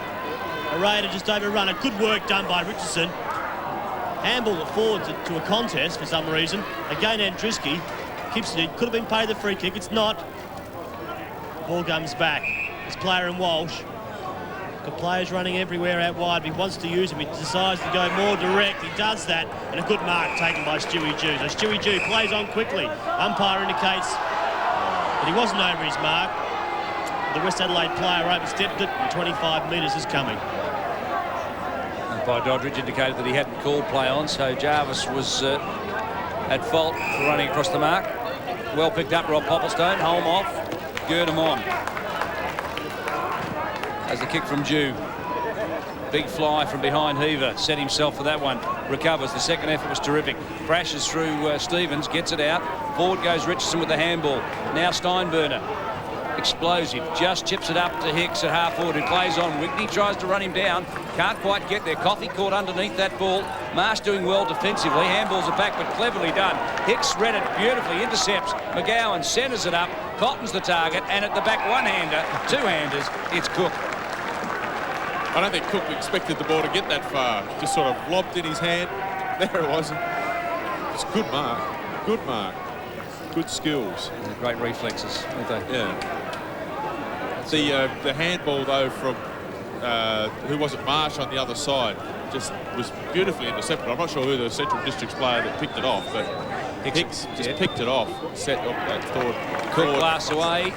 A Raider just overrun it. Good work done by Richardson. Handball it forward to a contest for some reason. Again, Andriski keeps it in. Could have been paid the free kick. It's not. Ball comes back. It's player in Walsh. Got players running everywhere out wide. He wants to use them. He decides to go more direct. He does that. And a good mark taken by Stewie Jew. So Stewie Jew plays on quickly. Umpire indicates that he wasn't over his mark. The West Adelaide player overstepped it, and 25 metres is coming. Umpire Doddridge indicated that he hadn't called play on, so Jarvis was at fault for running across the mark. Well picked up, Rob Popplestone. Holm off. Gurdam on. As the kick from Jew. Big fly from behind Heaver. Set himself for that one. Recovers. The second effort was terrific. Crashes through Stevens. Gets it out. Forward goes Richardson with the handball. Now Steinburner. Explosive. Just chips it up to Hicks at half forward, who plays on. Whitney tries to run him down. Can't quite get there. Coffey caught underneath that ball. Marsh doing well defensively. Handballs are back, but cleverly done. Hicks read it beautifully. Intercepts. McGowan centres it up. Cotton's the target. And at the back, one-hander, two-handers. It's Cook. I don't think Cook expected the ball to get that far. Just sort of lobbed in his hand. There it was. It's a good mark. Good mark. Good skills. And great reflexes, aren't they? Yeah. The handball, though, from, who was it, Marsh on the other side, just was beautifully intercepted. I'm not sure who the Central Districts player that picked it off, but Hicks just picked it off, set up that thought. Cook blasts away.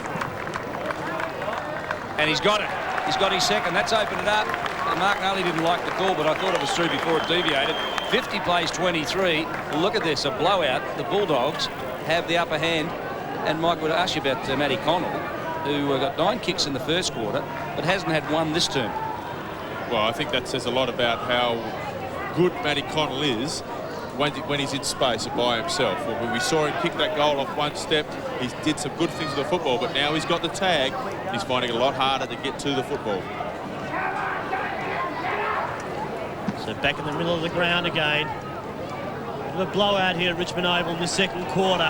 And he's got it. He's got his second. That's opened it up. Mark Nally didn't like the call, but I thought it was through before it deviated. 50 plays 23. Look at this, a blowout. The Bulldogs have the upper hand. And Mike would ask you about Matty Connell, who got 9 kicks in the first quarter, but hasn't had one this term. Well, I think that says a lot about how good Matty Connell is when he's in space and by himself. When we saw him kick that goal off one step, he did some good things with the football, but now he's got the tag. He's finding it a lot harder to get to the football. So back in the middle of the ground again. A blowout here at Richmond Oval in the second quarter.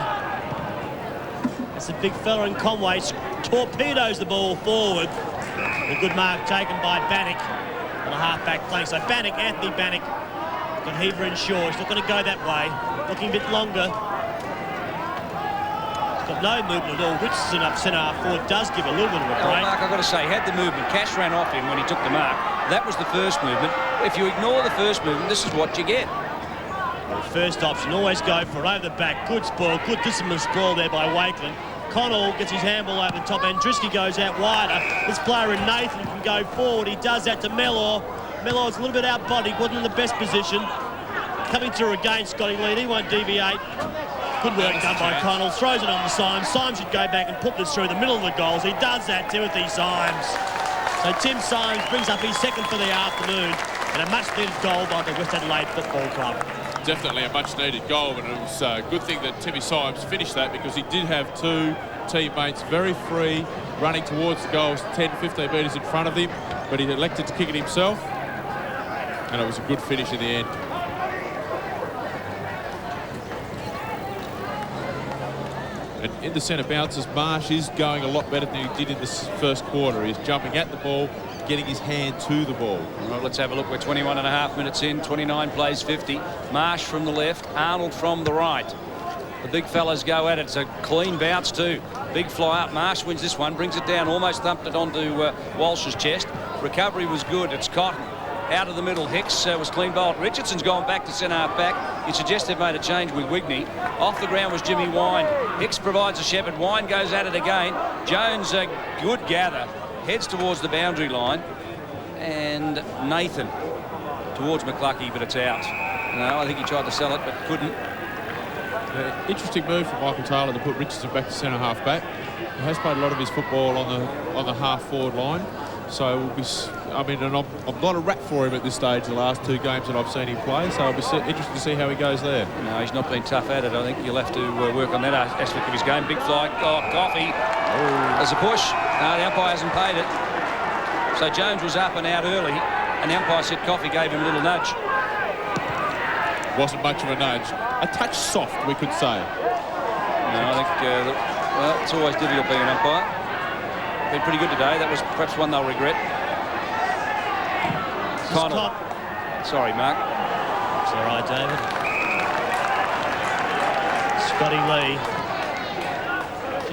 It's a big fella in Conway. Torpedoes the ball forward. A good mark taken by Bannock on a half-back flank. So Bannock, Anthony Bannock, got Heaver in short. He's not going to go that way. Looking a bit longer. He's got no movement at all. Richardson up centre half forward does give a little bit of a break. Mark, I've got to say, had the movement. Cash ran off him when he took the mark. That was the first movement. If you ignore the first movement, this is what you get. Well, first option, always go for it. Over the back. Good sprawl. Good disciplined sprawl there by Wakeland. Connell gets his handball over the top, and Drisky goes out wider. This player in Nathan can go forward. He does that to Mellor. Mellor's a little bit out-bodied, wasn't in the best position. Coming through again, Scotty Lead. He won't deviate. Good work done by Connell. Throws it on to Symes. Symes should go back and put this through the middle of the goals. He does that, Timothy Symes. So Tim Symes brings up his second for the afternoon, and a much-needed goal by the West Adelaide Football Club. Definitely a much-needed goal, and it was a good thing that Timmy Symes finished that, because he did have 2 teammates very free, running towards the goals 10, 15 metres in front of him, but he elected to kick it himself, and it was a good finish in the end. And in the centre bounces, Marsh is going a lot better than he did in this first quarter. He's jumping at the ball, getting his hand to the ball. Well, let's have a look. We're 21 and a half minutes in. 29 plays 50. Marsh from the left, Arnold from the right. The big fellas go at it. It's a clean bounce too. Big fly up. Marsh wins this one, brings it down, almost thumped it onto Walsh's chest. Recovery was good. It's Cotton. Out of the middle, Hicks was clean bowled. Richardson's gone back to centre half back. You suggest they've made a change with Wigney. Off the ground was Jimmy Wine. Hicks provides a shepherd. Wine goes at it again. Jones, a good gather, heads towards the boundary line. And Nathan towards McCluckey, but it's out. No, I think he tried to sell it, but couldn't. Interesting move from Michael Taylor to put Richardson back to centre half back. He has played a lot of his football on the half forward line. So we'll be, I mean, and I'm not a rat for him at this stage, the last 2 games that I've seen him play, so I'll be interested to see how he goes there. No, he's not been tough at it. I think you'll have to work on that aspect of his game. Big fly, Coffey. There's a push. No, the umpire hasn't paid it. So Jones was up and out early, and the umpire said Coffey gave him a little nudge. Wasn't much of a nudge. A touch soft, we could say. No, I think, well, it's always difficult being an umpire. Been pretty good today. That was perhaps one they'll regret. Connell. Sorry, Mark. It's all right, David. Scotty Lee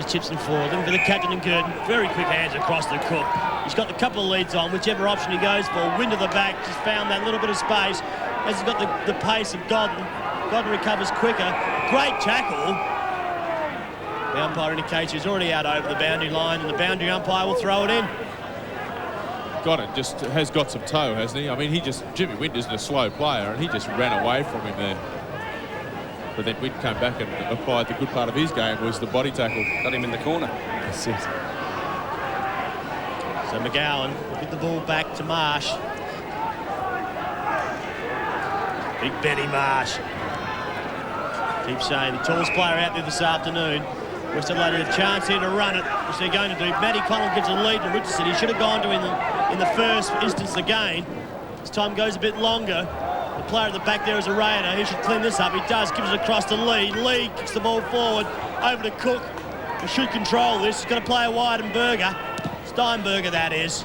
just chips them forward. Looking for the captain and Gurdon. Very quick hands across the Cook. He's got the couple of leads on, whichever option he goes for. Wind to the back, just found that little bit of space. As he's got the pace of Godden. Godden recovers quicker. Great tackle. The umpire indicates he's already out over the boundary line, and the boundary umpire will throw it in. Godden just has got some toe, hasn't he? I mean, Jimmy Wind isn't a slow player, and he just ran away from him there. But then Wind came back and applied the good part of his game, was the body tackle. Got him in the corner. That's it. So McGowan will get the ball back to Marsh. Big Benny Marsh. Keep saying the tallest player out there this afternoon. West Adelaide had a chance here to run it, which they're going to do. Matty Connell gives a lead to Richardson. He should have gone to in the first instance again. As time goes a bit longer, the player at the back there is a Raider. He should clean this up. He does. Gives it across to Lee. Lee kicks the ball forward over to Cook. He should control this. He's got to play a wide and Berger. Steinberger, that is.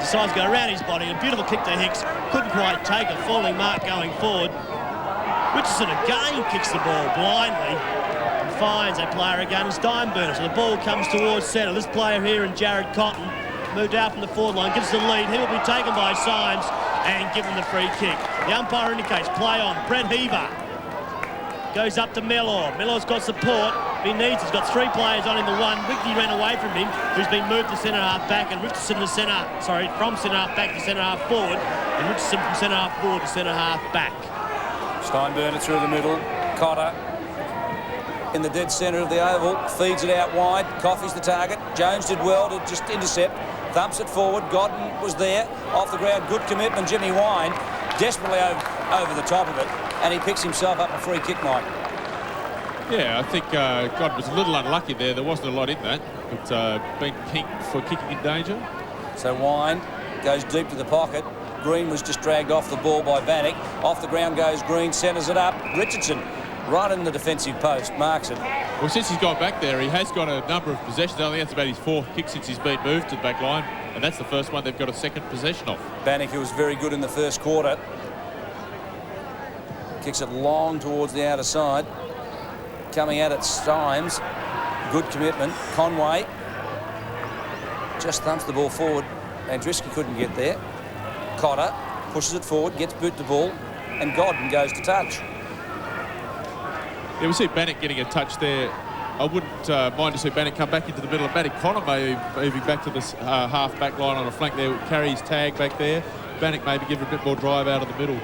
Decides to go around his body. A beautiful kick to Hicks. Couldn't quite take a falling mark going forward. Richardson again kicks the ball blindly and finds that player again, Steinberger. So the ball comes towards centre. This player here in Jared Cotton moved out from the forward line, gives the lead. He will be taken by Symes and given the free kick. The umpire indicates play on. Brett Heaver goes up to Mellor. Mellor's got support. He needs. He's got 3 players on in the one. Wigley ran away from him, who's been moved to centre half back, and Richardson from centre half back to centre half forward, and Richardson from centre half forward to centre half back. Steinberger through the middle. Cotter in the dead centre of the oval. Feeds it out wide. Coffey's the target. Jones did well to just intercept. Thumps it forward. Godden was there. Off the ground. Good commitment. Jimmy Wine desperately over the top of it. And he picks himself up a free kick, Mike. Yeah, I think Godden was a little unlucky there. There wasn't a lot in that. But been pinged for kicking in danger. So Wine goes deep to the pocket. Green was just dragged off the ball by Vanek. Off the ground goes Green, centres it up. Richardson, right in the defensive post, marks it. Well, since he's gone back there, he has got a number of possessions. I think that's about his 4th kick since he's been moved to the back line. And that's the first one they've got a second possession of. Vanek, who was very good in the first quarter, kicks it long towards the outer side. Coming at it, Symes. Good commitment. Conway just thumps the ball forward. Andriski couldn't get there. Cotter pushes it forward, gets boot the ball, and Godden goes to touch. Yeah, we see Bannock getting a touch there. I wouldn't mind to see Bannock come back into the middle of Bannock. Connor may be moving back to this half-back line on a flank there. Carries tag back there. Bannock maybe give a bit more drive out of the middle.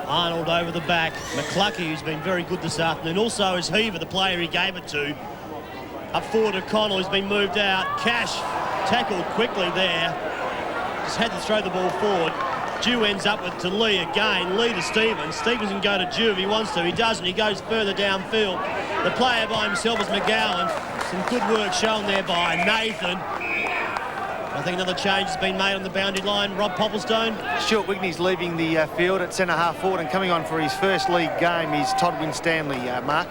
Arnold over the back. McCluckey, who's been very good this afternoon. Also is Heaver, the player he gave it to. Up forward to Connell, who's been moved out. Cash tackled quickly there. Just had to throw the ball forward. Dew ends up to Lee again. Lee to Stevens. Stevens can go to Dew if he wants to. He doesn't. He goes further downfield. The player by himself is McGowan. Some good work shown there by Nathan. I think another change has been made on the boundary line. Rob Popplestone. Stuart Wigney's leaving the field at centre half forward, and coming on for his first league game is Todd Winstanley, Mark.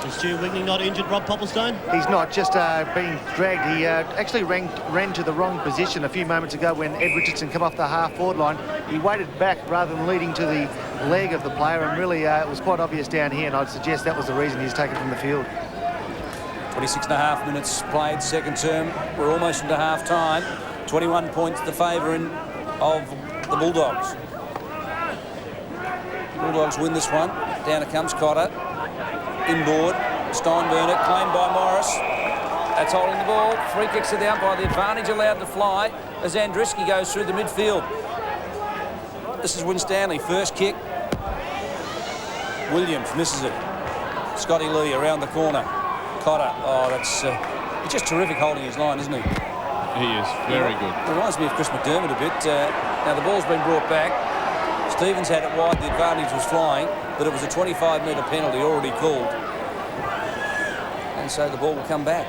Is Stuart Wigney not injured, Rob Popplestone? He's not, just being dragged. He actually ran to the wrong position a few moments ago when Ed Richardson came off the half-forward line. He waited back rather than leading to the leg of the player, and really it was quite obvious down here, and I'd suggest that was the reason he's taken from the field. 26.5 minutes played, second term. We're almost into half-time. 21 points the favour of the Bulldogs. Bulldogs win this one. Down it comes Cotter. Inboard, Steinberger, claimed by Morris. That's holding the ball. Free kicks to the umpire. The advantage allowed to fly as Andriski goes through the midfield. This is Winstanley, first kick. Williams misses it. Scotty Lee around the corner. Cotter, oh, that's he's just terrific holding his line, isn't he? He is very good. It reminds me of Chris McDermott a bit. Now the ball's been brought back. Stevens had it wide, the advantage was flying, but it was a 25-metre penalty already called. And so the ball will come back.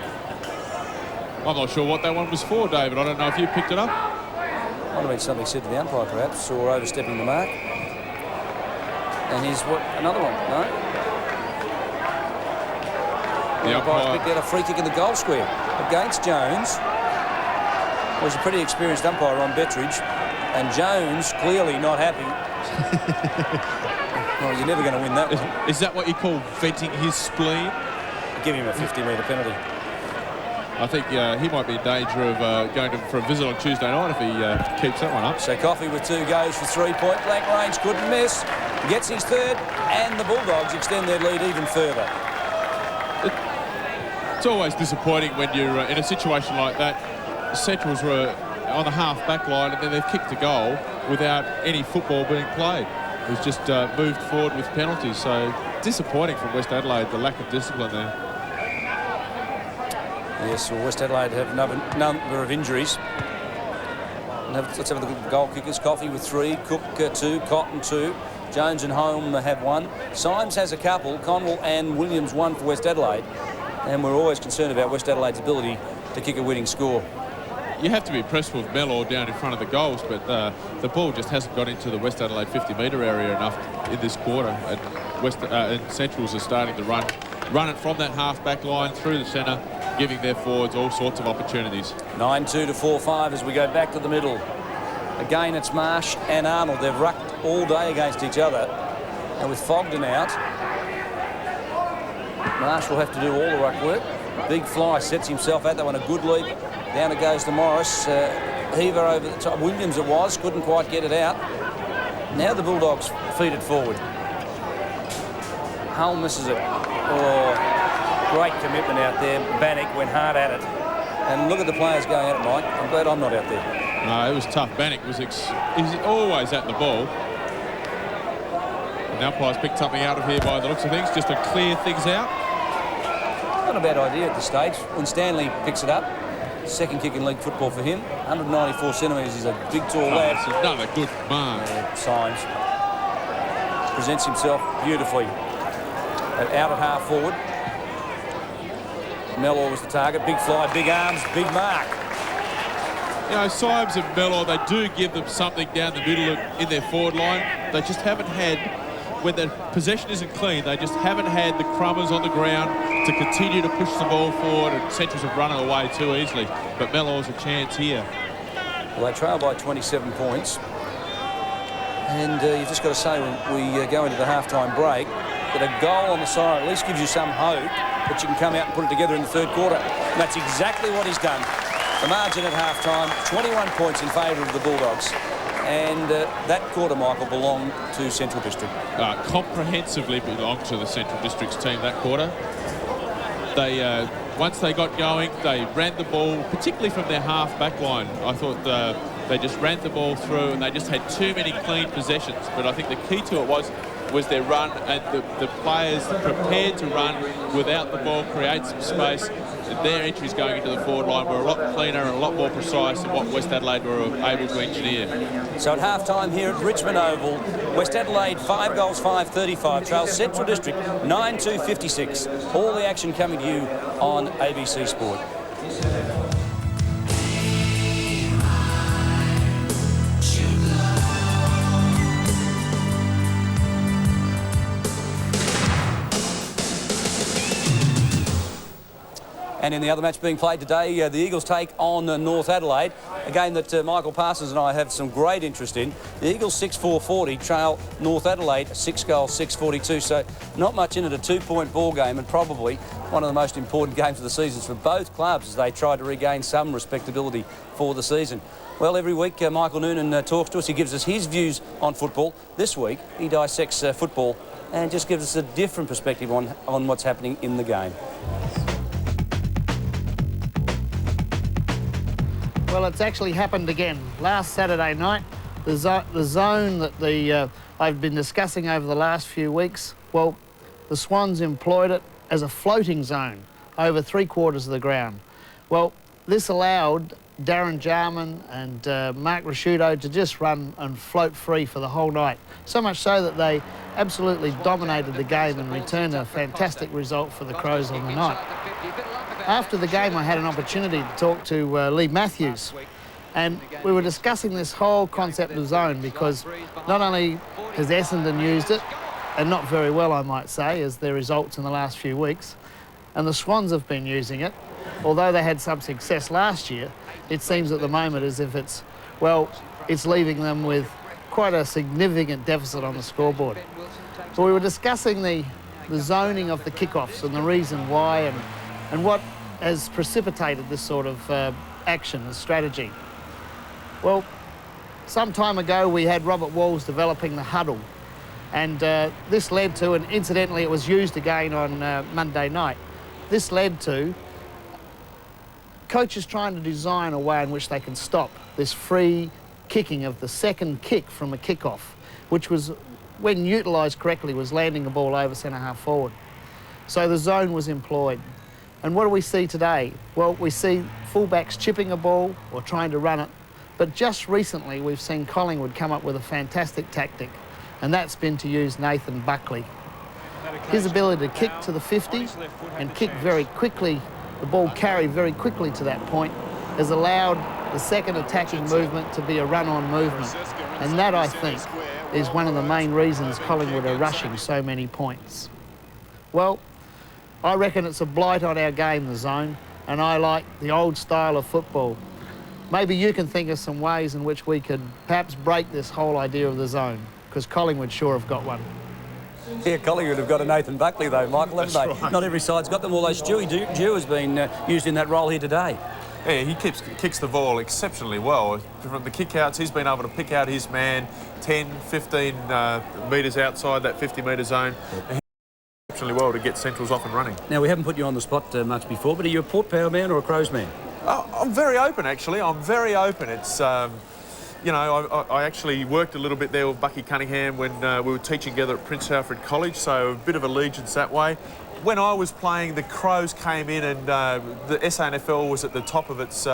I'm not sure what that one was for, David. I don't know if you picked it up. Might have been something said to the umpire, perhaps, or overstepping the mark. And here's what, another one, no? The umpire picked out a free kick in the goal square against Jones. It was a pretty experienced umpire, Ron Bettridge, and Jones clearly not happy. Well, you're never going to win that one. Is that what you call venting his spleen? Give him a 50-metre penalty. I think he might be in danger of going for a visit on Tuesday night if he keeps that one up. So Coffey with 2 goes for 3 point-blank range, couldn't miss. Gets his third, and the Bulldogs extend their lead even further. It's always disappointing when you're in a situation like that. The Centrals were on the half-back line, and then they've kicked a goal without any football being played. It was just moved forward with penalties. So disappointing from West Adelaide, the lack of discipline there. Yes, well, West Adelaide have a number of injuries. Let's have a look at the goal kickers. Coffey with 3, Cook 2, Cotton 2, Jones and Holm have 1. Symes has a couple, Conwell and Williams 1 for West Adelaide. And we're always concerned about West Adelaide's ability to kick a winning score. You have to be impressed with Mellor down in front of the goals, but the ball just hasn't got into the West Adelaide 50-metre area enough in this quarter. And Centrals are starting to run it from that half-back line through the centre, giving their forwards all sorts of opportunities. 9-2 to 4-5 as we go back to the middle. Again, it's Marsh and Arnold. They've rucked all day against each other. And with Fogden out, Marsh will have to do all the ruck work. Big fly sets himself out. That one a good leap. Down it goes to Morris. Heaver over the top. Williams it was. Couldn't quite get it out. Now the Bulldogs feed it forward. Hull misses it. Oh, great commitment out there. Bannock went hard at it. And look at the players going at it, Mike. I'm glad I'm not out there. No, it was tough. Bannock was he's always at the ball. And the umpires picked something out of here by the looks of things, just to clear things out. Not a bad idea at this stage. When Stanley picks it up, second kick in league football for him. 194 centimetres. He's a big, tall lad. It's another good mark. Symes presents himself beautifully. Out at half forward. Mellor was the target. Big fly, big arms, big mark. You know, Symes and Mellor, they do give them something down the middle in their forward line. They just haven't had, when the possession isn't clean, they just haven't had the crummers on the ground to continue to push the ball forward, and Centrals have run it away too easily. But Mellor's a chance here. Well, they trail by 27 points. And you've just got to say, when we go into the halftime break, that a goal on the side at least gives you some hope that you can come out and put it together in the third quarter. And that's exactly what he's done. The margin at halftime, 21 points in favour of the Bulldogs. And that quarter, Michael, belonged to Central District. Comprehensively belonged to the Central District's team that quarter. They, once they got going, they ran the ball, particularly from their half-back line. I thought they just ran the ball through and they just had too many clean possessions. But I think the key to it was their run, and the players prepared to run without the ball, create some space. And their entries going into the forward line were a lot cleaner and a lot more precise than what West Adelaide were able to engineer. So at half-time here at Richmond Oval, West Adelaide 5 goals, 5-35, trails Central District 9-2-56. All the action coming to you on ABC Sport. And in the other match being played today, the Eagles take on North Adelaide, a game that Michael Parsons and I have some great interest in. The Eagles 6-4-40 trail North Adelaide 6 goals, 6-42. So not much in it, a 2-point ball game, and probably one of the most important games of the season for both clubs as they try to regain some respectability for the season. Well, every week Michael Noonan talks to us. He gives us his views on football. This week he dissects football and just gives us a different perspective on what's happening in the game. Well, it's actually happened again. Last Saturday night, The zone that I've been discussing over the last few weeks, well, the Swans employed it as a floating zone over 3/4 of the ground. Well, this allowed Darren Jarman and Mark Rasciuto to just run and float free for the whole night. So much so that they absolutely dominated the game and returned a fantastic result for the Crows on the night. After the game, I had an opportunity to talk to Lee Matthews, and we were discussing this whole concept of zone, because not only has Essendon used it, and not very well, I might say, as their results in the last few weeks, and the Swans have been using it. Although they had some success last year, it seems at the moment as if it's leaving them with quite a significant deficit on the scoreboard. So we were discussing the zoning of the kickoffs and the reason why and what has precipitated this sort of action and strategy. Well, some time ago we had Robert Walls developing the huddle, and this led to, and incidentally it was used again on Monday night, this led to coaches trying to design a way in which they can stop this free kicking of the second kick from a kickoff, which was, when utilised correctly, was landing a ball over centre half forward. So the zone was employed. And what do we see today? Well, we see fullbacks chipping a ball or trying to run it, but just recently we've seen Collingwood come up with a fantastic tactic, and that's been to use Nathan Buckley. His ability to kick to the 50 and kick very quickly, the ball carried very quickly to that point, has allowed the second attacking movement to be a run-on movement. And that, I think, is one of the main reasons Collingwood are rushing so many points. Well, I reckon it's a blight on our game, the zone, and I like the old style of football. Maybe you can think of some ways in which we could perhaps break this whole idea of the zone, because Collingwood sure have got one. Yeah, Collingwood have got a Nathan Buckley though, Michael, haven't they? Right. Not every side's got them, although Stewie Dew has been used in that role here today. Yeah, he kicks the ball exceptionally well. From the kick-outs, he's been able to pick out his man 10, 15 metres outside that 50-metre zone. Exceptionally well to get Centrals off and running. Now, we haven't put you on the spot much before, but are you a Port Power man or a Crows man? I'm very open, actually. I'm very open. It's... you know, I actually worked a little bit there with Bucky Cunningham when we were teaching together at Prince Alfred College, so a bit of allegiance that way. When I was playing, the Crows came in and the SANFL was at the top of its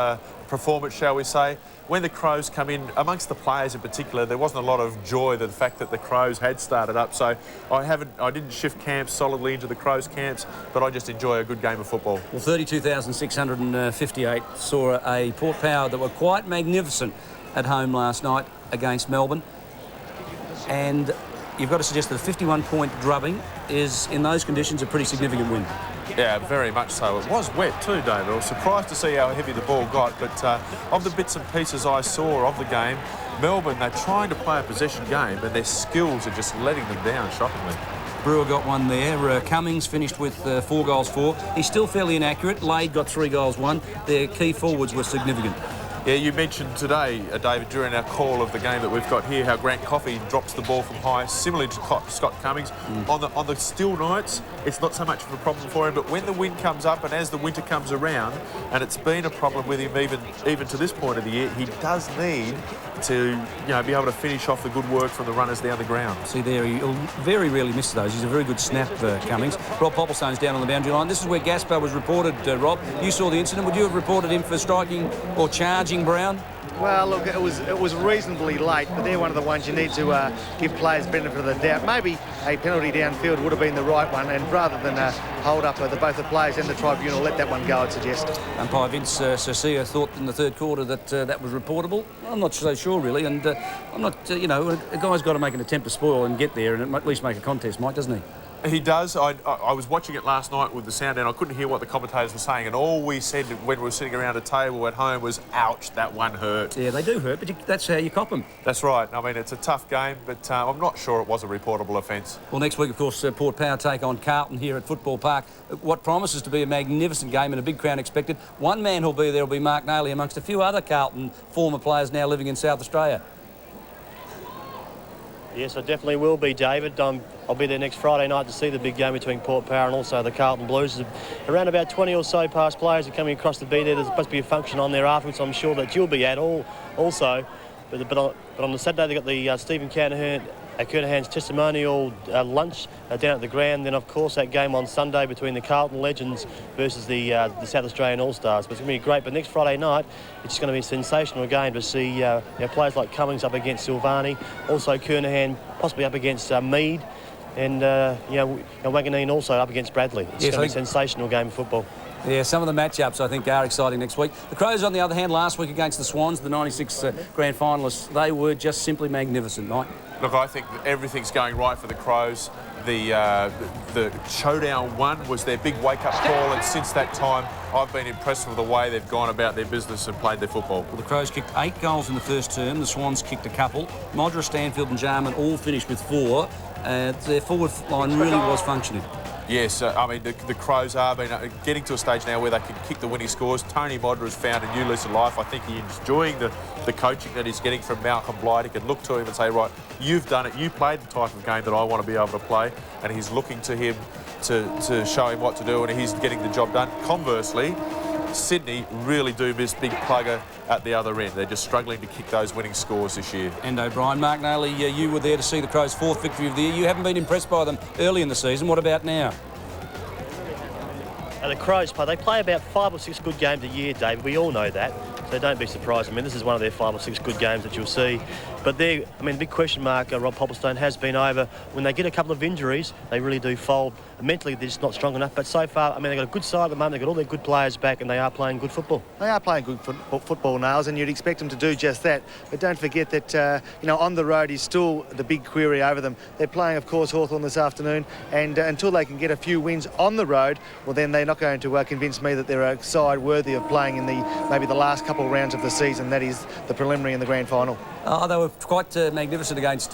performance, shall we say. When the Crows come in, amongst the players in particular, there wasn't a lot of joy to the fact that the Crows had started up, so I didn't shift camps solidly into the Crows camps, but I just enjoy a good game of football. Well, 32,658 saw a Port Power that were quite magnificent at home last night against Melbourne, and you've got to suggest that a 51-point drubbing is, in those conditions, a pretty significant win. Yeah, very much so. It was wet too, David. I was surprised to see how heavy the ball got, but of the bits and pieces I saw of the game, Melbourne, they're trying to play a possession game, and their skills are just letting them down, shockingly. Brewer got one there. Cummings finished with 4 goals for. He's still fairly inaccurate. Lade got 3 goals, 1. Their key forwards were significant. Yeah, you mentioned today, David, during our call of the game that we've got here, how Grant Coffey drops the ball from high, similarly to Scott Cummings. On the still nights, it's not so much of a problem for him, but when the wind comes up and as the winter comes around, and it's been a problem with him even to this point of the year, he does need to be able to finish off the good work from the runners down the ground. See there, he'll very rarely miss those. He's a very good snap, Cummings. Rob Popplestone's down on the boundary line. This is where Gaspar was reported, Rob. You saw the incident. Would you have reported him for striking or charging Brown? Well, look, it was reasonably late, but they're one of the ones you need to give players benefit of the doubt. Maybe a penalty downfield would have been the right one, and rather than hold up both the players and the tribunal, let that one go, I'd suggest. Umpire Vince Cercia thought in the third quarter that that was reportable. I'm not so sure, really, and I'm not, a guy's got to make an attempt to spoil and get there and at least make a contest, Mike, doesn't he? He does. I was watching it last night with the sound and I couldn't hear what the commentators were saying, and all we said when we were sitting around a table at home was, ouch, that one hurt. Yeah, they do hurt, but that's how you cop them. That's right. I mean, it's a tough game, but I'm not sure it was a reportable offence. Well, next week, of course, Port Power take on Carlton here at Football Park. What promises to be a magnificent game and a big crowd expected. One man who'll be there will be Mark Nailey, amongst a few other Carlton former players now living in South Australia. Yes, I definitely will be, David. I'll be there next Friday night to see the big game between Port Power and also the Carlton Blues. Around about 20 or so past players are coming across to be there. There's supposed to be a function on there afterwards. I'm sure that you'll be at also. But on the Saturday, they've got the Stephen Kernahan's testimonial lunch down at the ground. Then, of course, that game on Sunday between the Carlton Legends versus the South Australian All-Stars. But it's going to be great. But next Friday night, it's going to be a sensational game to see players like Cummings up against Silvani, also Kernahan possibly up against Mead, and Wanganeen also up against Bradley. It's going to be a sensational game of football. Yeah, some of the matchups I think are exciting next week. The Crows, on the other hand, last week against the Swans, the 96 grand finalists, they were just simply magnificent, Mike. Look, I think that everything's going right for the Crows. The showdown one was their big wake-up call, and since that time, I've been impressed with the way they've gone about their business and played their football. Well, the Crows kicked 8 goals in the first term. The Swans kicked a couple. Modra, Stanfield and Jarman all finished with 4. Their forward line really was functioning. Yes, I mean, the Crows are getting to a stage now where they can kick the winning scores. Tony Modra has found a new lease of life. I think he's enjoying the coaching that he's getting from Malcolm Blight. He can look to him and say, right, you've done it. You played the type of game that I want to be able to play. And he's looking to him to show him what to do, and he's getting the job done. Conversely, Sydney really do miss big plugger at the other end. They're just struggling to kick those winning scores this year. And O'Brien, Mark Naylor, you were there to see the Crows' 4th victory of the year. You haven't been impressed by them early in the season. What about now? The Crows they play about 5 or 6 good games a year, David. We all know that, so don't be surprised. I mean, this is one of their 5 or 6 good games that you'll see. But the big question mark, Rob Popplestone, has been over when they get a couple of injuries, they really do fold. Mentally, they're just not strong enough. But so far, I mean, they've got a good side at the moment. They've got all their good players back, and they are playing good football. They are playing good football, Nails, and you'd expect them to do just that. But don't forget that, on the road is still the big query over them. They're playing, of course, Hawthorn this afternoon, and until they can get a few wins on the road, well, then they're not going to convince me that they're a side worthy of playing in maybe the last couple of rounds of the season. That is the preliminary and the grand final. Oh, they were quite magnificent against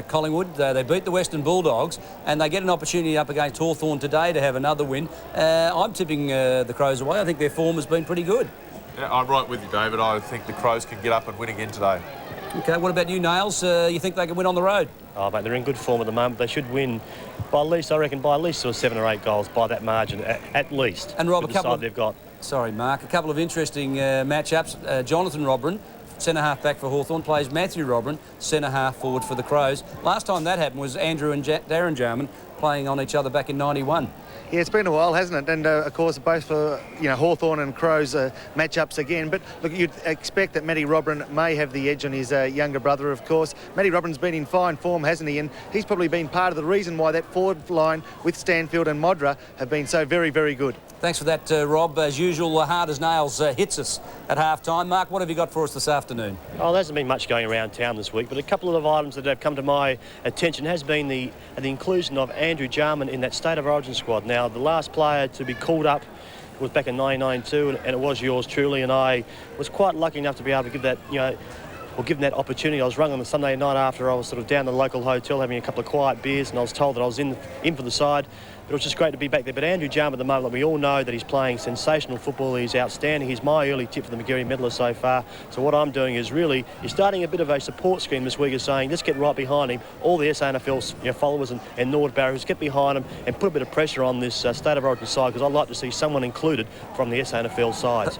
Collingwood. They beat the Western Bulldogs, and they get an opportunity up against Hawthorn today to have another win. I'm tipping the Crows away. I think their form has been pretty good. Yeah, I'm right with you, David. I think the Crows can get up and win again today. OK, what about you, Nails? You think they can win on the road? Oh, mate, they're in good form at the moment. They should win by at least 7 or 8 goals by that margin, at least. And Rob, a couple they've got. Sorry, Mark. A couple of interesting matchups. Jonathan Robran, centre-half back for Hawthorn, plays Matthew Robran, centre-half forward for the Crows. Last time that happened was Andrew and Darren Jarman playing on each other back in '91. Yeah, it's been a while, hasn't it? And, of course, both for, Hawthorn and Crows matchups again. But, look, you'd expect that Matty Robran may have the edge on his younger brother, of course. Matty Robran's been in fine form, hasn't he? And he's probably been part of the reason why that forward line with Stanfield and Modra have been so very, very good. Thanks for that, Rob. As usual, Hard as Nails hits us at half-time. Mark, what have you got for us this afternoon? Oh, there hasn't been much going around town this week, but a couple of items that have come to my attention has been the inclusion of Andrew Jarman in that State of Origin squad. Now, the last player to be called up was back in 1992, and it was yours truly, and I was quite lucky enough to be able to give that, given that opportunity. I was rung on the Sunday night after I was sort of down the local hotel having a couple of quiet beers, and I was told that I was in for the side. But it was just great to be back there. But Andrew Jarman, at the moment, we all know that he's playing sensational football. He's outstanding. He's my early tip for the Magarey medalist so far. So what I'm doing is you're starting a bit of a support scheme this week, is saying, let's get right behind him. All the SANFL followers and Nord barriers, get behind him and put a bit of pressure on this State of Origin side, because I'd like to see someone included from the SANFL sides.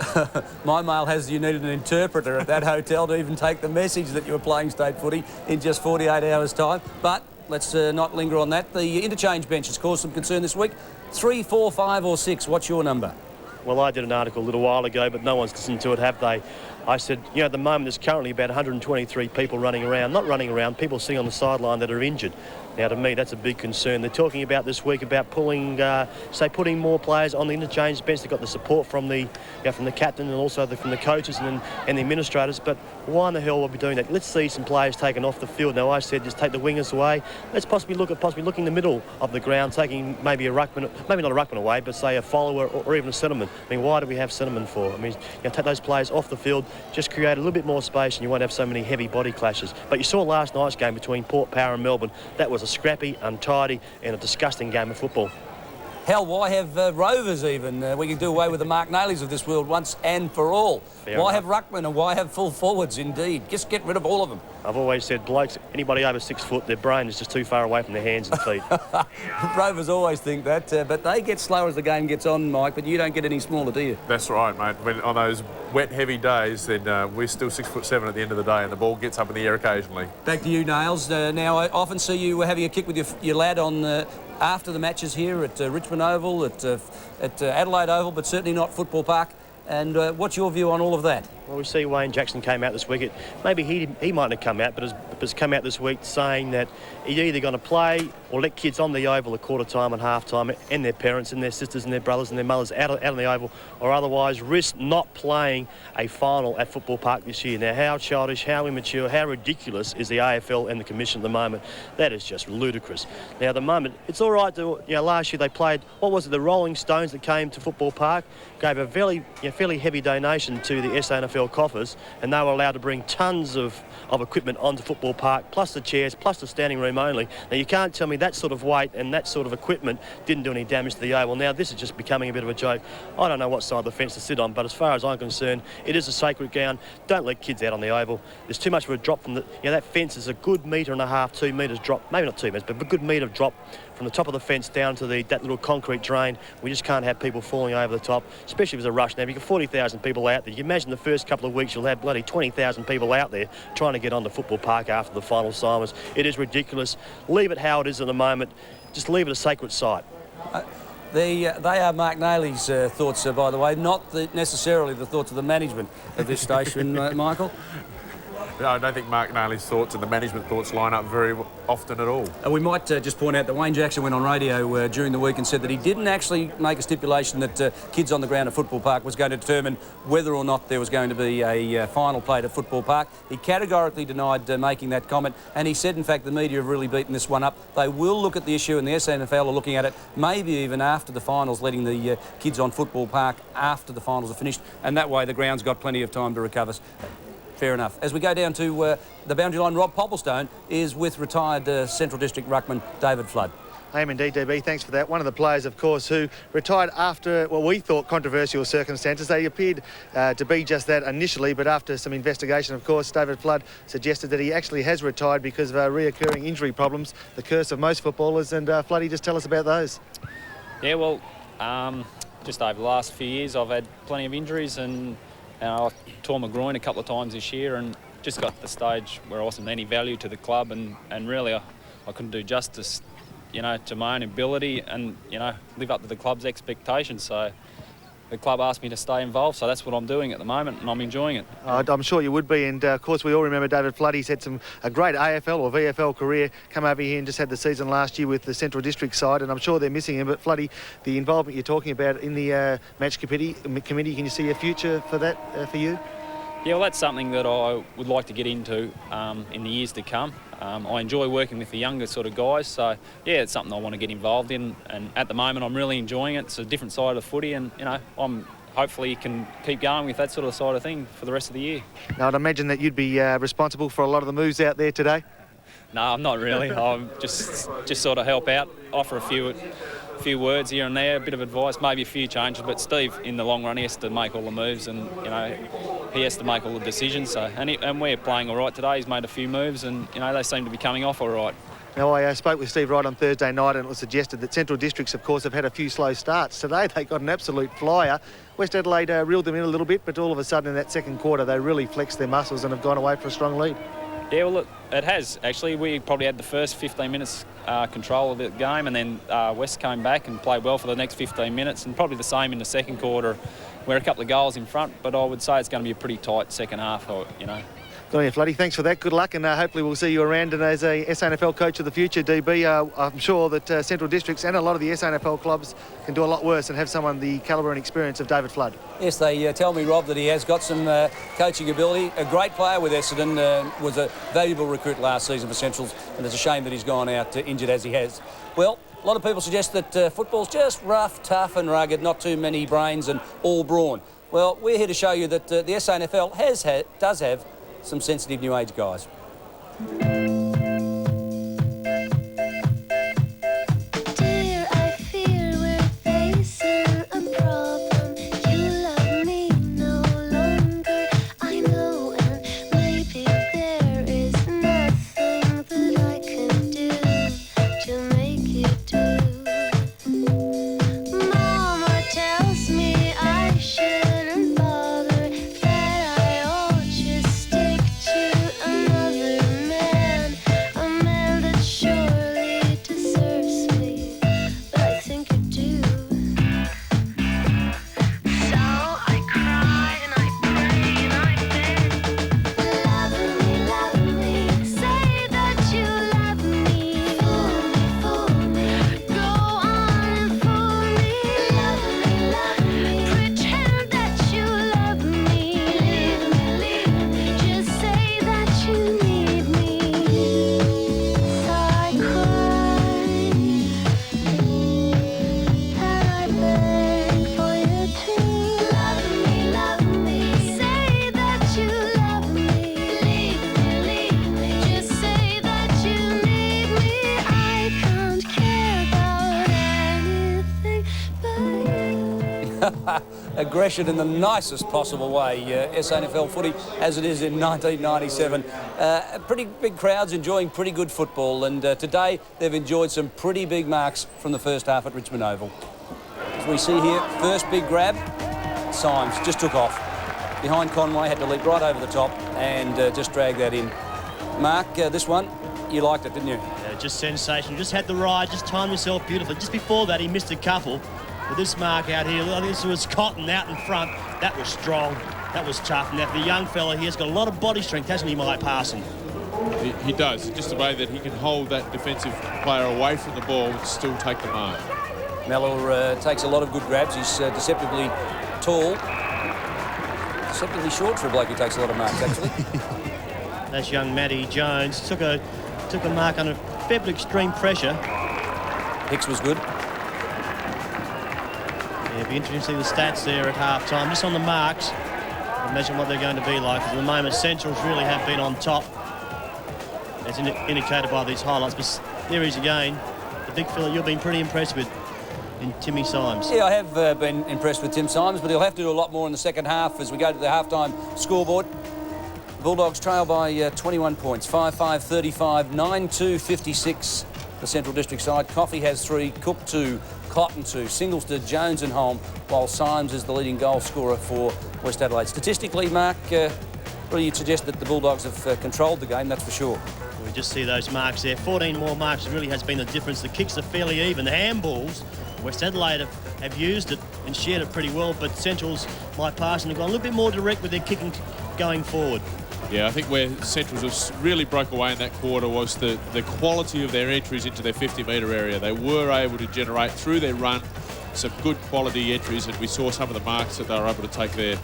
My mail has you needed an interpreter at that hotel to even take the message that you were playing state footy in just 48 hours' time. But let's not linger on that. The interchange bench has caused some concern this week. 3, 4, 5 or 6, what's your number? Well, I did an article a little while ago, but no one's listened to it, have they? I said, at the moment there's currently about 123 people running around. Not running around, people sitting on the sideline that are injured. Now, to me, that's a big concern. They're talking about this week about putting more players on the interchange bench. They've got the support from the captain and also from the coaches and the administrators. But why in the hell are we doing that? Let's see some players taken off the field. Now, I said just take the wingers away. Let's possibly look in the middle of the ground, taking maybe a ruckman, maybe not a ruckman away, but say a follower or even a centreman. I mean, why do we have centremen for? I mean, take those players off the field, just create a little bit more space, and you won't have so many heavy body clashes. But you saw last night's game between Port Power and Melbourne. That was a scrappy, untidy and a disgusting game of football. Hell, why have Rovers even? We can do away with the Mark Nayleys of this world once and for all. Why have ruckmen and why have full forwards, indeed? Just get rid of all of them. I've always said, blokes, anybody over 6 foot, their brain is just too far away from their hands and feet. Rovers always think that, but they get slower as the game gets on, Mike, but you don't get any smaller, do you? That's right, mate. When on those wet, heavy days, then we're still 6'7" at the end of the day, and the ball gets up in the air occasionally. Back to you, Nails. Now, I often see you having a kick with your lad on after the matches here at Richmond Oval, at Adelaide Oval, but certainly not Football Park. And what's your view on all of that? Well, we see Wayne Jackson came out this week. Maybe he might have come out, but has come out this week saying that he's either going to play or let kids on the oval at quarter time and half time, and their parents and their sisters and their brothers and their mothers out on the oval, or otherwise risk not playing a final at Football Park this year. Now, how childish, how immature, how ridiculous is the AFL and the Commission at the moment? That is just ludicrous. Now, at the moment, it's all right to, last year they played, what was it, the Rolling Stones that came to Football Park, gave a fairly heavy donation to the SANFL coffers, and they were allowed to bring tons of equipment onto Football Park, plus the chairs, plus the standing room only. Now, you can't tell me that sort of weight and that sort of equipment didn't do any damage to the oval. Now, this is just becoming a bit of a joke. I don't know what side of the fence to sit on, but as far as I'm concerned, it is a sacred ground. Don't let kids out on the oval. There's too much of a drop from the... that fence is a good 1.5 metres, 2 metres drop. Maybe not 2 metres, but a good metre drop from the top of the fence down to that little concrete drain. We just can't have people falling over the top, especially if there's a rush. Now, if you've got 40,000 people out there, you imagine the first couple of weeks you'll have bloody 20,000 people out there trying to get onto Football Park after the final Simons. It is ridiculous. Leave it how it is at the moment. Just leave it a sacred site. They are Mark Nailey's thoughts, by the way, not necessarily the thoughts of the management of this station, Michael. No, I don't think Mark Nailey's thoughts and the management thoughts line up very often at all. We might just point out that Wayne Jackson went on radio during the week and said that he didn't actually make a stipulation that kids on the ground at Football Park was going to determine whether or not there was going to be a final played at Football Park. He categorically denied making that comment, and he said, in fact, the media have really beaten this one up. They will look at the issue, and the SANFL are looking at it, maybe even after the finals, letting the kids on Football Park after the finals are finished, and that way the ground's got plenty of time to recover. Fair enough. As we go down to the boundary line, Rob Popplestone is with retired Central District ruckman David Flood. I am indeed, DB. Thanks for that. One of the players, of course, who retired after what we thought controversial circumstances. They appeared to be just that initially, but after some investigation, of course, David Flood suggested that he actually has retired because of reoccurring injury problems, the curse of most footballers. And Floody, just tell us about those. Yeah, well, just over the last few years, I've had plenty of injuries, and I tore my groin a couple of times this year, and just got to the stage where I wasn't any value to the club, and really I couldn't do justice, to my own ability and, live up to the club's expectations. So the club asked me to stay involved, so that's what I'm doing at the moment, and I'm enjoying it. I'm sure you would be, and of course we all remember David Flood. He's had a great AFL or VFL career, come over here and just had the season last year with the Central District side, and I'm sure they're missing him. But Floody, the involvement you're talking about in the match committee, can you see a future for that for you? Yeah, well, that's something that I would like to get into in the years to come. I enjoy working with the younger sort of guys, so yeah, it's something I want to get involved in, and at the moment I'm really enjoying it. It's a different side of footy, and I'm hopefully can keep going with that sort of side of thing for the rest of the year. Now, I'd imagine that you'd be responsible for a lot of the moves out there today. No, I'm not really. I'm just sort of help out, offer a few words here and there, a bit of advice, maybe a few changes. But Steve, in the long run, he has to make all the moves, and he has to make all the decisions. So, and we're playing all right today. He's made a few moves, and they seem to be coming off all right. Now, I spoke with Steve Wright on Thursday night, and it was suggested that Central Districts, of course, have had a few slow starts. Today, they got an absolute flyer. West Adelaide reeled them in a little bit, but all of a sudden in that second quarter, they really flexed their muscles and have gone away for a strong lead. Yeah, well, look, it has, actually. We probably had the first 15 minutes control of the game, and then West came back and played well for the next 15 minutes, and probably the same in the second quarter. We're a couple of goals in front, but I would say it's going to be a pretty tight second half, Good on you, Floody. Thanks for that. Good luck, and hopefully we'll see you around and as a SANFL coach of the future, DB. I'm sure that Central Districts and a lot of the SANFL clubs can do a lot worse and have someone the calibre and experience of David Flood. Yes, they tell me, Rob, that he has got some coaching ability. A great player with Essendon, was a valuable recruit last season for Centrals, and it's a shame that he's gone out injured as he has. Well, a lot of people suggest that football's just rough, tough and rugged, not too many brains and all brawn. Well, we're here to show you that the SANFL does have some sensitive new age guys. Aggression in the nicest possible way. SANFL footy as it is in 1997. Pretty big crowds enjoying pretty good football, and today they've enjoyed some pretty big marks from the first half at Richmond Oval. As we see here, first big grab, Symes just took off. Behind Conway, had to leap right over the top and just drag that in. Mark, this one, you liked it, didn't you? Yeah, just sensational. Just had the ride, just timed himself beautifully. Just before that, he missed a couple. With this mark out here, I think this was Cotton out in front. That was strong. That was tough. And the young fella, he has got a lot of body strength, hasn't he, Mike Parson? He does. Just the way that he can hold that defensive player away from the ball and still take the mark. Mellor takes a lot of good grabs. He's deceptively tall. Deceptively short for a bloke who takes a lot of marks, actually. That's young Matty Jones. Took a mark under fair bit of extreme pressure. Hicks was good. Yeah, it'll be interesting to see the stats there at half-time. Just on the marks, imagine what they're going to be like. At the moment, Centrals really have been on top, as indicated by these highlights. But there he is again. The big fella you've been pretty impressed with in Timmy Symes. Yeah, I have been impressed with Tim Symes, but he'll have to do a lot more in the second half as we go to the half-time scoreboard. Bulldogs trail by 21 points, 5-5-35, 9-2-56, the Central District side. Coffey has 3, Cook 2, Cotton 2, singles to Jones and Holm, while Symes is the leading goal scorer for West Adelaide. Statistically, Mark, really you'd suggest that the Bulldogs have controlled the game, that's for sure. We just see those marks there. 14 more marks really has been the difference. The kicks are fairly even. The handballs, West Adelaide have used it and shared it pretty well, but Central's, Mike Parson, have gone a little bit more direct with their kicking going forward. Yeah, I think where Centrals really broke away in that quarter was the quality of their entries into their 50-metre area. They were able to generate through their run some good quality entries, and we saw some of the marks that they were able to take there.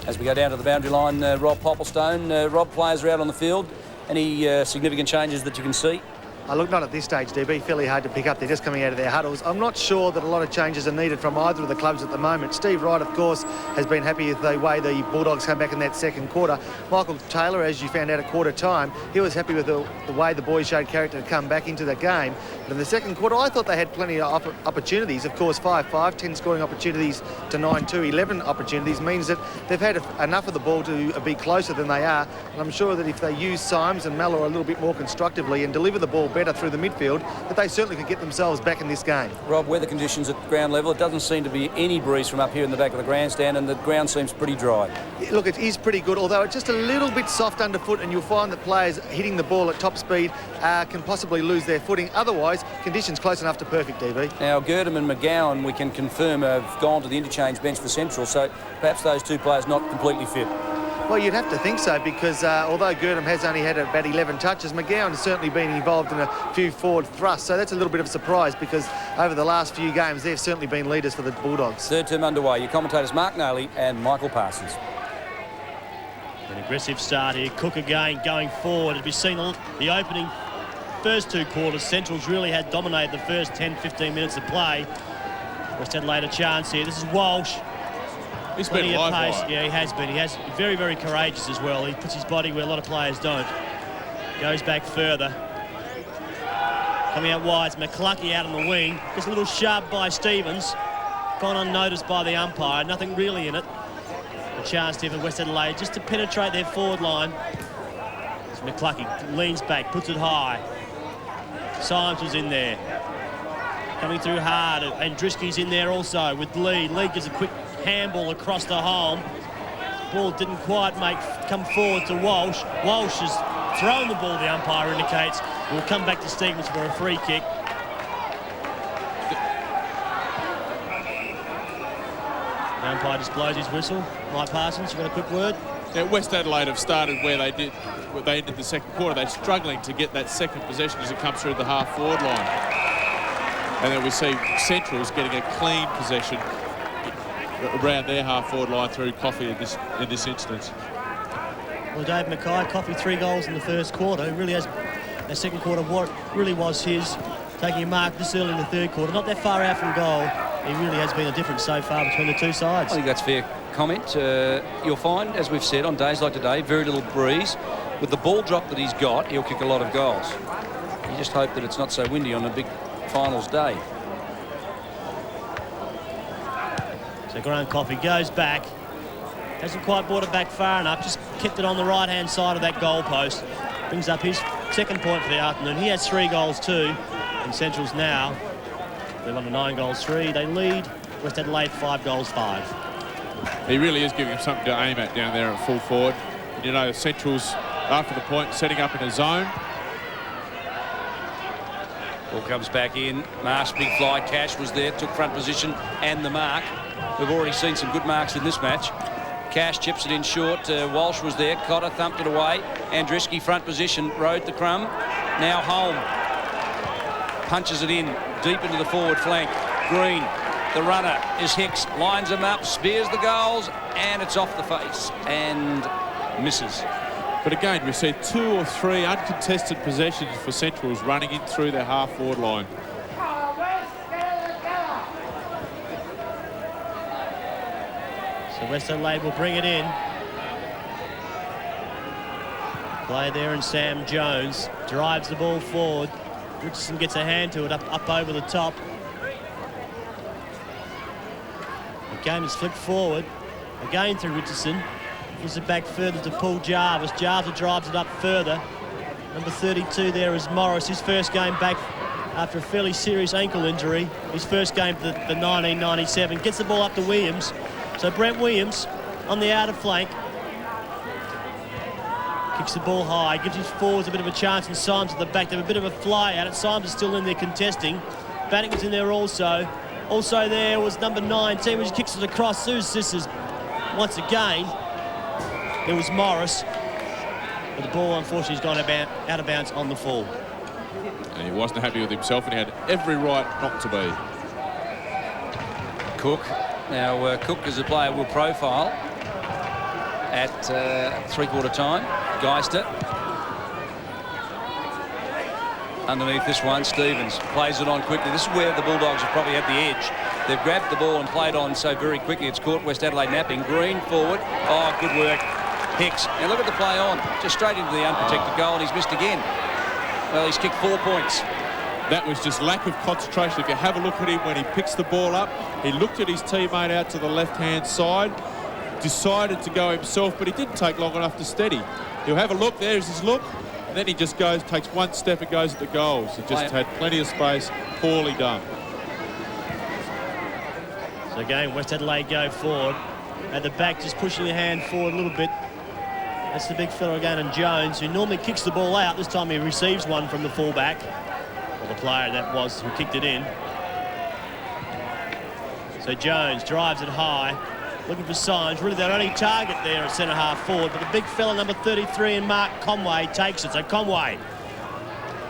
As we go down to the boundary line, Rob Popplestone. Rob, players are out on the field. Any significant changes that you can see? Look, not at this stage, DB. Fairly hard to pick up. They're just coming out of their huddles. I'm not sure that a lot of changes are needed from either of the clubs at the moment. Steve Wright, of course, has been happy with the way the Bulldogs come back in that second quarter. Michael Taylor, as you found out at quarter time, he was happy with the way the boys showed character to come back into the game. But in the second quarter, I thought they had plenty of opportunities. Of course, 5-5, 10 scoring opportunities to 9-2, 11 opportunities means that they've had enough of the ball to be closer than they are. And I'm sure that if they use Symes and Mellor a little bit more constructively and deliver the ball better through the midfield, that they certainly could get themselves back in this game. Rob, weather conditions at ground level, it doesn't seem to be any breeze from up here in the back of the grandstand, and the ground seems pretty dry. Look, it is pretty good, although it's just a little bit soft underfoot, and you'll find that players hitting the ball at top speed can possibly lose their footing. Otherwise, conditions close enough to perfect, DB. Now, Girdham and McGowan, we can confirm, have gone to the interchange bench for Central, so perhaps those two players not completely fit. Well, you'd have to think so, because although Girdham has only had about 11 touches, McGowan has certainly been involved in a few forward thrusts, so that's a little bit of a surprise, because over the last few games, they've certainly been leaders for the Bulldogs. Third term underway. Your commentators Mark Naley and Michael Parsons. An aggressive start here. Cook again going forward. As we've seen the opening first 2 quarters, Centrals really had dominated the first 10-15 minutes of play. West Adelaide a chance here. This is Walsh. He's been live wire. Yeah, he has been. He has very, very courageous as well. He puts his body where a lot of players don't. Goes back further. Coming out wide, it's McClucky out on the wing. Just a little shove by Stevens. Gone unnoticed by the umpire. Nothing really in it. A chance here for West Adelaide just to penetrate their forward line. It's McClucky leans back, puts it high. Symes was in there. Coming through hard, and Drisky's in there also with Lee. Lee gives a quick handball across the home. Ball didn't quite come forward to Walsh. Walsh has thrown the ball, the umpire indicates. We'll come back to Stevens for a free kick. The umpire just blows his whistle. Mike Parsons, you got a quick word? Yeah, West Adelaide have started where they did. They ended the second quarter. They're struggling to get that second possession as it comes through the half-forward line. And then we see Central's getting a clean possession around their half-forward line through Coffey in this instance. Well, Dave Mackay, Coffey 3 goals in the first quarter. He really has, the second quarter, what really was his, taking a mark this early in the third quarter. Not that far out from goal. He really has been a difference so far between the two sides. I think that's fair comment. You'll find, as we've said, on days like today, very little breeze. With the ball drop that he's got, he'll kick a lot of goals. You just hope that it's not so windy on a big finals day. So Grant Coffey goes back. Hasn't quite brought it back far enough. Just kept it on the right-hand side of that goal post. Brings up his second point for the afternoon. He has 3 goals too. And Central's now, they're on to 9 goals 3. They lead West Adelaide 5 goals 5. He really is giving him something to aim at down there at full forward. You know, Central's after the point setting up in a zone. Ball comes back in. Marsh, big fly. Cash was there, took front position and the mark. We've already seen some good marks in this match. Cash chips it in short. Walsh was there. Cotter thumped it away. Andriski front position, rode the crumb. Now Holm punches it in deep into the forward flank. Green, the runner is Hicks. Lines him up, spears the goals, and it's off the face and misses. But again, we see 2 or 3 uncontested possessions for Centrals running in through their half-forward line. So West Adelaide will bring it in. Play there, and Sam Jones drives the ball forward. Richardson gets a hand to it up over the top. The game is flipped forward. Again through Richardson. Gives it back further to Paul Jarvis. Jarvis drives it up further. Number 32 there is Morris. His first game back after a fairly serious ankle injury. His first game for the 1997. Gets the ball up to Williams. So Brent Williams on the outer flank. Kicks the ball high. Gives his forwards a bit of a chance, and Symes at the back. They have a bit of a fly at it. Symes is still in there contesting. Bannock was in there also. Also there was number 19, which kicks it across. Sue's sisters once again. It was Morris, but the ball unfortunately has gone out of bounds on the full. And he wasn't happy with himself, and he had every right not to be. Cook. Now Cook as a player will profile at 3/4 time. Geister. Underneath this one, Stevens plays it on quickly. This is where the Bulldogs have probably had the edge. They've grabbed the ball and played on so very quickly. It's caught West Adelaide napping. Green forward. Oh, good work. Hicks. Now look at the play on. Just straight into the unprotected goal, and he's missed again. Well, he's kicked 4 points. That was just lack of concentration. If you have a look at him when he picks the ball up, he looked at his teammate out to the left-hand side, decided to go himself, but he didn't take long enough to steady. He'll have a look. There's his look. And then he just goes, takes one step and goes at the goals. He just had plenty of space. Poorly done. So again, West Adelaide go forward. At the back, just pushing the hand forward a little bit. That's the big fella again, and Jones, who normally kicks the ball out. This time he receives one from the fullback. Or the player that was who kicked it in. So Jones drives it high, looking for Symes. Really their only target there at centre-half forward, but the big fella, number 33, and Mark Conway, takes it. So Conway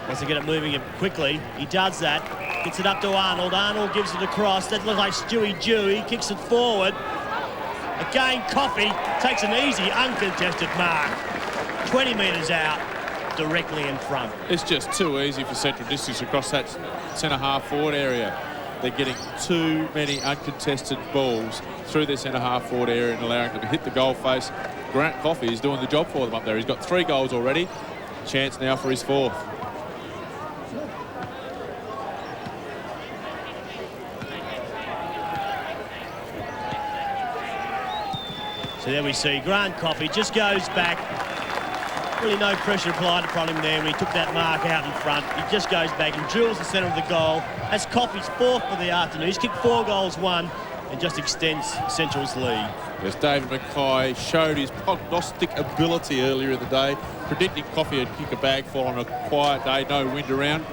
wants to get it moving quickly. He does that. Gets it up to Arnold. Arnold gives it across. That looks like Stewie Dew. He kicks it forward. Again, Coffey takes an easy, uncontested mark. 20 metres out, directly in front. It's just too easy for Central Districts across that centre-half forward area. They're getting too many uncontested balls through their centre-half forward area and allowing them to hit the goal face. Grant Coffey is doing the job for them up there. He's got 3 goals already. Chance now for his 4th. So there we see Grant Coffey just goes back. Really no pressure applied upon him there when he took that mark out in front. He just goes back and drills the centre of the goal. That's Coffey's 4th for the afternoon. He's kicked 4 goals, 1, and just extends Central's lead. As David Mackay showed his prognostic ability earlier in the day, predicting Coffey would kick a bag fall on a quiet day, no wind around.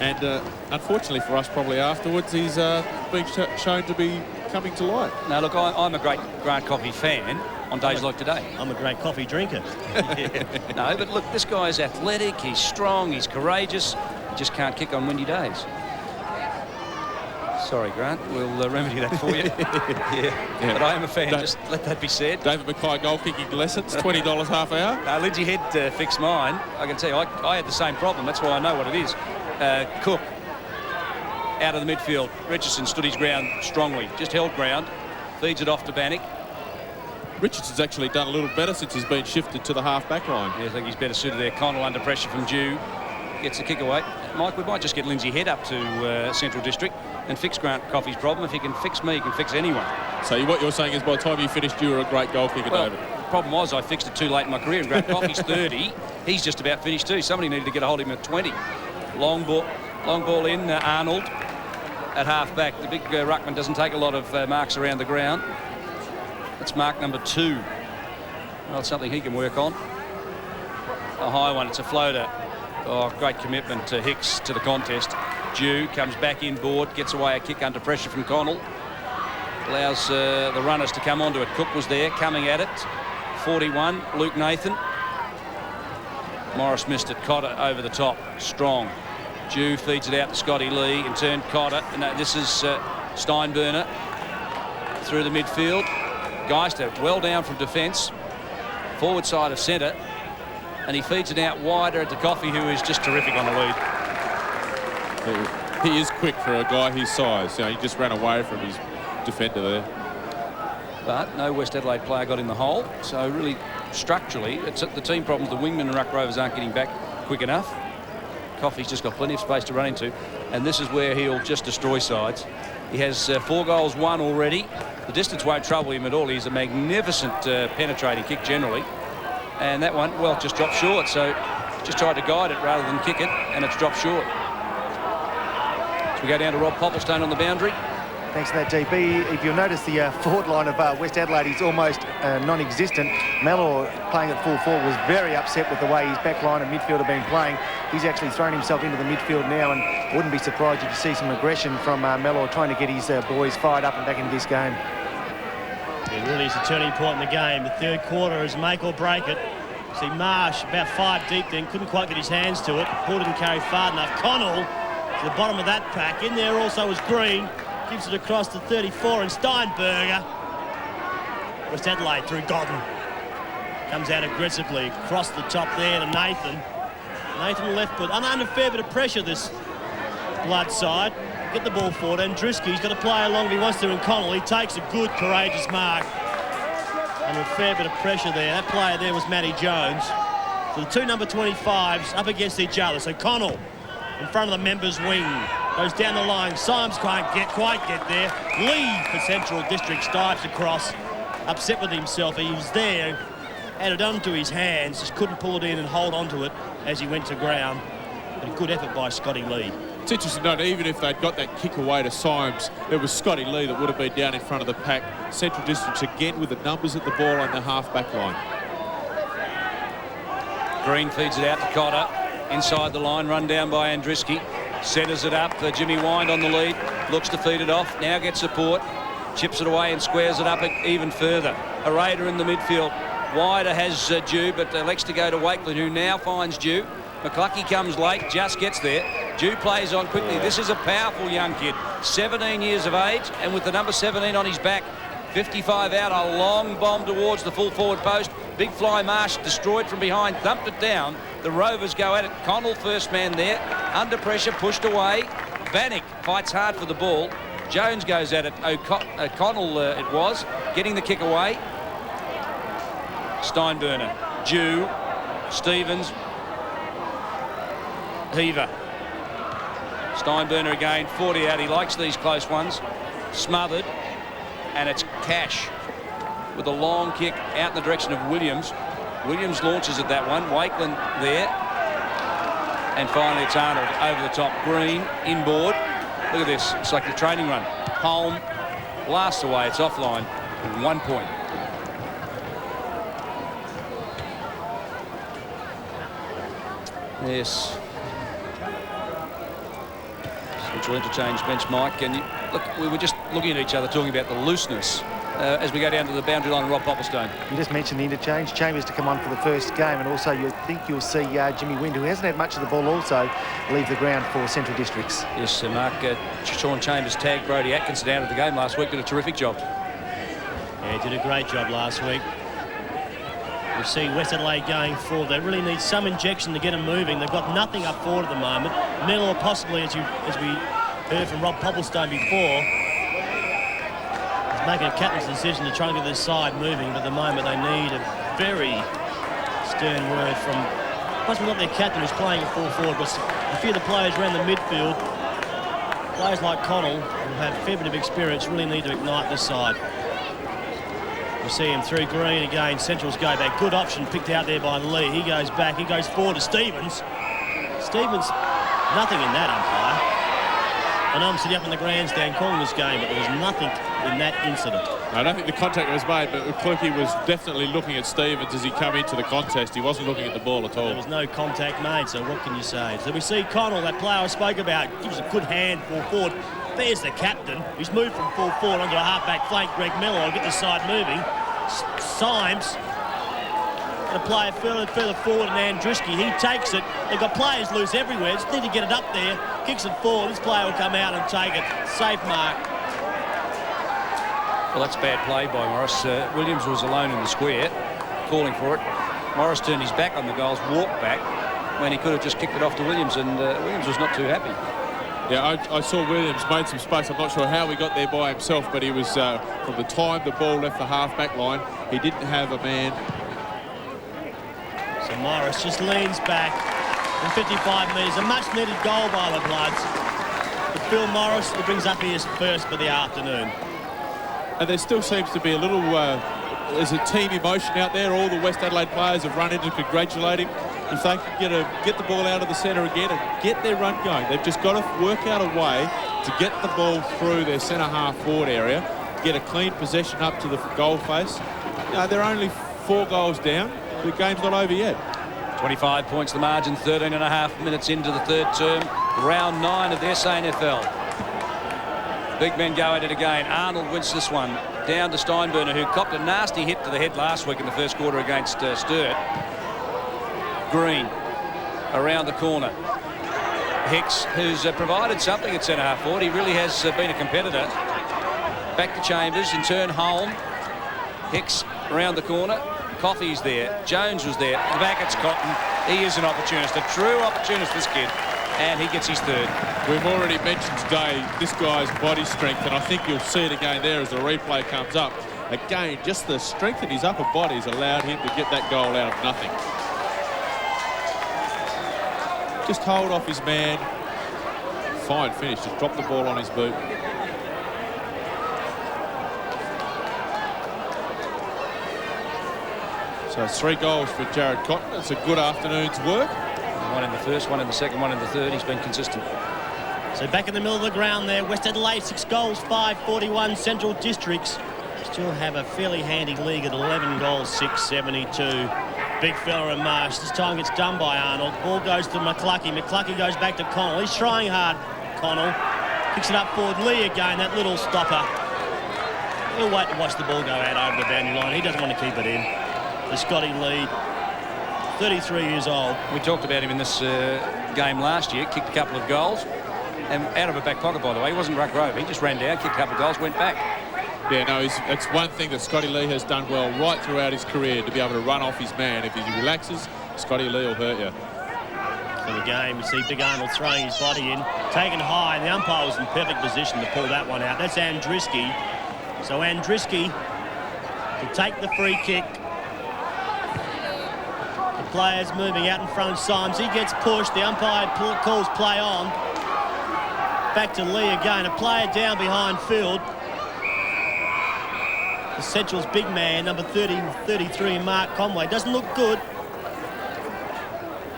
And unfortunately for us, probably afterwards, he's been shown to be coming to light. Now, look, I'm a great Grant Coffey fan on days like today. I'm a great coffee drinker. No, but look, this guy's athletic, he's strong, he's courageous. He just can't kick on windy days. Sorry, Grant, we'll remedy that for you. yeah, but I am a fan, just let that be said. David Mackay goal kicking lessons, $20 half hour. Lindsay Head fixed mine. I can tell you, I had the same problem. That's why I know what it is. Cook out of the midfield. Richardson stood his ground strongly, just held ground, feeds it off to Bannock. Richardson's actually done a little better since he's been shifted to the half-back line. Yeah, I think he's better suited there. Connell under pressure from Dew. Gets the kick away. Mike, we might just get Lindsay Head up to Central District. and fix Grant Coffey's problem. If he can fix me, he can fix anyone. So what you're saying is by the time you finished, you were a great goal kicker, Well, David. the problem was I fixed it too late in my career. And Grant Coffey's 30. He's just about finished too. Somebody needed to get a hold of him at 20. Long ball in, Arnold at half-back. The big ruckman doesn't take a lot of marks around the ground. That's mark number 2. Well, it's something he can work on. A high one, it's a floater. Oh, great commitment to Hicks to the contest. Dew comes back inboard, gets away a kick under pressure from Connell. Allows the runners to come onto it. Cook was there, coming at it. 41, Luke Nathan. Morris missed it. Cotter over the top, strong. Dew feeds it out to Scotty Lee. In turn, Cotter. And this is Steinburner through the midfield. Geister well down from defence. Forward side of centre. And he feeds it out wider to Coffey, who is just terrific on the lead. He is quick for a guy his size. You know, he just ran away from his defender there. But no West Adelaide player got in the hole. So really, structurally, it's the team problems. The wingmen and ruck rovers aren't getting back quick enough. Coffey's just got plenty of space to run into. And this is where he'll just destroy sides. He has 4 goals won already. The distance won't trouble him at all. He's a magnificent penetrating kick generally. And that one, well, just dropped short. So just tried to guide it rather than kick it, and it's dropped short. So we go down to Rob Popplestone on the boundary. Thanks for that, GB. If you'll notice, the forward line of West Adelaide is almost non-existent. Mellor, playing at full forward, was very upset with the way his back line and midfield have been playing. He's actually thrown himself into the midfield now, and wouldn't be surprised if you see some aggression from Mellor trying to get his boys fired up and back into this game. It really is a turning point in the game. The third quarter is make or break it. See Marsh about 5 deep then, couldn't quite get his hands to it. Ball didn't carry far enough. Connell to the bottom of that pack. In there also was Green. Gives it across to 34 and Steinberger. West Adelaide through Godden. Comes out aggressively across the top there to Nathan. Nathan left foot. Under a fair bit of pressure, this Blood side. Get the ball forward, and Drewski's got to play along if he wants to, and Connell, he takes a good, courageous mark. Under a fair bit of pressure there. That player there was Matty Jones. So the 2 number 25s up against each other. So Connell in front of the members' wing. Goes down the line. Symes can't quite get there. Lee for Central District dives across. Upset with himself. He was there. Had it onto his hands. Just couldn't pull it in and hold onto it as he went to ground. But a good effort by Scotty Lee. It's interesting to note, even if they'd got that kick away to Symes, there was Scotty Lee that would have been down in front of the pack. Central Districts again with the numbers at the ball on the half-back line. Green feeds it out to Cotter. Inside the line, run down by Andriski. Centres it up. Jimmy Wind on the lead. Looks to feed it off. Now gets support. Chips it away and squares it up even further. A Raider in the midfield. Wider has Dew, but elects to go to Wakeland, who now finds Dew. McClucky comes late, just gets there. Dew plays on quickly. This is a powerful young kid. 17 years of age, and with the number 17 on his back. 55 out, a long bomb towards the full forward post. Big fly Marsh destroyed from behind, thumped it down. The Rovers go at it. Connell first man there. Under pressure, pushed away. Bannock fights hard for the ball. Jones goes at it. O'Connell it was, getting the kick away. Steinburner, Dew, Stevens, Heaver. Steinburner again, 40 out. He likes these close ones. Smothered. And it's Cash with a long kick out in the direction of Williams. Williams launches at that one. Wakeland there. And finally it's Arnold over the top. Green inboard. Look at this. It's like the training run. Holm blasts away. It's offline. 1 point. Yes. Central interchange bench, Mike. And look, we were just looking at each other, talking about the looseness as we go down to the boundary line of Rob Popplestone. You just mentioned the interchange. Chambers to come on for the first game, and also you think you'll see Jimmy Wind, who hasn't had much of the ball, also leave the ground for Central Districts. Yes, Mark. Sean Chambers tagged Brody Atkinson out of the game last week. Did a terrific job. Yeah, he did a great job last week. We see West Adelaide going forward. They really need some injection to get them moving. They've got nothing up forward at the moment. Miller possibly, as we heard from Rob Popplestone before, is making a captain's decision to try and get this side moving. But at the moment, they need a very stern word from possibly not their captain, who's playing at full forward, but a few of the players around the midfield. Players like Connell, who have a fair bit of experience, really need to ignite this side. We see him through Green again. Central's go back. Good option picked out there by Lee. He goes back. He goes forward to Stevens. Stevens, nothing in that, umpire. I know I'm sitting up in the grandstand calling this game, but there was nothing in that incident. I don't think the contact was made, but Kluge was definitely looking at Stevens as he came into the contest. He wasn't looking at the ball at all. There was no contact made, so what can you say? So we see Connell, that player I spoke about, gives a good hand full forward. There's the captain. He's moved from full forward onto a half-back flank. Greg Miller will get the side moving. Symes going to play it further forward, and Andruski, he takes it. They've got players loose everywhere. Just need to get it up there. Kicks it forward. This player will come out and take it. Safe mark. Well, that's bad play by Morris. Williams was alone in the square, calling for it. Morris turned his back on the goals, walked back, when he could have just kicked it off to Williams, and Williams was not too happy. Yeah, I saw Williams made some space. I'm not sure how he got there by himself, but he was, from the time the ball left the half-back line, he didn't have a man. So Morris just leans back from 55 metres. A much-needed goal by the Bloods. But Phil Morris, he brings up his first for the afternoon. And there still seems to be a little, there's a team emotion out there. All the West Adelaide players have run in to congratulate him. If they can get the ball out of the centre again and get their run going, they've just got to work out a way to get the ball through their centre half forward area, get a clean possession up to the goal face. You know, they're only 4 goals down. The game's not over yet. 25 points the margin, 13 and a half minutes into the third term. Round 9 of the SANFL. Big men go at it again. Arnold wins this one down to Steinburner, who copped a nasty hit to the head last week in the first quarter against Sturt. Green around the corner. Hicks, who's provided something at centre half forward. He really has been a competitor. Back to Chambers, in turn Holm. Hicks around the corner. Coffey's there. Jones was there. Back it's Cotton. He is an opportunist, a true opportunist, this kid. And he gets his third. We've already mentioned today this guy's body strength, and I think you'll see it again there as the replay comes up. Again, just the strength in his upper body has allowed him to get that goal out of nothing. Just hold off his man. Fine finish. Just drop the ball on his boot. So 3 goals for Jared Cotton. It's a good afternoon's work. One in the first, one in the second, one in the third. He's been consistent. So back in the middle of the ground there, West Adelaide 6 goals, 5-41. Central Districts still have a fairly handy league at 11 goals, 6-72. Big fella in Marsh. This time gets done by Arnold. Ball goes to McClucky. McClucky goes back to Connell. He's trying hard. Connell kicks it up forward. Lee again, that little stopper. He'll wait to watch the ball go out over the boundary line. He doesn't want to keep it in. The Scotty Lee, 33 years old. We talked about him in this game last year. Kicked a couple of goals. And out of a back pocket, by the way. He wasn't ruck rove. He just ran down, kicked a couple of goals, went back. Yeah, no, it's one thing that Scotty Lee has done well right throughout his career, to be able to run off his man. If he relaxes, Scotty Lee will hurt you. For the game, we see Big Arnold throwing his body in, taken high, and the umpire was in perfect position to pull that one out. That's Andruski. So Andruski will take the free kick. The players moving out in front of Symes. He gets pushed. The umpire calls play on. Back to Lee again. A player down behind field. The Central's big man, number 33, Mark Conway. Doesn't look good.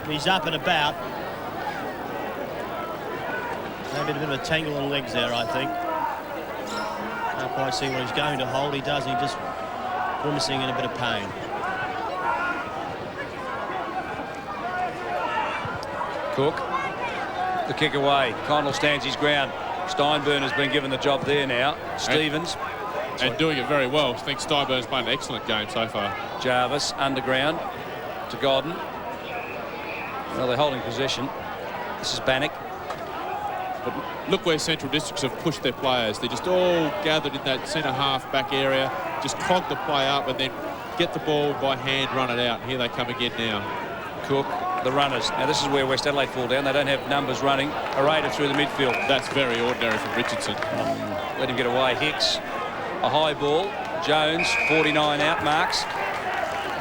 He's up and about. Maybe a bit of a tangle on legs there, I think. Can't quite see what he's going to hold. He does. He just grimacing in a bit of pain. Cook, the kick away. Connell stands his ground. Steinburner's been given the job there now. Stevens. And doing it very well. I think Steinburner's played an excellent game so far. Jarvis underground to Godden. Well, they're holding possession. This is Bannock. But look where Central Districts have pushed their players. They're just all gathered in that centre half back area. Just clog the play up and then get the ball by hand, run it out. Here they come again now. Cook, the runners. Now this is where West Adelaide fall down. They don't have numbers running. A raider through the midfield. That's very ordinary from Richardson. Let him get away. Hicks. A high ball. Jones, 49 out, marks.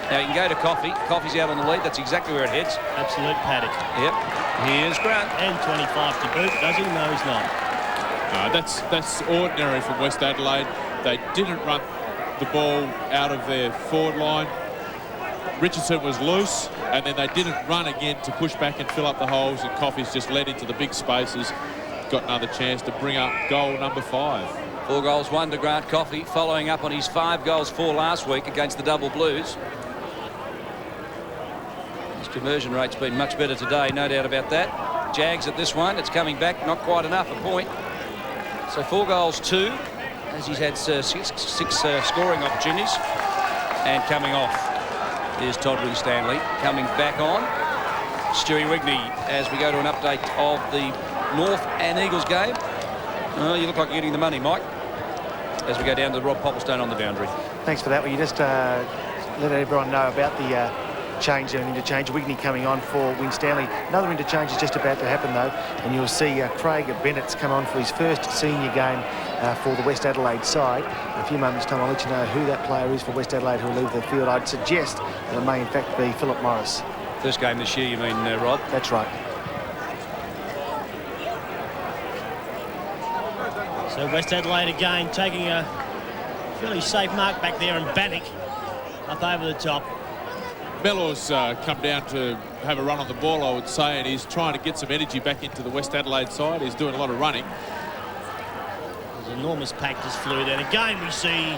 Now you can go to Coffey. Coffey's out on the lead. That's exactly where it heads. Absolute paddock. Yep. Here's Grant. And 25 to boot. Does he? No, he's not. That's ordinary from West Adelaide. They didn't run the ball out of their forward line. Richardson was loose, and then they didn't run again to push back and fill up the holes, and Coffey's just led into the big spaces. Got another chance to bring up goal number 5. 4 goals, 1 to Grant Coffey, following up on his 5 goals 4 last week against the Double Blues. His conversion rate's been much better today, no doubt about that. Jags at this one, it's coming back, not quite enough, a point. So 4 goals 2, as he's had six scoring opportunities. And coming off is Todd Winstanley. Coming back on, Stewie Wigney, as we go to an update of the North and Eagles game. You look like you're getting the money, Mike, as we go down to Rob Popplestone on the boundary. Thanks for that. Well, you just let everyone know about the change and interchange. Wigney coming on for Winstanley. Another interchange is just about to happen, though, and you'll see Craig Bennett's come on for his first senior game for the West Adelaide side. In a few moments' time, I'll let you know who that player is for West Adelaide who will leave the field. I'd suggest that it may, in fact, be Philip Morris. First game this year, you mean, Rob? That's right. So West Adelaide again taking a fairly safe mark back there, and Bannock up over the top. Mellor's come down to have a run on the ball, I would say, and he's trying to get some energy back into the West Adelaide side. He's doing a lot of running. There's an enormous pack just flew there. And again, we see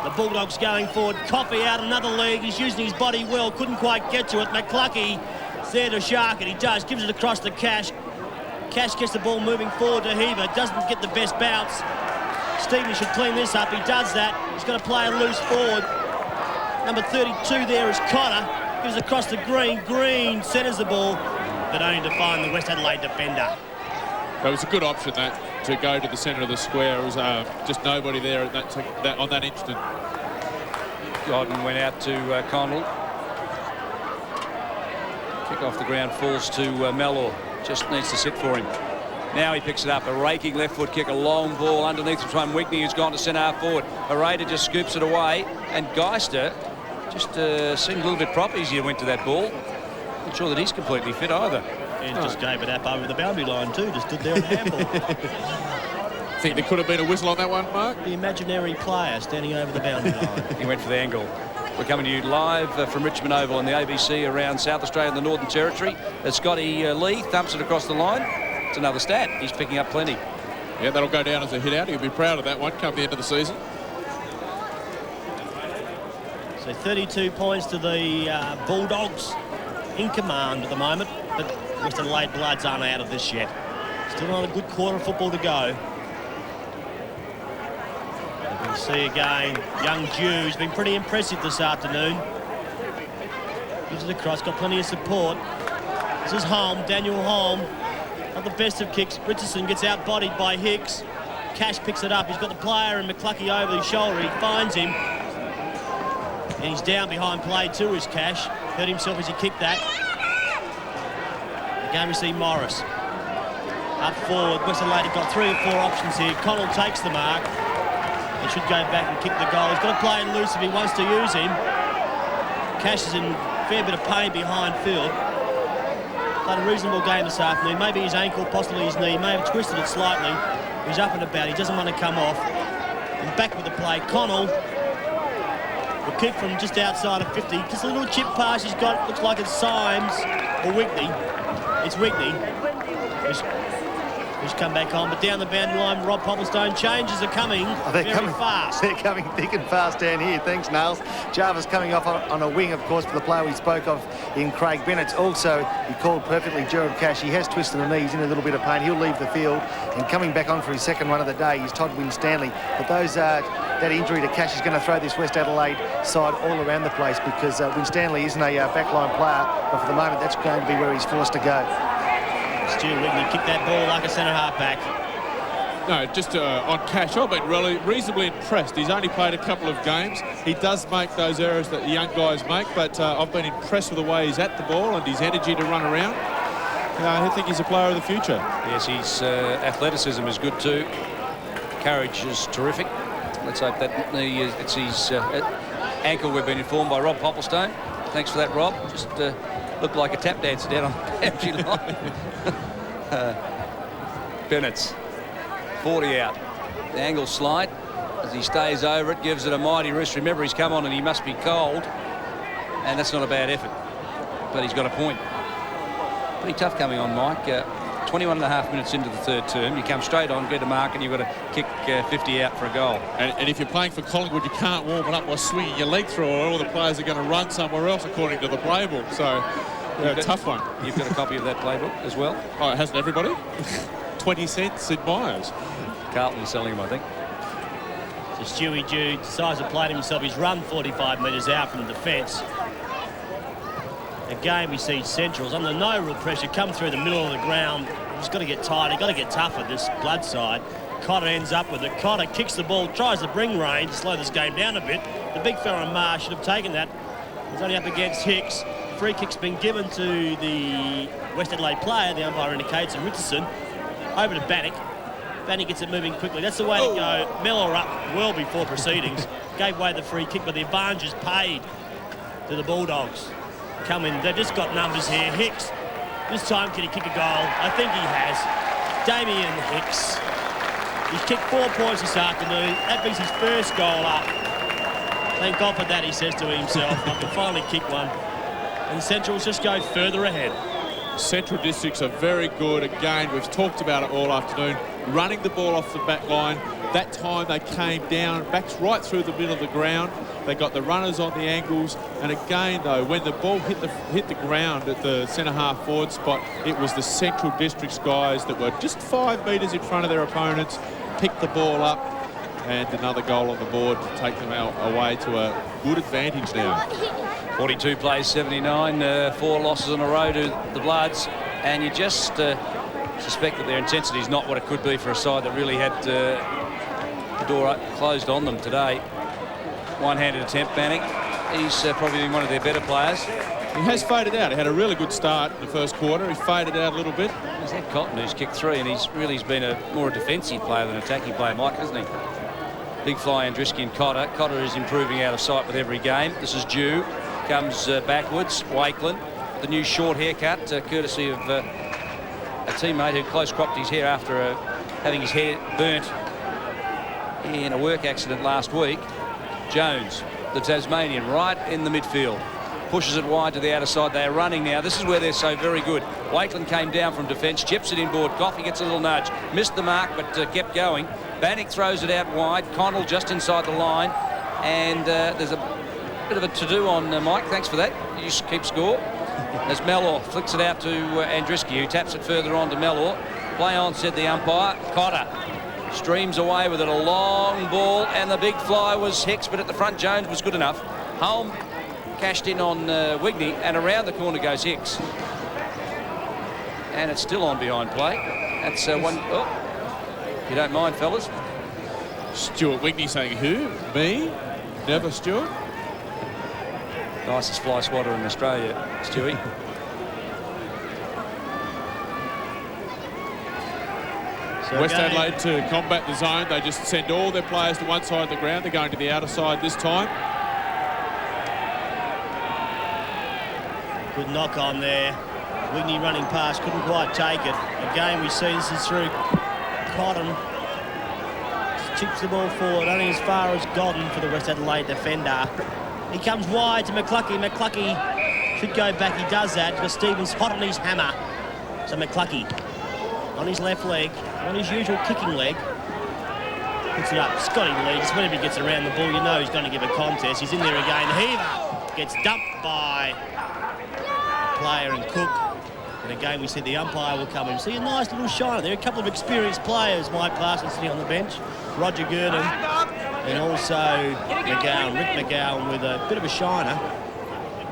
the Bulldogs going forward. Coffey out another leg. He's using his body well. Couldn't quite get to it. McCluckey is there to shark it. He does. Gives it across to Cash. Cash gets the ball moving forward to Heaver. Doesn't get the best bounce. Stevens should clean this up. He does that. He's going to play a loose forward. Number 32 there is Cotter. Gives it across to Green. Green centres the ball, but only to find the West Adelaide defender. It was a good option, that, to go to the centre of the square. It was just nobody there at that on that instant. Godden went out to Connell. Kick off the ground, falls to Mellor. Just needs to sit for him. Now he picks it up. A raking left foot kick, a long ball underneath from Wigney, who's gone to centre half forward. Hereda just scoops it away, and Geister just seemed a little bit proppy as he went to that ball. Not sure that he's completely fit either. And just gave it up over the boundary line too. Just stood there on the handball. Think there could have been a whistle on that one, Mark? The imaginary player standing over the boundary line. He went for the angle. We're coming to you live from Richmond Oval on the ABC around South Australia and the Northern Territory. As Scotty Lee thumps it across the line. It's another stat. He's picking up plenty. Yeah, that'll go down as a hit out. He'll be proud of that one come the end of the season. So 32 points to the Bulldogs in command at the moment, but West Adelaide Bloods aren't out of this yet. Still another good quarter of football to go. You can see again, young Dew, who's been pretty impressive this afternoon. Gives it across, got plenty of support. This is Holm, Daniel Holm. Not the best of kicks. Richardson gets out-bodied by Hicks. Cash picks it up. He's got the player and McCluckey over his shoulder. He finds him. And he's down behind play too, is Cash. Hurt himself as he kicked that. Again, we see Morris. Up forward. West Adelaide have got 3 or 4 options here. Connell takes the mark. He should go back and kick the goal. He's got to play it loose if he wants to use him. Cash is in a fair bit of pain behind field. Played a reasonable game this afternoon. Maybe his ankle, possibly his knee. May have twisted it slightly. He's up and about. He doesn't want to come off. And back with the play. Connell will kick from just outside of 50. Just a little chip pass he's got. Looks like it's Symes or Wigney. It's Wigney. Who's come back on, but down the boundary line, Rob Popplestone. Changes are coming very fast. They're coming thick and fast down here. Thanks, Niles. Jarvis coming off on a wing, of course, for the player we spoke of in Craig Bennett. Also, he called perfectly Gerald Cash. He has twisted a knee. He's in a little bit of pain. He'll leave the field. And coming back on for his second one of the day is Todd Winstanley. But that injury to Cash is going to throw this West Adelaide side all around the place, because Winstanley isn't a backline player, but for the moment that's going to be where he's forced to go. Stu Wigney kicked that ball like a centre half back. No, just on Cash, I've been really reasonably impressed. He's only played a couple of games. He does make those errors that the young guys make, but I've been impressed with the way he's at the ball and his energy to run around. I think he's a player of the future. Yes, his athleticism is good too. Courage is terrific. Let's hope that knee is, it's his ankle. We've been informed by Rob Popplestone. Thanks for that, Rob. Just looked like a tap dancer down on the boundary line. Bennett's 40 out. The angle slight as he stays over it, gives it a mighty roost. Remember, he's come on and he must be cold, and that's not a bad effort, but he's got a point. Pretty tough coming on, Mike. 21 and a half minutes into the third term, you come straight on, get a mark, and you've got to kick 50 out for a goal. And if you're playing for Collingwood, you can't warm it up by swinging your leg through, or all the players are going to run somewhere else according to the playbook. So, tough one. You've got a copy of that playbook as well? Oh, hasn't everybody? 20 cents in Myers. Carlton's selling them, I think. So Stewie Dew decides to play to himself. He's run 45 metres out from defence. Again, we see Central's under no real pressure, come through the middle of the ground. He's got to get tired, he's got to get tougher, this Blood side. Cotter ends up with it. Cotter kicks the ball, tries to bring range, slow this game down a bit. The big fella in Marr should have taken that. He's only up against Hicks. Free kick's been given to the West Adelaide player, the umpire indicates, and Richardson. Over to Bannock. Bannock gets it moving quickly. That's the way to go. Mellor up well before proceedings. Gave away the free kick, but the advantage is paid to the Bulldogs. Come in, they've just got numbers here. Hicks, this time can he kick a goal? I think he has. Damien Hicks. He's kicked 4 points this afternoon. That brings his first goal up. Thank God for that, he says to himself. I can finally kick one. And Central's just go further ahead. Central Districts are very good. Again, we've talked about it all afternoon. Running the ball off the back line. That time they came down, backs right through the middle of the ground. They got the runners on the angles. And again, though, when the ball hit the ground at the centre-half forward spot, it was the Central Districts guys that were just 5 metres in front of their opponents, picked the ball up, and another goal on the board to take them away to a good advantage now. 42 plays, 79, 4 losses in a row to the Bloods, and you just suspect that their intensity is not what it could be for a side that really had the door closed on them today. One-handed attempt, Bannock. He's probably been one of their better players. He has faded out. He had a really good start in the first quarter. He faded out a little bit. He's had Cotton, who's kicked 3, and he's been more a defensive player than an attacking player, Mike, hasn't he? Big fly, Andriski and Cotter. Cotter is improving out of sight with every game. This is Dew. Comes backwards. Wakeland, the new short haircut, courtesy of a teammate who close cropped his hair after having his hair burnt in a work accident last week. Jones, the Tasmanian, right in the midfield. Pushes it wide to the outer side. They are running now. This is where they're so very good. Wakeland came down from defence, chips it inboard. Coffey gets a little nudge. Missed the mark, but kept going. Bannock throws it out wide. Connell just inside the line. And there's a bit of a to-do on Mike. Thanks for that. You keep score. As Mellor flicks it out to Andriski, who taps it further on to Mellor. Play on, said the umpire. Cotter streams away with it. A long ball, and the big fly was Hicks, but at the front, Jones was good enough. Holm cashed in on Wigney, and around the corner goes Hicks. And it's still on behind play. That's one. Oh, if you don't mind, fellas. Stuart Wigney saying who? Me? Never Stuart? Nicest fly swatter in Australia, Stewie. West Adelaide to combat the zone. They just send all their players to one side of the ground. They're going to the outer side this time. Good knock on there. Wigney running past, couldn't quite take it. Again, we see this is through Cotton. Chips the ball forward, only as far as Godden for the West Adelaide defender. He comes wide to McCluckey. McCluckey should go back. He does that, but Stevens hot on his hammer. So McCluckey on his left leg, on his usual kicking leg. Puts it up. Scotty leads. Whenever he gets around the ball, you know he's going to give a contest. He's in there again. Heaver gets dumped by a player and Cook. And again, we see the umpire will come in. See a nice little shiner there. A couple of experienced players. Mike Parsons sitting on the bench. Roger Gurdon. And also McGowan, Rick McGowan with a bit of a shiner.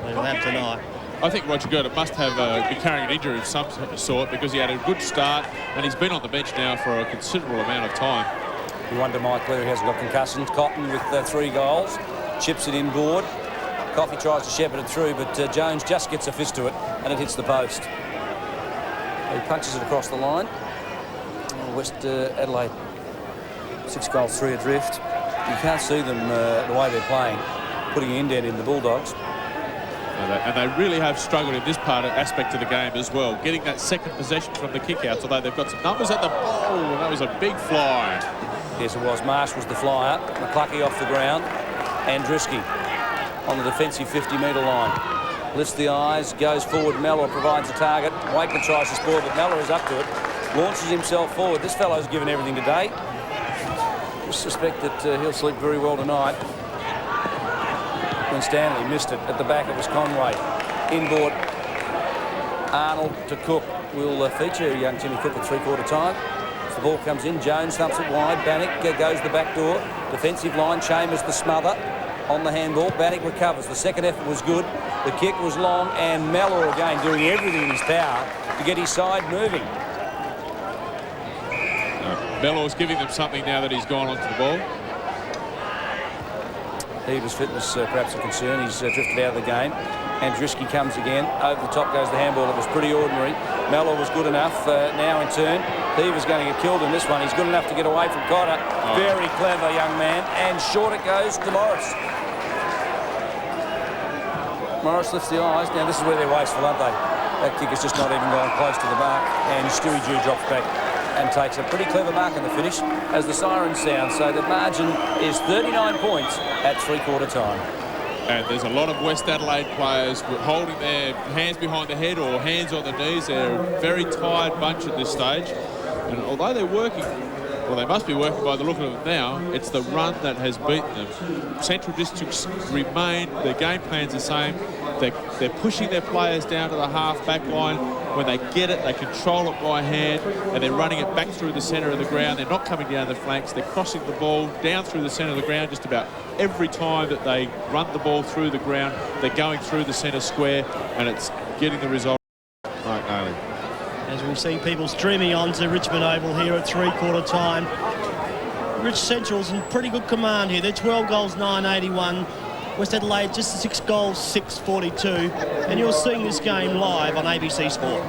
They'll have tonight. I think Roger Gurdon must have be carrying an injury of some sort because he had a good start and he's been on the bench now for a considerable amount of time. You wonder, Mike, whether he hasn't got concussions. Cotton with 3 goals, chips it inboard. Coffey tries to shepherd it through, but Jones just gets a fist to it and it hits the post. He punches it across the line. West Adelaide, 6 goals, 3 adrift. You can't see them the way they're playing, putting an indent in the Bulldogs. And they really have struggled in this aspect of the game as well, getting that second possession from the kick-outs, although they've got some numbers at the ball, and that was a big fly. Yes, it was. Marsh was the flyer. McCluckey off the ground. Andruski on the defensive 50-metre line. Lifts the eyes, goes forward. Mellor provides a target. Wakeman tries to spoil, but Mellor is up to it. Launches himself forward. This fellow's given everything today. Just suspect that he'll sleep very well tonight. When Stanley missed it at the back, it was Conway. Inboard, Arnold to Cook. Will feature young Timmy Cook at three-quarter time. As the ball comes in, Jones thumps it wide. Bannock goes the back door. Defensive line, Chambers the smother on the handball. Bannock recovers. The second effort was good. The kick was long, and Mellor again doing everything in his power to get his side moving. Mellor's giving them something now that he's gone onto the ball. Heaver's fitness perhaps a concern. He's drifted out of the game. Andruski comes again. Over the top goes the handball. It was pretty ordinary. Mellor was good enough. Now in turn, Heaver's going to get killed in this one. He's good enough to get away from Cotter. Very clever young man. And short it goes to Morris. Morris lifts the eyes. Now this is where they're wasteful, aren't they? That kick has just not even gone close to the mark. And Stewie Jew drops back and takes a pretty clever mark in the finish as the siren sounds. So the margin is 39 points at three-quarter time. And there's a lot of West Adelaide players holding their hands behind the head or hands on the knees. They're a very tired bunch at this stage. And although they're working, well, they must be working by the look of it now, it's the run that has beaten them. Central Districts remain, their game plan's the same. They're pushing their players down to the half-back line. When they get it, they control it by hand, and they're running it back through the centre of the ground. They're not coming down the flanks. They're crossing the ball down through the centre of the ground just about every time that they run the ball through the ground. They're going through the centre square, and it's getting the result. Mark Nayley. As we see people streaming on to Richmond Oval here at three-quarter time. Rich Central's in pretty good command here. They're 12 goals, 981. West Adelaide just 6 goals, 642. And you're seeing this game live on ABC Sport.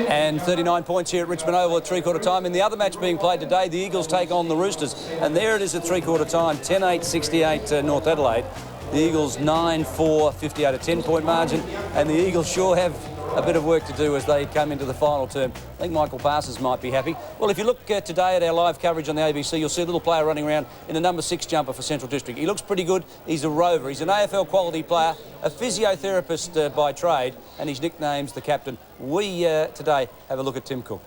And 39 points here at Richmond Oval at three-quarter time. In the other match being played today, the Eagles take on the Roosters. And there it is at three-quarter time, 10-8-68 North Adelaide. The Eagles 9-4, 58, a 10-point margin. And the Eagles sure have a bit of work to do as they come into the final term. I think Michael Parsons might be happy. Well, if you look today at our live coverage on the ABC, you'll see a little player running around in a number 6 jumper for Central District. He looks pretty good. He's a rover. He's an AFL quality player, a physiotherapist by trade, and his nickname's the captain. We today have a look at Tim Cook.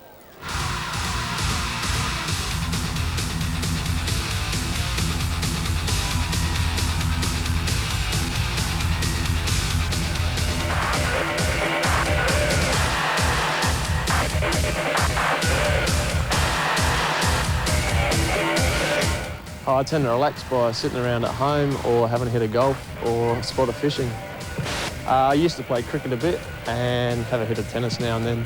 I tend to relax by sitting around at home or having a hit of golf or spot of fishing. I used to play cricket a bit and have a hit of tennis now and then.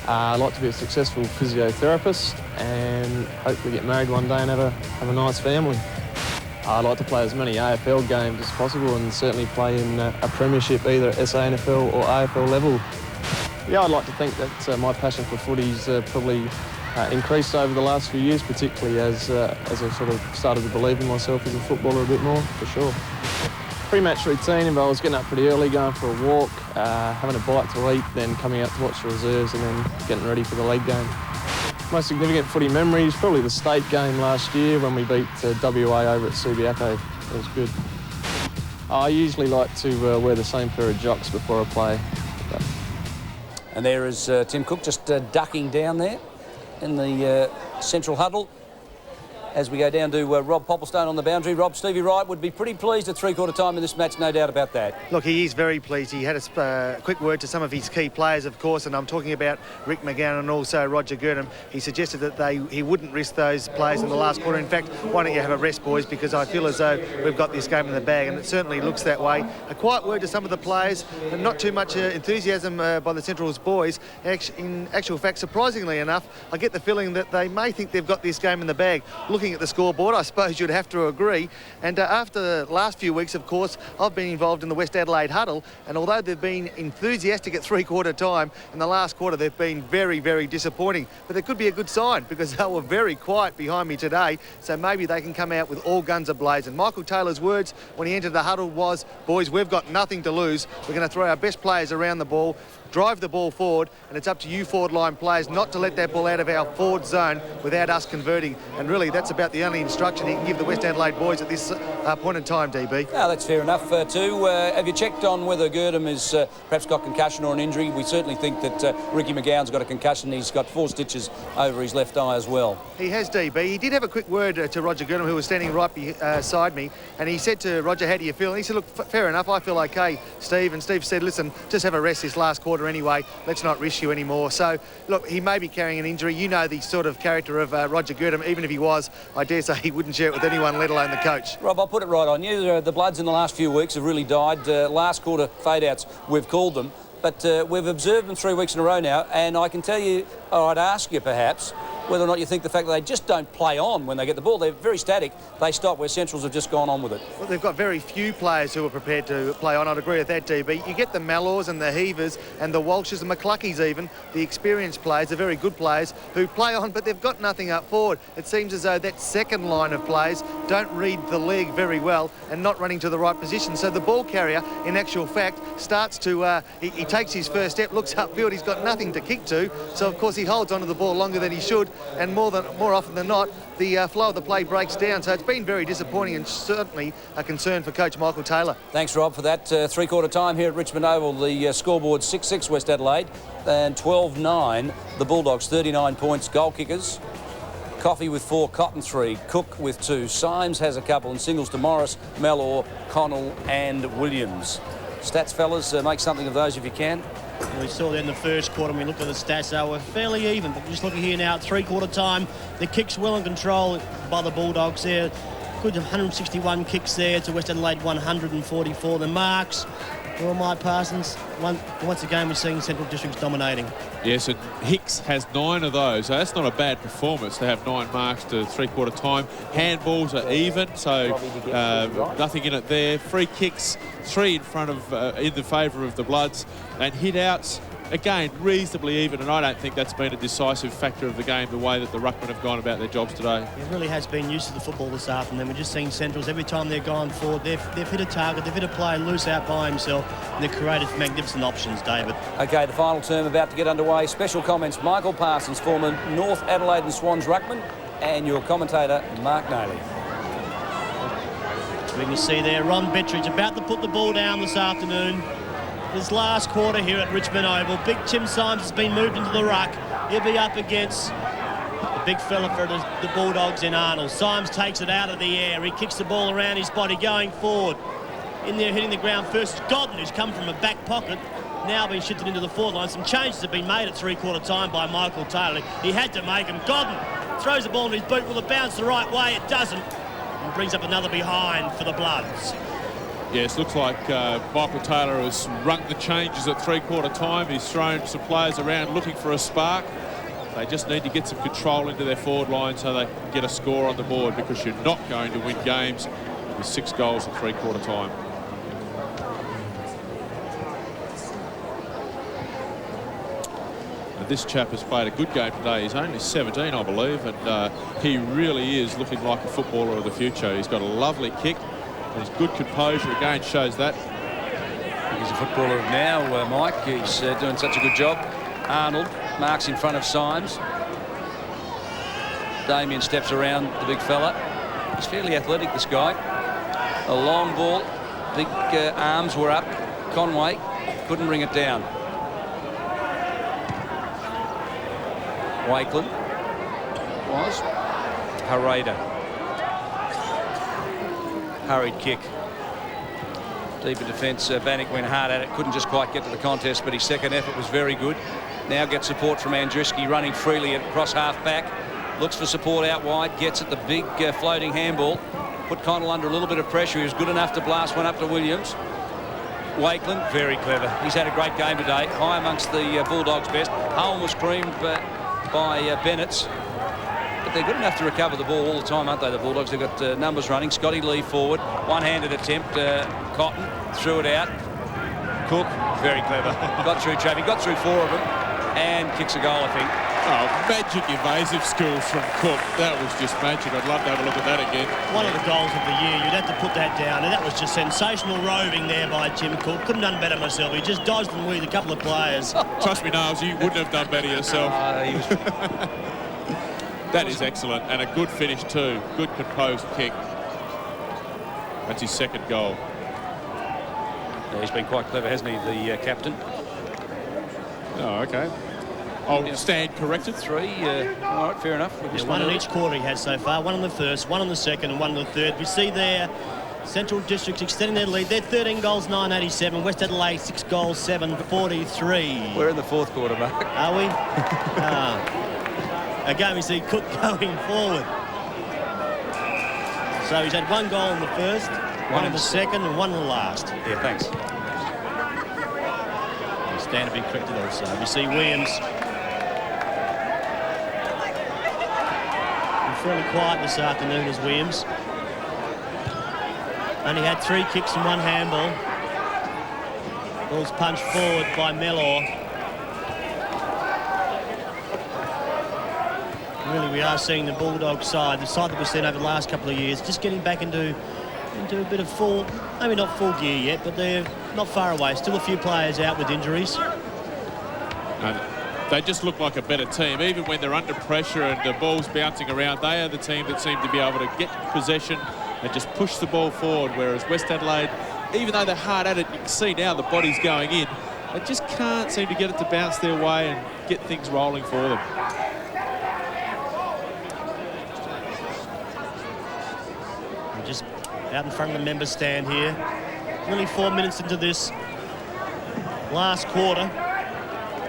I'd like to be a successful physiotherapist and hopefully get married one day and have a nice family. I'd like to play as many AFL games as possible and certainly play in a premiership, either at SANFL or AFL level. Yeah, I'd like to think that my passion for footy's probably increased over the last few years, particularly as I sort of started to believe in myself as a footballer a bit more, for sure. Pre-match routine involves getting up pretty early, going for a walk, having a bite to eat, then coming out to watch the reserves and then getting ready for the league game. Most significant footy memories, probably the state game last year when we beat WA over at Subiaco. It was good. I usually like to wear the same pair of jocks before I play. And there is Tim Cook just ducking down there in the central huddle as we go down to Rob Popplestone on the boundary. Rob, Stevie Wright would be pretty pleased at three-quarter time in this match, no doubt about that. Look, he is very pleased. He had a quick word to some of his key players, of course, and I'm talking about Rick McGowan and also Roger Gurnham. He suggested that he wouldn't risk those players in the last quarter. In fact, why don't you have a rest, boys, because I feel as though we've got this game in the bag, and it certainly looks that way. A quiet word to some of the players, and not too much enthusiasm by the Central's boys. In actual fact, surprisingly enough, I get the feeling that they may think they've got this game in the bag. Looking looking at the scoreboard, I suppose you'd have to agree. And after the last few weeks, of course, I've been involved in the West Adelaide huddle, and although they've been enthusiastic at three-quarter time, in the last quarter they've been very, very disappointing. But there could be a good sign, because they were very quiet behind me today, so maybe they can come out with all guns ablaze. And Michael Taylor's words when he entered the huddle was, boys, we've got nothing to lose. We're going to throw our best players around the ball, drive the ball forward, and it's up to you forward line players not to let that ball out of our forward zone without us converting. And really, that's about the only instruction he can give the West Adelaide boys at this point in time, DB. No, that's fair enough too. Have you checked on whether Girdham has perhaps got concussion or an injury? We certainly think that Ricky McGowan's got a concussion. He's got 4 stitches over his left eye as well. He has, DB. He did have a quick word to Roger Girdham, who was standing right beside me, and he said to Roger, how do you feel? And he said, look, fair enough, I feel okay, Steve. And Steve said, listen, just have a rest this last quarter anyway. Let's not risk you anymore. So, look, he may be carrying an injury. You know the sort of character of Roger Girdham. Even if he was, I dare say he wouldn't share it with anyone, let alone the coach. Rob, I'll put it right on you. The Bloods in the last few weeks have really died. Last quarter fade-outs, we've called them. But we've observed them 3 weeks in a row now, and I can tell you, or I'd ask you perhaps, whether or not you think the fact that they just don't play on when they get the ball, they're very static, they stop, where Centrals have just gone on with it. Well, they've got very few players who are prepared to play on. I'd agree with that, DB. You get the Mallows and the Heavers and the Walshes and McCluckies even, the experienced players, the very good players who play on, but they've got nothing up forward. It seems as though that second line of players don't read the leg very well and not running to the right position. So the ball carrier, in actual fact, starts to, he takes his first step, looks upfield, he's got nothing to kick to, so of course he holds onto the ball longer than he should, and more often than not, the flow of the play breaks down. So it's been very disappointing and certainly a concern for Coach Michael Taylor. Thanks, Rob, for that. Three-quarter time here at Richmond Oval. The scoreboard 6-6 West Adelaide and 12-9 the Bulldogs. 39 points. Goal kickers: Coffey with 4, Cotton 3, Cook with 2, Symes has a couple, and singles to Morris, Mellor, Connell and Williams. Stats, fellas, make something of those if you can. We saw that in the first quarter when we looked at the stats. They were fairly even, but just looking here now at three-quarter time, the kicks well in control by the Bulldogs there. Good 161 kicks there to West Adelaide 144. The marks, well, Mike Parsons, once again we're seeing Central Districts dominating. Yes, and Hicks has 9 of those, so that's not a bad performance to have 9 marks to three-quarter time. Handballs are even, so nothing in it there. Free kicks, 3 in front of, in the favour of the Bloods, and hit-outs, again, reasonably even, and I don't think that's been a decisive factor of the game, the way that the ruckmen have gone about their jobs today. It really has been used to the football this afternoon. We're just seeing Centrals, every time they're gone forward, they've hit a target, they've hit a player loose out by himself, and they've created magnificent options, David. OK, the final term about to get underway. Special comments, Michael Parsons, former North Adelaide and Swans ruckman, and your commentator, Mark Nayley. We can see there, Ron Bettridge about to put the ball down this afternoon. This last quarter here at Richmond Oval. Big Tim Symes has been moved into the ruck. He'll be up against the big fella for the Bulldogs in Arnold. Symes takes it out of the air. He kicks the ball around his body going forward. In there hitting the ground first, Godden, who's come from a back pocket, now being shifted into the forward line. Some changes have been made at three-quarter time by Michael Taylor. He had to make them. Godden throws the ball in his boot. Will it bounce the right way? It doesn't. And brings up another behind for the Bloods. Yes, looks like Michael Taylor has rung the changes at three-quarter time. He's thrown some players around looking for a spark. They just need to get some control into their forward line so they can get a score on the board, because you're not going to win games with 6 goals at three-quarter time. And this chap has played a good game today. He's only 17, I believe, and he really is looking like a footballer of the future. He's got a lovely kick. His good composure again shows that. He's a footballer of now, Mike. He's doing such a good job. Arnold marks in front of Symes. Damien steps around the big fella. He's fairly athletic, this guy. A long ball. Big arms were up. Conway couldn't bring it down. Wakeland was. Harada. Hurried kick. Deep in defence, Bannock went hard at it, couldn't just quite get to the contest, but his second effort was very good. Now gets support from Andruski, running freely across half-back. Looks for support out wide, gets at the big floating handball. Put Connell under a little bit of pressure. He was good enough to blast one up to Williams. Wakeland, very clever. He's had a great game today, high amongst the Bulldogs' best. Hulme was creamed by Bennett's. but they're good enough to recover the ball all the time, aren't they, the Bulldogs? They've got numbers running. Scotty Lee forward, one-handed attempt. Cotton threw it out. Cook, very clever, got through traffic, got through 4 of them, and kicks a goal, I think. Oh, magic evasive skills from Cook. That was just magic. I'd love to have a look at that again. One of the goals of the year. You'd have to put that down. And that was just sensational roving there by Jim Cook. Couldn't have done better myself. He just dodged and weaved a couple of players. Trust me, Niles, you wouldn't have done better yourself. He was... That is excellent. And a good finish too. Good composed kick. That's his second goal. Yeah, he's been quite clever, hasn't he, the captain? Oh, okay. I'll stand corrected. 3. All right, fair enough. Yeah, one in each quarter he has so far. One on the first, one on the second, and one on the third. We see there Central Districts extending their lead. They're 13 goals, 987. West Adelaide 6 goals, 743. We're in the 4th quarter, Mark. Are we? Again, we see Cook going forward. So he's had 1 goal in the first, one in the second, and 1 in the last. Yeah, thanks. Stand to be corrected also. We see Williams fairly quiet this afternoon as Williams. Only had 3 kicks and 1 handball. Ball's punched forward by Mellor. Really, we are seeing the Bulldog side, the side that we've seen over the last couple of years, just getting back into a bit of full, maybe not full gear yet, but they're not far away. Still a few players out with injuries. They just look like a better team. Even when they're under pressure and the ball's bouncing around, they are the team that seem to be able to get possession and just push the ball forward, whereas West Adelaide, even though they're hard at it, you can see now the body's going in. They just can't seem to get it to bounce their way and get things rolling for them. We're just out in front of the member stand here. Nearly 4 minutes into this last quarter.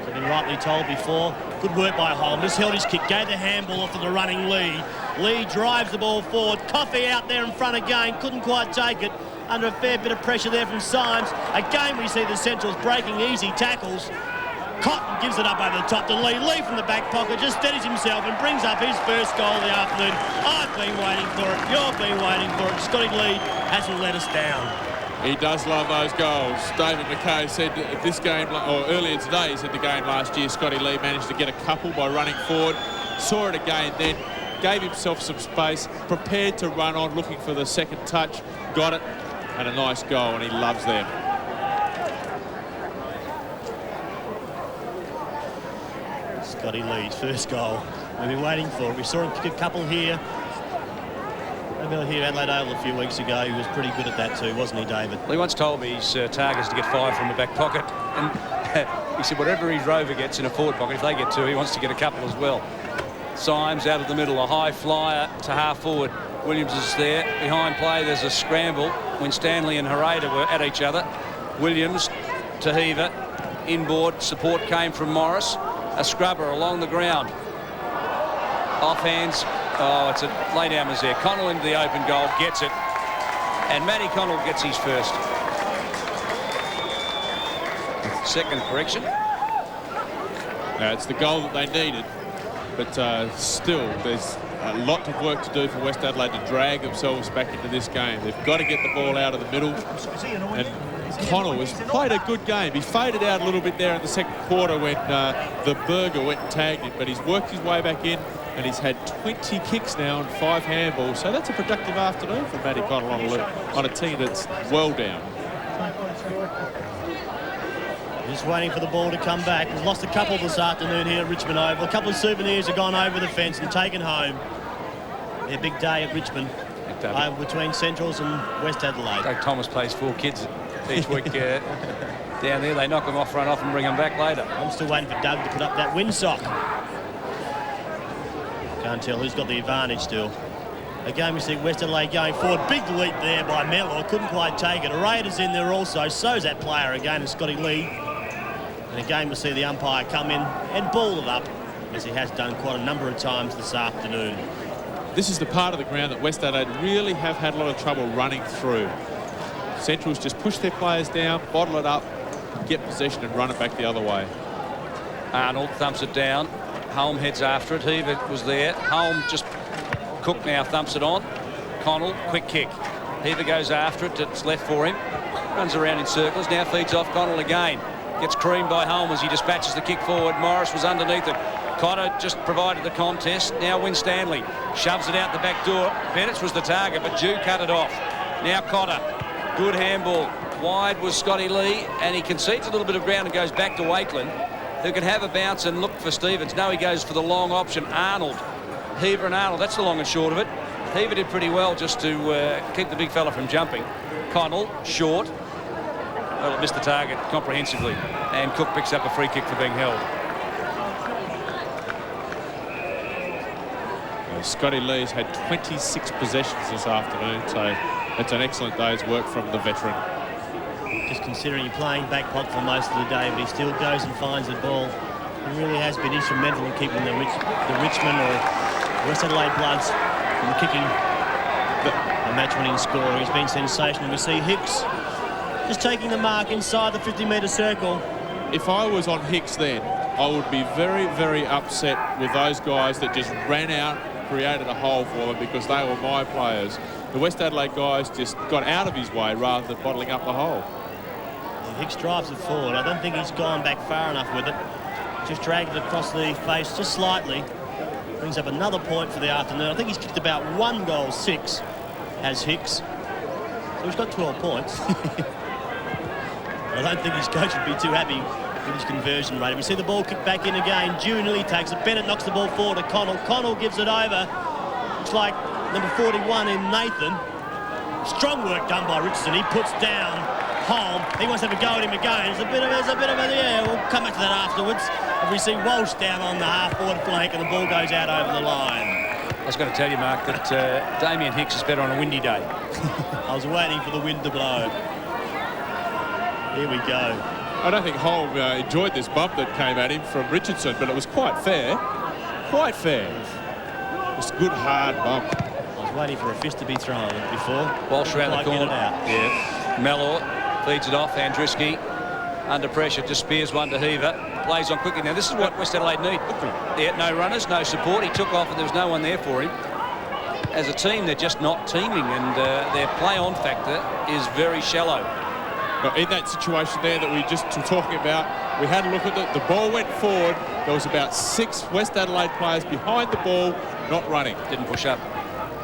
I've been rightly told before. Good work by Holm. Just held his kick, gave the handball off to the running Lee. Lee drives the ball forward. Coffey out there in front again. Couldn't quite take it. Under a fair bit of pressure there from Symes. Again, we see the Centrals breaking easy tackles. Cotton gives it up over the top to Lee. Lee from the back pocket just steadies himself and brings up his first goal of the afternoon. I've been waiting for it. You've been waiting for it. Scotty Lee hasn't let us down. He does love those goals. David McKay said this game, or earlier today, he said the game last year, Scotty Lee managed to get a couple by running forward. Saw it again then, gave himself some space, prepared to run on, looking for the second touch, got it, and a nice goal, and he loves them. Scotty Lee's first goal. We've been waiting for it. We saw him kick a couple here. Here Adelaide Oval a few weeks ago. He was pretty good at that too, wasn't he, David? Well, he once told me his target is to get 5 from the back pocket, and he said whatever his rover gets in a forward pocket, if they get 2, he wants to get a couple as well. Symes out of the middle, a high flyer to half forward. Williams is there. Behind play, there's a scramble when Stanley and Hereda were at each other. Williams to Heaver. Inboard support came from Morris. A scrubber along the ground. Off hands. Oh, it's a lay-down was there. Connell into the open goal, gets it. And Matty Connell gets his first. Second correction. Now, it's the goal that they needed, but still, there's a lot of work to do for West Adelaide to drag themselves back into this game. They've got to get the ball out of the middle. And Connell has played a good game. He faded out a little bit there in the second quarter when the Burger went and tagged him, but he's worked his way back in. And he's had 20 kicks now and 5 handballs. So that's a productive afternoon for Matty Connell on a team that's well down. Just waiting for the ball to come back. He's lost a couple this afternoon here at Richmond Oval. A couple of souvenirs have gone over the fence and taken home. Their big day at Richmond. Between Centrals and West Adelaide. Doug Thomas plays 4 kids each week down there. They knock them off, run off and bring them back later. I'm still waiting for Doug to put up that windsock. Can't tell who's got the advantage still. Again, we see West Adelaide going forward. Big leap there by Mellor. Couldn't quite take it. A Raiders in there also. So's that player again, Scotty Lee. And again, we'll see the umpire come in and ball it up, as he has done quite a number of times this afternoon. This is the part of the ground that West Adelaide really have had a lot of trouble running through. Centrals just push their players down, bottle it up, get possession and run it back the other way. Arnold thumps it down. Holm heads after it. Heaver was there. Holm just Cook now thumps it on. Connell, quick kick. Heaver goes after it. It's left for him. Runs around in circles. Now feeds off Connell again. Gets creamed by Holm as he dispatches the kick forward. Morris was underneath it. Cotter just provided the contest. Now Winstanley shoves it out the back door. Bennett's was the target, but Jew cut it off. Now Cotter. Good handball. Wide was Scotty Lee, and he concedes a little bit of ground and goes back to Wakeland, who can have a bounce and look for Stevens. No, he goes for the long option. Arnold. Heaver and Arnold. That's the long and short of it. Heaver did pretty well just to keep the big fella from jumping. Connell, short. Well, it missed the target comprehensively. And Cook picks up a free kick for being held. Scotty Lee's had 26 possessions this afternoon, so it's an excellent day's work from the veteran. Just considering you're playing back pocket for most of the day, but he still goes and finds the ball. He really has been instrumental in keeping the Richmond or West Adelaide Bloods from kicking a match-winning score. He's been sensational. We see Hicks just taking the mark inside the 50-metre circle. If I was on Hicks then, I would be very, very upset with those guys that just ran out, created a hole for them because they were my players. The West Adelaide guys just got out of his way rather than bottling up the hole. Hicks drives it forward. I don't think he's gone back far enough with it. Just dragged it across the face just slightly. Brings up another point for the afternoon. I think he's kicked about 1 goal 6 as Hicks. So he's got 12 points. I don't think his coach would be too happy with his conversion rate. We see the ball kicked back in again. Jew nearly takes it. Bennett knocks the ball forward to Connell. Connell gives it over. Looks like number 41 in Nathan. Strong work done by Richardson. He puts down Holm. He wants to have a go at him again. There's a bit of a, yeah, we'll come back to that afterwards. And we see Walsh down on the half-forward flank and the ball goes out over the line. I was going to tell you, Mark, that Damien Hicks is better on a windy day. I was waiting for the wind to blow. Here we go. I don't think Holm enjoyed this bump that came at him from Richardson, but it was quite fair. Quite fair. It was a good, hard bump. I was waiting for a fist to be thrown before. Walsh around the corner. Yeah. Mellor feeds it off. Andriski under pressure, just spears one to Heaver. Plays on quickly. Now, this is what West Adelaide need. Yeah, no runners, no support. He took off and there was no one there for him. As a team, they're just not teaming, and their play-on factor is very shallow. But in that situation there that we just were talking about, we had a look at it. The ball went forward. There was about 6 West Adelaide players behind the ball, not running. Didn't push up.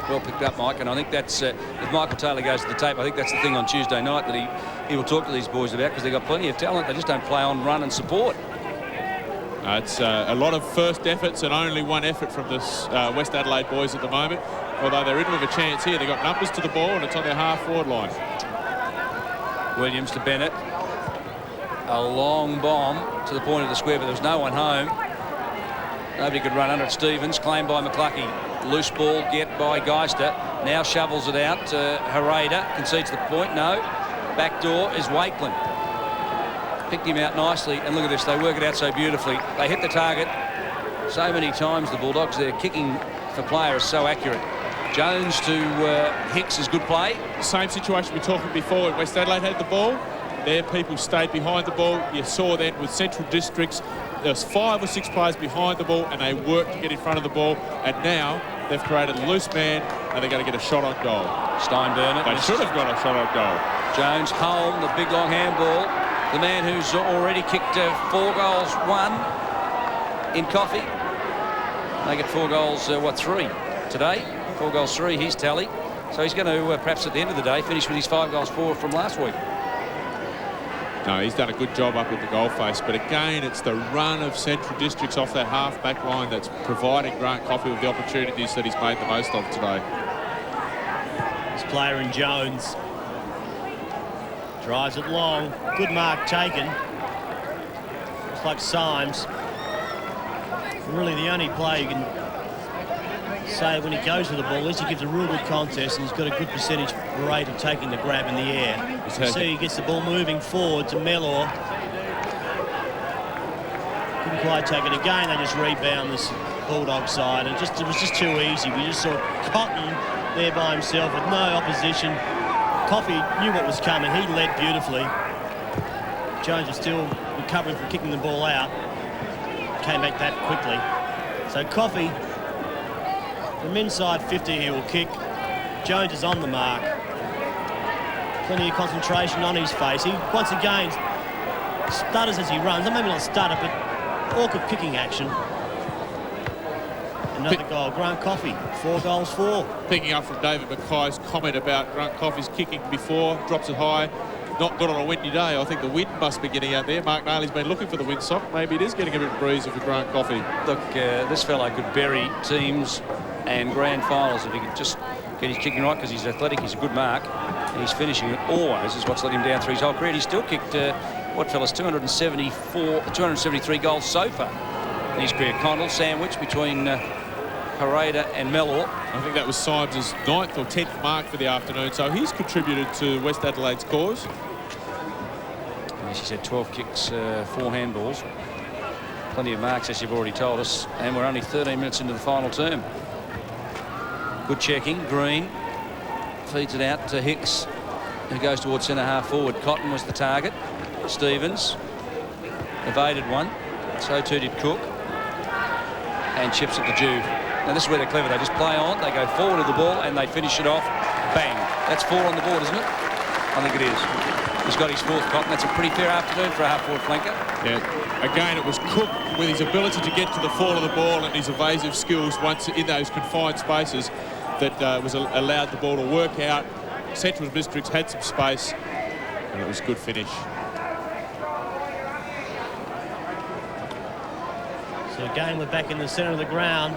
Well picked up, Mike, and I think that's, if Michael Taylor goes to the tape, I think that's the thing on Tuesday night that he will talk to these boys about, because they've got plenty of talent. They just don't play on, run and support. It's a lot of first efforts and only one effort from the West Adelaide boys at the moment. Although they're in with a chance here. They've got numbers to the ball and it's on their half-forward line. Williams to Bennett. A long bomb to the point of the square, but there was no one home. Nobody could run under it. Stevens, claimed by McCluckie. Loose ball, get by Geister. Now shovels it out to Hereda. Concedes the point. No. Back door is Wakeland. Picked him out nicely, and look at this, they work it out so beautifully. They hit the target so many times, the Bulldogs. Their kicking for player is so accurate. Jones to Hicks is good play. Same situation we talked about before when West Adelaide had the ball. Their people stayed behind the ball. You saw then with Central Districts, there's 5 or 6 players behind the ball and they worked to get in front of the ball, and now they've created a loose man and they're going to get a shot on goal. Steinburnett. They should have got a shot on goal. Jones, Holm, the big long handball. The man who's already kicked 4 goals, 1 in Coffee. They get 4 goals, 3 today? 4 goals, 3, his tally. So he's going to, perhaps at the end of the day, finish with his 5 goals, 4 from last week. No, he's done a good job up at the goal face. But again, it's the run of Central Districts off that half-back line that's providing Grant Coffey with the opportunities that he's made the most of today. This player in Jones drives it long. Good mark taken. Looks like Symes. Really the only player you can say when he goes for the ball is he gives a real good contest, and he's got a good percentage rate of taking the grab in the air. You see he gets the ball moving forward to Mellor. Couldn't quite take it again. They just rebound this Bulldog side, and it was just too easy. We just saw Cotton there by himself with no opposition. Coffey knew what was coming. He led beautifully. Jones was still recovering from kicking the ball out. Came back that quickly. So Coffey From inside 50 he will kick. Jones is on the mark. Plenty of concentration on his face. He, once again, stutters as he runs. Maybe not stutter, but awkward kicking action. Another goal. Grant Coffey, 4 goals, 4. Picking up from David Mackay's comment about Grant Coffey's kicking before, drops it high. Not good on a windy day. I think the wind must be getting out there. Mark Nailey's been looking for the windsock. Maybe it is getting a bit breezy for Grant Coffey. Look, this fellow could bury teams and grand finals if he could just get his kicking right, because he's athletic, he's a good mark, and he's finishing it always is what's let him down through his whole career. He's still kicked, 273 goals so far in his career. Connell sandwich between Pareda and Mellor. I think that was Symes' 9th or 10th mark for the afternoon, so he's contributed to West Adelaide's cause. As you said, 12 kicks, 4 handballs. Plenty of marks, as you've already told us, and we're only 13 minutes into the final term. Good checking. Green feeds it out to Hicks, who goes towards centre half forward. Cotton was the target. Stevens evaded one. So too did Cook. And chips it to Jude. Now this is where they're clever. They just play on. They go forward with the ball and they finish it off. Bang. That's 4 on the board, isn't it? I think it is. He's got his 4th, Cotton. That's a pretty fair afternoon for a half-forward flanker. Yeah. Again, it was Cook with his ability to get to the fall of the ball and his evasive skills once in those confined spaces that was allowed the ball to work out. Central Districts had some space and it was a good finish. So again, we're back in the centre of the ground.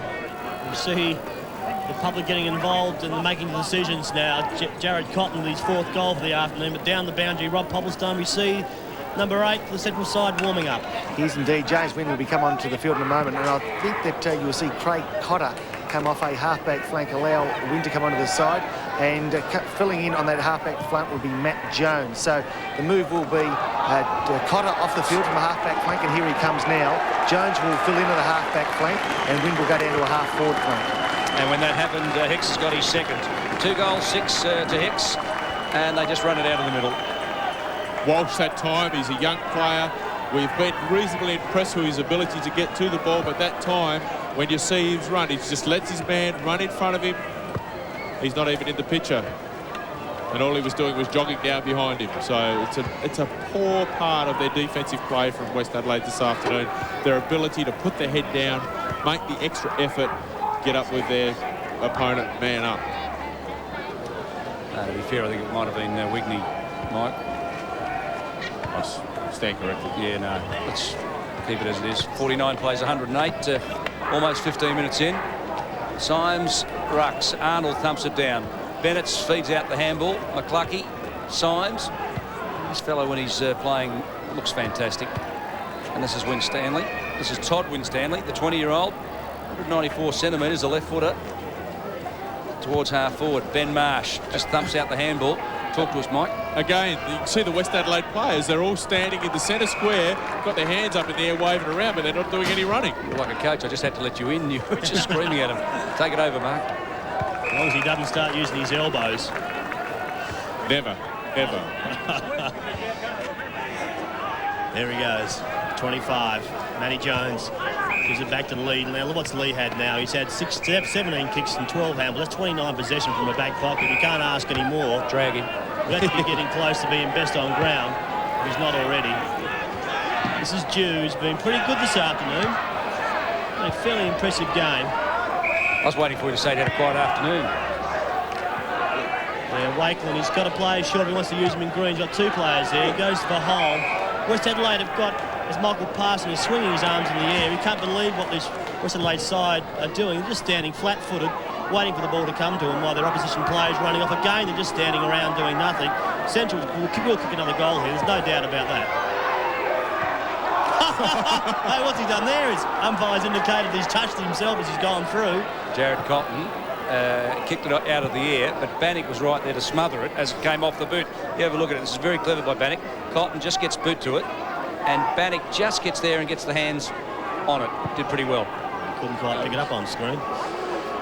We see the public getting involved and making the decisions now. Jared Cotton with his 4th goal for the afternoon, but down the boundary, Rob Popplestone, we see number 8 for the Central side warming up. He's indeed. James Wynn will be come onto the field in a moment, and I think that you will see Craig Cotter come off a halfback flank, allow Wynn to come onto the side, and filling in on that halfback flank will be Matt Jones. So the move will be Cotter off the field from a halfback flank, and here he comes now. Jones will fill into the halfback flank, and Wynn will go down to a half-forward flank. And when that happened, Hicks has got his 2nd. 2 goals, 6 to Hicks, and they just run it out of the middle. Walsh that time, he's a young player. We've been reasonably impressed with his ability to get to the ball, but that time, when you see him run, he just lets his man run in front of him. He's not even in the picture. And all he was doing was jogging down behind him. So it's a poor part of their defensive play from West Adelaide this afternoon. Their ability to put their head down, make the extra effort, get up with their opponent, man up. To be fair, I think it might have been Wigney, Mike. I stand corrected. Yeah, no, let's keep it as it is. 49 plays 108, almost 15 minutes in. Symes, rucks, Arnold thumps it down. Bennett feeds out the handball. McCluckey, Symes. This fellow, when he's playing, looks fantastic. And this is Winstanley. This is Todd Winstanley, the 20-year-old. 194 centimetres, a left footer. Towards half forward. Ben Marsh just thumps out the handball. Talk to us, Mike. Again, you can see the West Adelaide players, they're all standing in the centre square, got their hands up in the air waving around, but they're not doing any running. You're like a coach, I just had to let you in. You were just screaming at him. Take it over, Mark. As long as he doesn't start using his elbows. Never, ever. There he goes, 25. Matty Jones gives it back to Lee. Now look what's Lee had now. He's had 17 kicks and 12 handballs. That's 29 possession from the back pocket. You can't ask any more. Drag him. He'll have to be getting close to being best on ground, if he's not already. This is Jew, who's been pretty good this afternoon. A fairly impressive game. I was waiting for you to say he had a quiet afternoon. Yeah, Wakeland, he's got a player short. He wants to use him in green. He's got 2 players there. He goes for home. West Adelaide have got, as Michael Parson is swinging his arms in the air, he can't believe what this West Adelaide side are doing. They're just standing flat-footed, waiting for the ball to come to them while their opposition players running off. Again, they're just standing around doing nothing. Central will kick another goal here. There's no doubt about that. Hey, what's he done there? His umpire's indicated he's touched himself as he's gone through. Jared Cotton kicked it out of the air, but Bannock was right there to smother it as it came off the boot. You have a look at it. This is very clever by Bannock. Cotton just gets boot to it, and Bannock just gets there and gets the hands on it. Did pretty well. Couldn't quite pick it up on screen.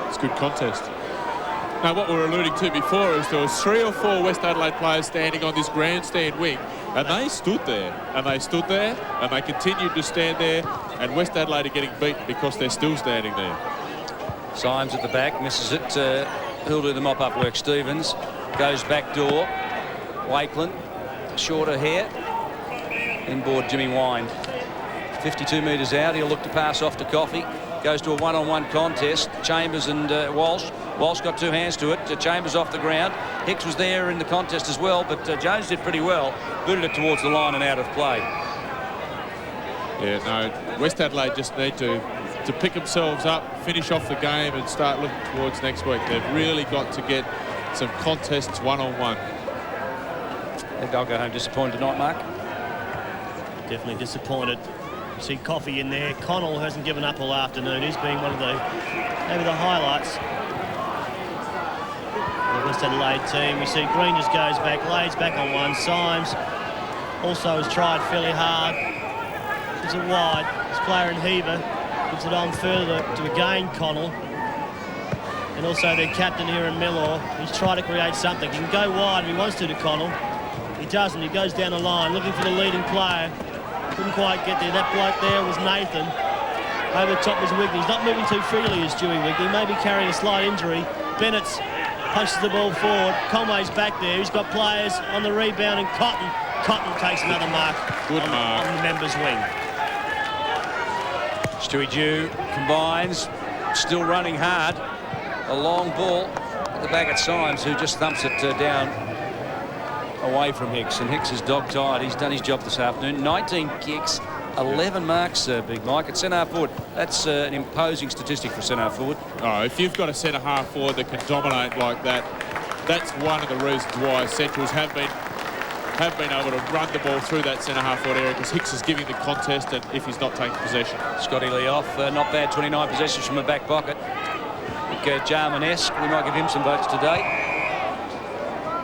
It's a good contest. Now, what we were alluding to before is there was 3 or 4 West Adelaide players standing on this grandstand wing, and they stood there, and they stood there, and they continued to stand there, and West Adelaide are getting beaten because they're still standing there. Symes at the back, misses it. Who'll do the mop-up work? Stevens goes back door. Wakeland, shorter hair. Inboard Jimmy Wind. 52 metres out. He'll look to pass off to Coffey. Goes to a one-on-one contest. Chambers and Walsh. Walsh got 2 hands to it. Chambers off the ground. Hicks was there in the contest as well, but Jones did pretty well. Booted it towards the line and out of play. Yeah, no, West Adelaide just need to pick themselves up, finish off the game and start looking towards next week. They've really got to get some contests one-on-one. And they'll go home disappointed tonight, Mark. Definitely disappointed. You see Coffey in there. Connell hasn't given up all afternoon. He's been one of maybe the highlights. The West Adelaide team. We see Green just goes back, lays back on one. Symes also has tried fairly hard. Gives it wide. His player in Heaver gives it on further to again Connell. And also their captain here in Mellor. He's tried to create something. He can go wide if he wants to Connell. He doesn't. He goes down the line looking for the leading player. Couldn't quite get there. That bloke there was Nathan. Over the top was Wigney. He's not moving too freely as Dewey Wigney. Maybe carrying a slight injury. Bennett's punches the ball forward. Conway's back there. He's got players on the rebound and Cotton. Cotton takes another mark on the members' wing. Stewie Dew combines. Still running hard. A long ball at the back at Symes, who just thumps it down away from Hicks, and Hicks is dog-tired. He's done his job this afternoon. 19 kicks, 11 marks, Big Mike, at centre-half forward. That's an imposing statistic for centre-half forward. Oh, if you've got a centre-half forward that can dominate like that, that's one of the reasons why Centrals have been able to run the ball through that centre-half forward area, because Hicks is giving the contest, and if he's not taking possession. Scotty Lee off, not bad, 29 possessions from the back pocket. Jarman-esque, we might give him some votes today.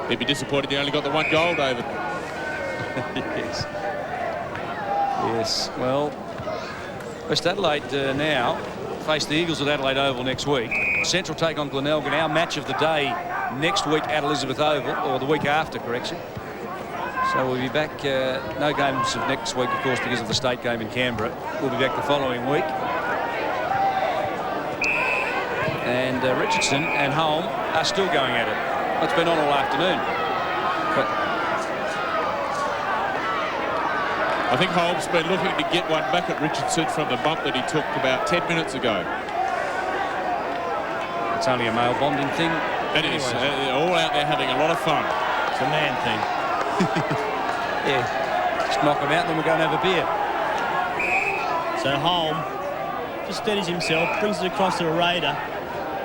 He'd be disappointed he only got the 1 goal, David. Yes. Yes. Well, West Adelaide now face the Eagles at Adelaide Oval next week. Central take on Glenelg, and our match of the day next week at Elizabeth Oval, or the week after, correction. So we'll be back. No games of next week, of course, because of the state game in Canberra. We'll be back the following week. And Richardson and Holm are still going at it. It's been on all afternoon. But I think Holmes been looking to get one back at Richardson from the bump that he took about 10 minutes ago. It's only a male bonding thing. It is. They're all out there having a lot of fun. It's a man thing. Yeah. Just knock them out and then we'll go and have a beer. So Holm just steadies himself, brings it across to a Raider.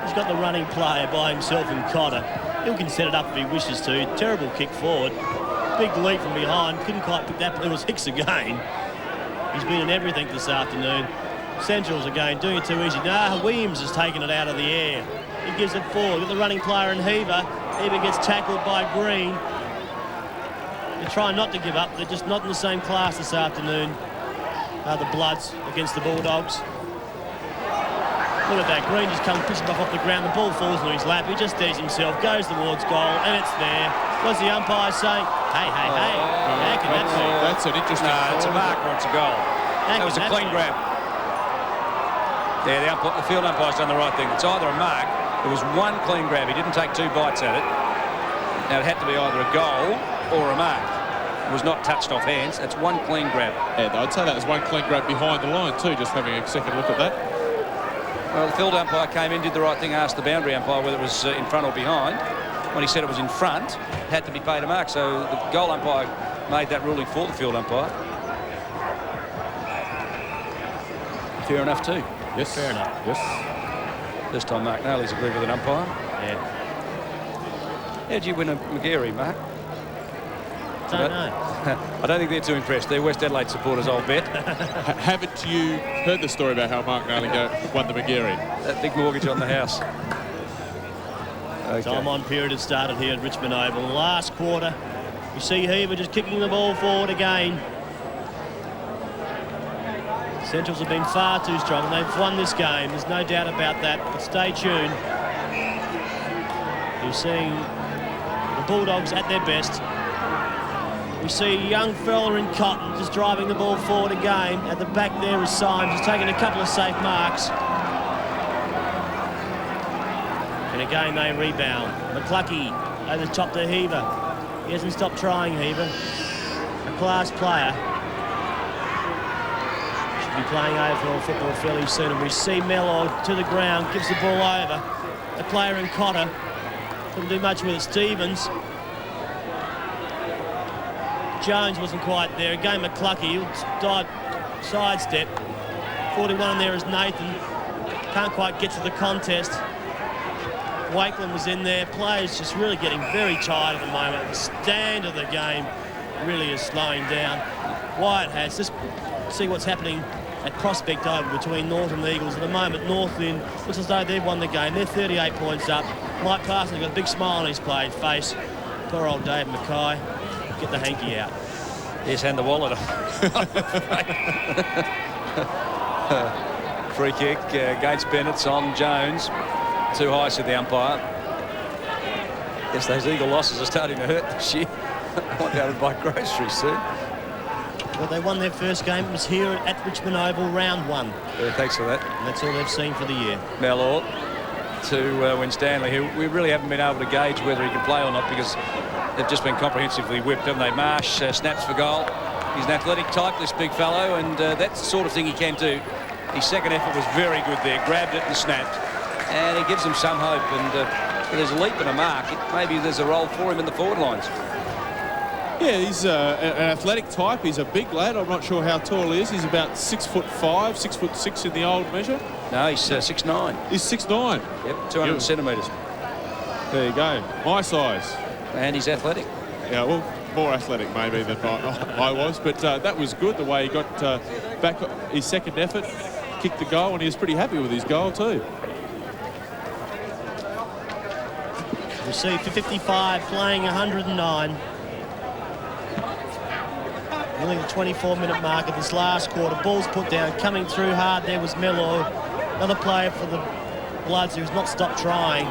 He's got the running player by himself in Cotter. He can set it up if he wishes to. Terrible kick forward. Big leap from behind. Couldn't quite pick that. It was Hicks again. He's been in everything this afternoon. Centrals again doing it too easy. Williams has taken it out of the air. He gives it forward. Got the running player in Heaver. Heaver gets tackled by Green. They're trying not to give up. They're just not in the same class this afternoon. The Bloods against the Bulldogs. Look at that. Green just comes, picks him off the ground. The ball falls into his lap. He just steadies himself, goes towards goal, and it's there. What's the umpire saying? Hey. How can that be? That's an interesting No, it's a mark or it's a goal. That was a clean grab. Yeah, the field umpire's done the right thing. It's either a mark. It was one clean grab. He didn't take 2 bites at it. Now, it had to be either a goal or a mark. It was not touched off hands. It's one clean grab. Yeah, I'd say that was one clean grab behind the line too, just having a second look at that. Well, the field umpire came in, did the right thing, asked the boundary umpire whether it was in front or behind. When he said it was in front, had to be paid a mark. So the goal umpire made that ruling for the field umpire. Fair enough too. Yes. Fair enough. Yes. This time Mark Naley's agreed with an umpire. Yeah. How'd you win a McGarry, Mark? Don't know. I don't think they're too impressed. They're West Adelaide supporters, I'll bet. Haven't you heard the story about how Mark Naley won the McGarry? That big mortgage on the house. Okay. Time on period has started here at Richmond Oval. Last quarter, you see Heaver just kicking the ball forward again. Centrals have been far too strong and they've won this game. There's no doubt about that, but stay tuned. You're seeing the Bulldogs at their best. We see a young fella in Cotton just driving the ball forward again. At the back there is Symes. He's taking a couple of safe marks. And again, they rebound. McCluckey over the top to Heaver. He hasn't stopped trying, Heaver. A class player. Should be playing AFL football fairly soon. And we see Mello to the ground, gives the ball over. A player in Cotter. Couldn't do much with it. Stevens. Jones wasn't quite there. Again, McCluckey. Dive, sidestep. 41 there is Nathan. Can't quite get to the contest. Wakeland was in there. Players just really getting very tired at the moment. The stand of the game really is slowing down. Wyatt has. Just see what's happening at Prospect Oval between North and the Eagles. At the moment, North in looks as though they've won the game. They're 38 points up. Mike Parsons got a big smile on his face. Poor old Dave Mackay. Get the hanky out. Yes, hand the wallet. Free kick against Bennett's on Jones. Too high, said the umpire. Yes, those Eagle losses are starting to hurt this year. I won't be able to buy groceries soon. Well, they won their first game. It was here at Richmond Oval, round 1. Yeah, thanks for that. And that's all they've seen for the year. Mellor to Winstanley, who we really haven't been able to gauge whether he can play or not because they've just been comprehensively whipped, haven't they? Marsh snaps for goal. He's an athletic type, this big fellow, and that's the sort of thing he can do. His second effort was very good there, grabbed it and snapped. And it gives him some hope, and there's a leap and a mark. Maybe there's a role for him in the forward lines. Yeah, he's an athletic type. He's a big lad. I'm not sure how tall he is. He's about 6'5", 6'6" in the old measure. No, he's 6'9". He's 6'9". Yep, 200 centimetres. There you go. My size. And he's athletic. Yeah, well, more athletic maybe than I was, but that was good, the way he got back his second effort, kicked the goal, and he was pretty happy with his goal too. Received for 55, playing 109. Nearly the 24-minute mark of this last quarter. Ball's put down, coming through hard. There was Mello, another player for the Bloods who's not stopped trying.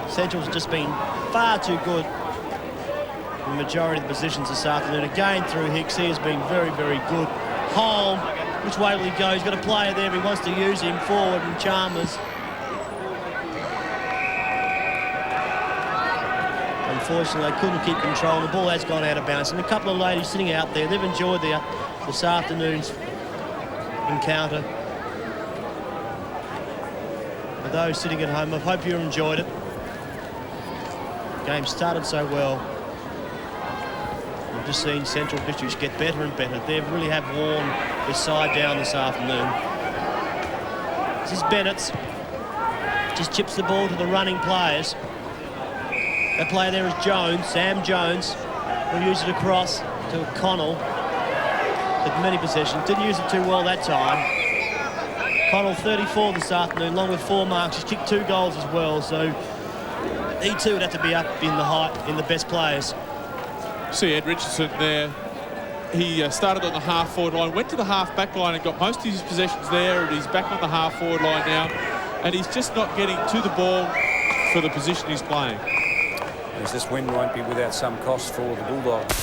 Central's just been far too good in the majority of the positions this afternoon. Again through Hicks, he has been very, very good. Holm, which way will he go? He's got a player there, he wants to use him forward, and Chalmers. Unfortunately, they couldn't keep control. The ball has gone out of bounds. And a couple of ladies sitting out there, they've enjoyed this afternoon's encounter. For those sitting at home, I hope you enjoyed it. The game started so well. We've just seen Central Districts get better and better. They really have worn this side down this afternoon. This is Bennett's. Just chips the ball to the running players. The player there is Jones, Sam Jones, who used it across to Connell. With many possessions, didn't use it too well that time. Connell 34 this afternoon, along with 4 marks. He's kicked 2 goals as well, so he too would have to be up in the height in the best players. See Ed Richardson there. He started on the half-forward line, went to the half-back line and got most of his possessions there, and he's back on the half-forward line now. And he's just not getting to the ball for the position he's playing. As this win won't be without some cost for the Bulldogs.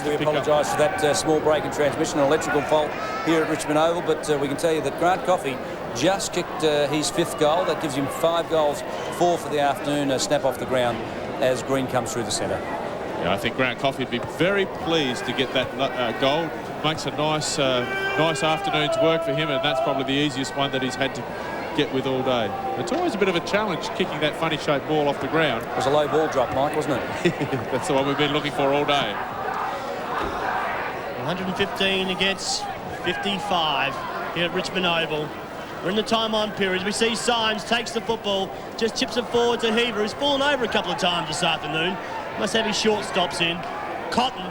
We apologise for that small break in transmission, an electrical fault here at Richmond Oval, but we can tell you that Grant Coffey just kicked his 5th goal. That gives him 5 goals, 4 for the afternoon, snap off the ground as Green comes through the centre. Yeah, I think Grant Coffey would be very pleased to get that goal. makes a nice afternoon's work for him, and that's probably the easiest one that he's had to get with all day. It's always a bit of a challenge kicking that funny-shaped ball off the ground. It was a low ball drop, Mike, wasn't it? That's the one we've been looking for all day. 115 against 55 here at Richmond Oval. We're in the time-on period. We see Symes takes the football, just chips it forward to Heaver, who's fallen over a couple of times this afternoon. Must have his short stops in. Cotton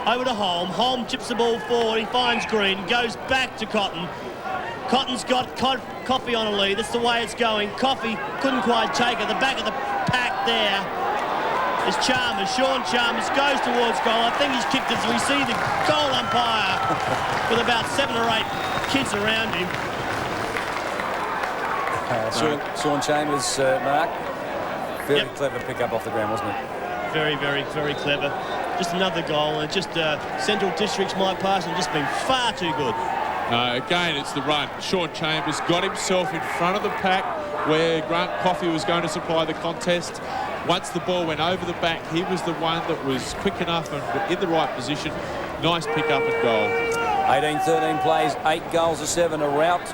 over to Holm. Holm chips the ball forward. He finds Green, goes back to Cotton. Cotton's got Coffey on a lead. That's the way it's going. Coffey couldn't quite take it. The back of the pack there is Chalmers. Sean Chalmers goes towards goal. I think he's kicked it, so we see the goal umpire with about 7 or 8 kids around him. Sean Chambers, Mark, very clever pick up off the ground, wasn't it? Very, very, very clever. Just another goal, and just Central District's Mike Parsons just been far too good. Again, it's the run. Sean Chambers got himself in front of the pack where Grant Coffey was going to supply the contest. Once the ball went over the back, he was the one that was quick enough and in the right position. Nice pick up and goal. 18-13 plays, 8 goals to 7, a rout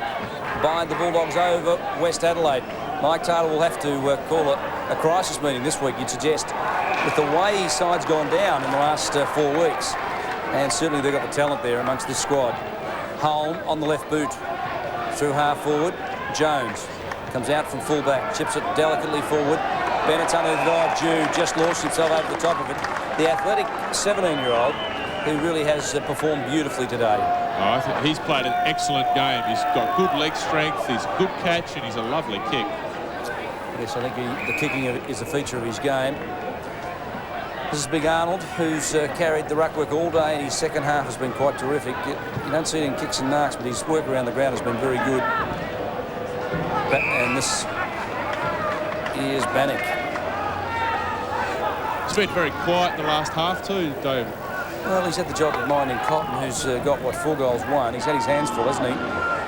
by the Bulldogs over West Adelaide. Mike Taylor will have to call a crisis meeting this week, you'd suggest, with the way his side's gone down in the last 4 weeks. And certainly they've got the talent there amongst this squad. Holm on the left boot, through half forward. Jones comes out from fullback, chips it delicately forward. Bennett's under the dive. Jude just launched himself over the top of it. The athletic 17-year-old who really has performed beautifully today. I think he's played an excellent game. He's got good leg strength, he's a good catch, and he's a lovely kick. Yes, I think the kicking is a feature of his game. This is Big Arnold, who's carried the ruckwork all day, and his second half has been quite terrific. You don't see it in kicks and marks, but his work around the ground has been very good. And this is Bannock. He's been very quiet in the last half too, David. Well, he's had the job of minding Cotton, who's got, 4 goals, 1. He's had his hands full, hasn't he?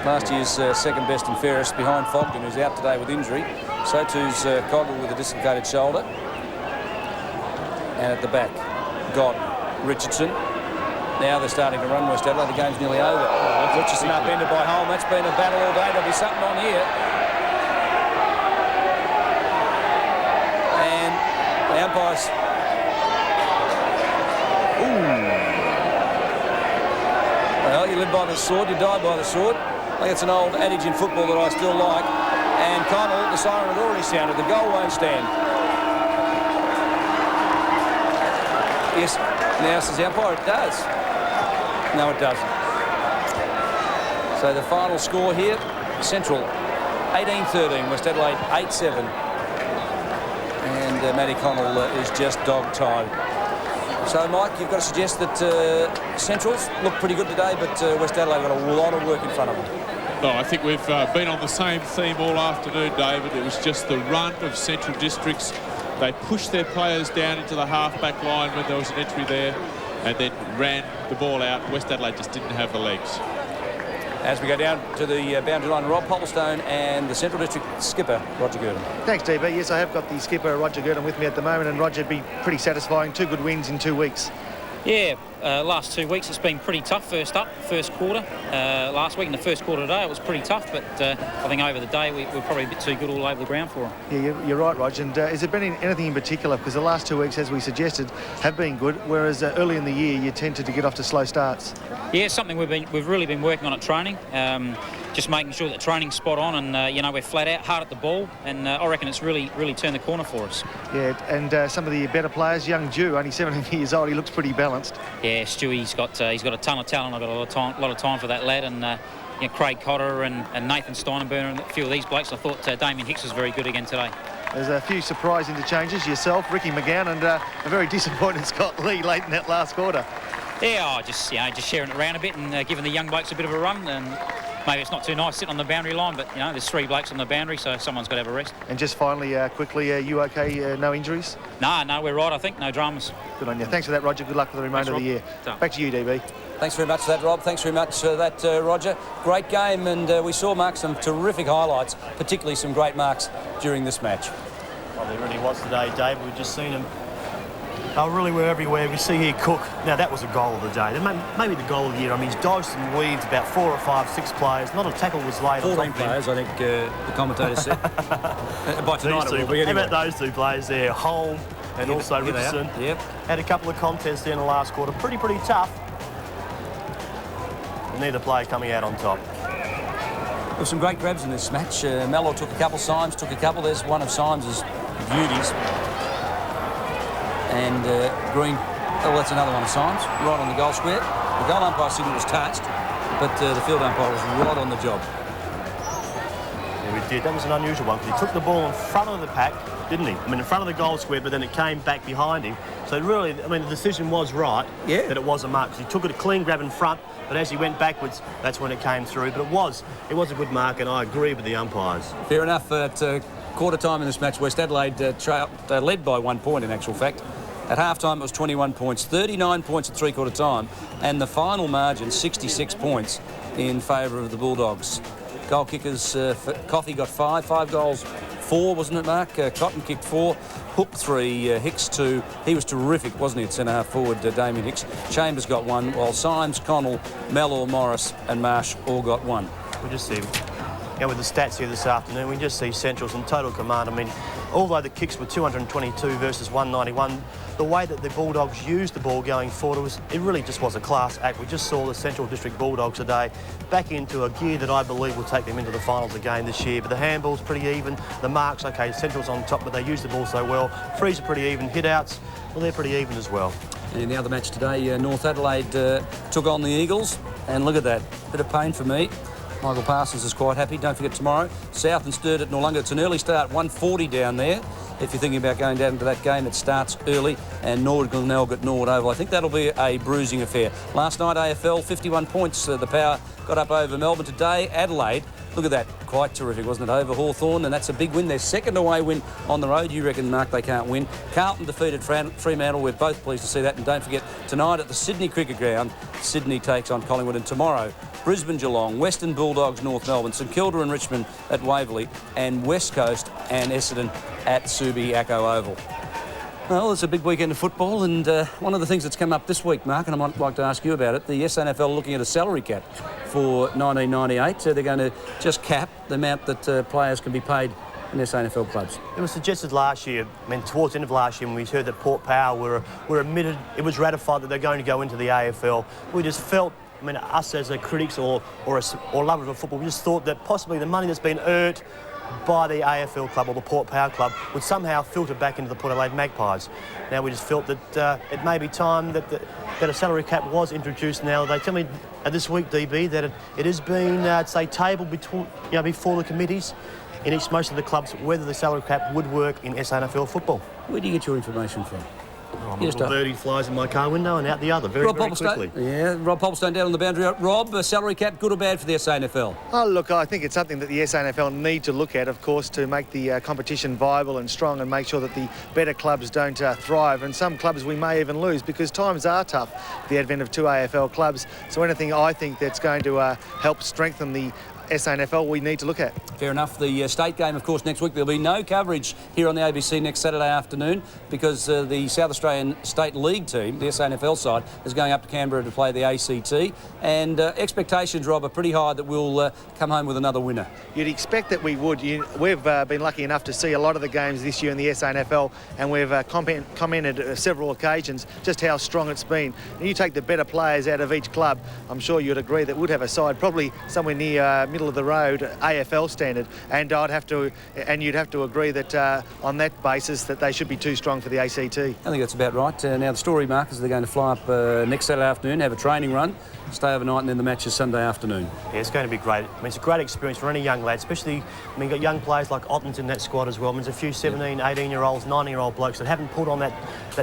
Last year's second best and fairest behind Fogden, who's out today with injury. So too's Coggle with a dislocated shoulder. And at the back, got Richardson. Now they're starting to run West Adelaide. The game's nearly over. Richardson upended by Holm. That's been a battle all day. There'll be something on here. And the umpires... Ooh. Well, you live by the sword, you die by the sword. I think it's an old adage in football that I still like. And Connell, the siren had already sounded. The goal won't stand. Yes, now says the umpire, it does. No, it doesn't. So the final score here, Central 18-13, West Adelaide 8-7. And Matty Connell is just dog-tired. So, Mike, you've got to suggest that Centrals look pretty good today, but West Adelaide got a lot of work in front of them. No, I think we've been on the same theme all afternoon, David. It was just the run of Central Districts. They pushed their players down into the half-back line when there was an entry there and then ran the ball out. West Adelaide just didn't have the legs. As we go down to the boundary line, Rob Popplestone and the Central District skipper, Roger Gurdon. Thanks, DB. Yes, I have got the skipper, Roger Gurdon, with me at the moment, and Roger, be pretty satisfying. 2 good wins in 2 weeks. Yeah, last 2 weeks it's been pretty tough. First quarter. Last week in the first quarter today it was pretty tough, but I think over the day we're probably a bit too good all over the ground for them. Yeah, you're right, Roger. And has there been anything in particular? Because the last 2 weeks, as we suggested, have been good, whereas early in the year you tended to get off to slow starts. Yeah, something we've really been working on at training. Just making sure that training's spot on, and we're flat out, hard at the ball, and I reckon it's really turned the corner for us. Yeah, and some of the better players, young Dew, only 17 years old, he looks pretty balanced. Yeah, Stewie's got a ton of talent. I've got a lot of time for that lad, and Craig Cotter and Nathan Steinenberger and a few of these blokes. I thought Damien Hicks was very good again today. There's a few surprise interchanges, yourself, Ricky McGowan, and a very disappointed Scott Lee late in that last quarter. Yeah, just sharing it around a bit and giving the young blokes a bit of a run. And maybe it's not too nice sitting on the boundary line, but there's 3 blokes on the boundary, so someone's got to have a rest. And just finally, quickly, you okay? No injuries? No, we're right, I think. No dramas. Good on you. Thanks for that, Roger. Good luck for the remainder of the year. Back to you, DB. Thanks very much for that, Rob. Thanks very much for that, Roger. Great game, and we saw, Mark, some terrific highlights, particularly some great marks during this match. Well, there really was today, Dave. We've just seen him Oh, really, we're everywhere. We see here Cook. Now, that was a goal of the day. Maybe the goal of the year. I mean, he's dodged and weaved about 4 or 5, 6 players. Not a tackle was laid. 14 players, I think the commentator said. By tonight it will be anyway. How about those 2 players there? Holm and also Richardson. Yep. Had a couple of contests there in the last quarter. Pretty tough. And neither player coming out on top. There were some great grabs in this match. Mello took a couple, Symes took a couple. There's one of Symes' beauties. And Green, oh, that's another one of Symes, right on the goal square. The goal umpire said it was touched, but the field umpire was right on the job. Yeah, we did. That was an unusual one because he took the ball in front of the pack, didn't he? I mean, in front of the goal square, but then it came back behind him. So really, I mean, the decision was right that it was a mark because he took it a clean grab in front, but as he went backwards, that's when it came through. But it was a good mark, and I agree with the umpires. Fair enough. At quarter time in this match, West Adelaide led by 1 point in actual fact. At half-time, it was 21 points, 39 points at three-quarter time, and the final margin, 66 points in favour of the Bulldogs. Goal kickers, Coffey got 5 goals, 4, wasn't it, Mark? Cotton kicked 4, Hook 3, Hicks 2. He was terrific, wasn't he, at centre-half forward, Damien Hicks. Chambers got 1, while Symes, Connell, Mellor, Morris and Marsh all got 1. We just see, with the stats here this afternoon, we just see Central's in total command. I mean, although the kicks were 222 versus 191, the way that the Bulldogs used the ball going forward, it really just was a class act. We just saw the Central District Bulldogs today back into a gear that I believe will take them into the finals again this year. But the handball's pretty even. The marks, OK, Central's on top, but they use the ball so well. Frees are pretty even. Hit-outs, well, they're pretty even as well. And the other match today, North Adelaide took on the Eagles. And look at that, bit of pain for me. Michael Parsons is quite happy. Don't forget tomorrow, South and Sturt at Noarlunga. It's an early start, 1:40 down there. If you're thinking about going down to that game, it starts early. And Nord Glenelg at Nord Oval. I think that'll be a bruising affair. Last night, AFL, 51 points. The Power got up over Melbourne. Today, Adelaide. Look at that. Quite terrific, wasn't it? Over Hawthorn, and that's a big win. Their second away win on the road. You reckon, Mark, they can't win. Carlton defeated Fremantle. We're both pleased to see that. And don't forget, tonight at the Sydney Cricket Ground, Sydney takes on Collingwood. And tomorrow, Brisbane Geelong, Western Bulldogs North Melbourne, St Kilda and Richmond at Waverley, and West Coast and Essendon at Subiaco Oval. Well, it's a big weekend of football, and one of the things that's come up this week, Mark, and I might like to ask you about it, the SNFL looking at a salary cap for 1998. So they're going to just cap the amount that players can be paid in SNFL clubs. It was suggested last year, I mean, towards the end of last year, when we heard that Port Power were admitted, it was ratified that they're going to go into the AFL. We just felt, I mean, us as critics or lovers of football, we just thought that possibly the money that's been earned by the AFL club or the Port Power club would somehow filter back into the Port Adelaide Magpies. Now we just felt that it may be time that a salary cap was introduced. Now they tell me this week, DB, that it has been, say, tabled before the committees in most of the clubs whether the salary cap would work in SNFL football. Where do you get your information from? Oh, my little birdie flies in my car window and out the other very quickly. Yeah, Rob Popplestone down on the boundary. Rob, salary cap, good or bad for the SANFL? Oh, look, I think it's something that the SANFL need to look at, of course, to make the competition viable and strong and make sure that the better clubs don't thrive. And some clubs we may even lose because times are tough with the advent of 2 AFL clubs. So anything I think that's going to help strengthen the SANFL we need to look at. Fair enough. The state game, of course, next week. There'll be no coverage here on the ABC next Saturday afternoon because the South Australian State League team, the SANFL side, is going up to Canberra to play the ACT. And expectations, Rob, are pretty high that we'll come home with another winner. You'd expect that we would. We've been lucky enough to see a lot of the games this year in the SANFL, and we've commented several occasions just how strong it's been. And you take the better players out of each club, I'm sure you'd agree that would have a side probably somewhere near middle of the road AFL standard, and you'd have to agree that on that basis that they should be too strong for the ACT. I think that's about right. Now the story, Mark, is they're going to fly up next Saturday afternoon, have a training run, stay overnight, and then the match is Sunday afternoon. Yeah, it's going to be great. I mean, it's a great experience for any young lad, especially, I mean, you've got young players like Otten's in that squad as well. I mean, there's a few 17, 18-year-olds, 19-year-old blokes that haven't put on that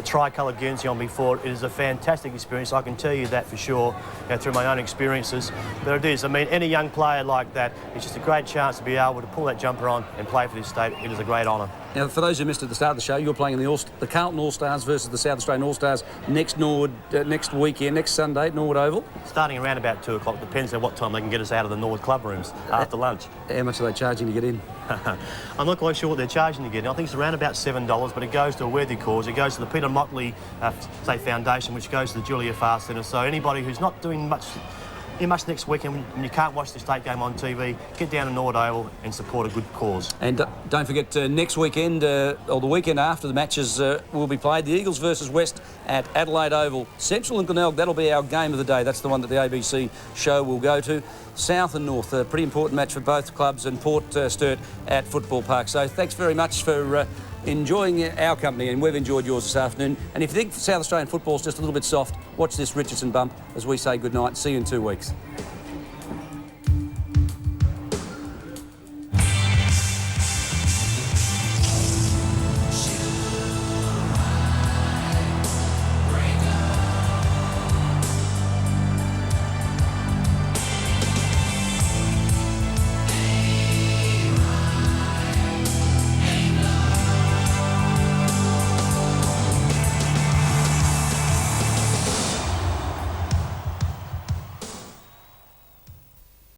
tricolour guernsey on before. It is a fantastic experience. I can tell you that for sure, through my own experiences. But it is. I mean, any young player like like that. It's just a great chance to be able to pull that jumper on and play for this state. It is a great honour. Now, for those who missed at the start of the show, you're playing in the Carlton All-Stars versus the South Australian All-Stars next weekend, next Sunday at Norwood Oval. Starting around about 2 o'clock, depends on what time they can get us out of the Norwood club rooms after lunch. How much are they charging to get in? I'm not quite sure what they're charging to get in. I think it's around about $7, but it goes to a worthy cause. It goes to the Peter Motley Foundation, which goes to the Julia Farr Centre. So anybody who's not doing much next weekend and you can't watch the state game on TV, get down to Norwood Oval and support a good cause. And don't forget, next weekend, or the weekend after the matches will be played, the Eagles versus West at Adelaide Oval. Central and Glenelg, that'll be our game of the day. That's the one that the ABC show will go to. South and North, a pretty important match for both clubs, and Port Sturt at Football Park. So thanks very much for enjoying our company, and we've enjoyed yours this afternoon. And if you think South Australian football's just a little bit soft, watch this Richardson bump as we say goodnight. See you in 2 weeks.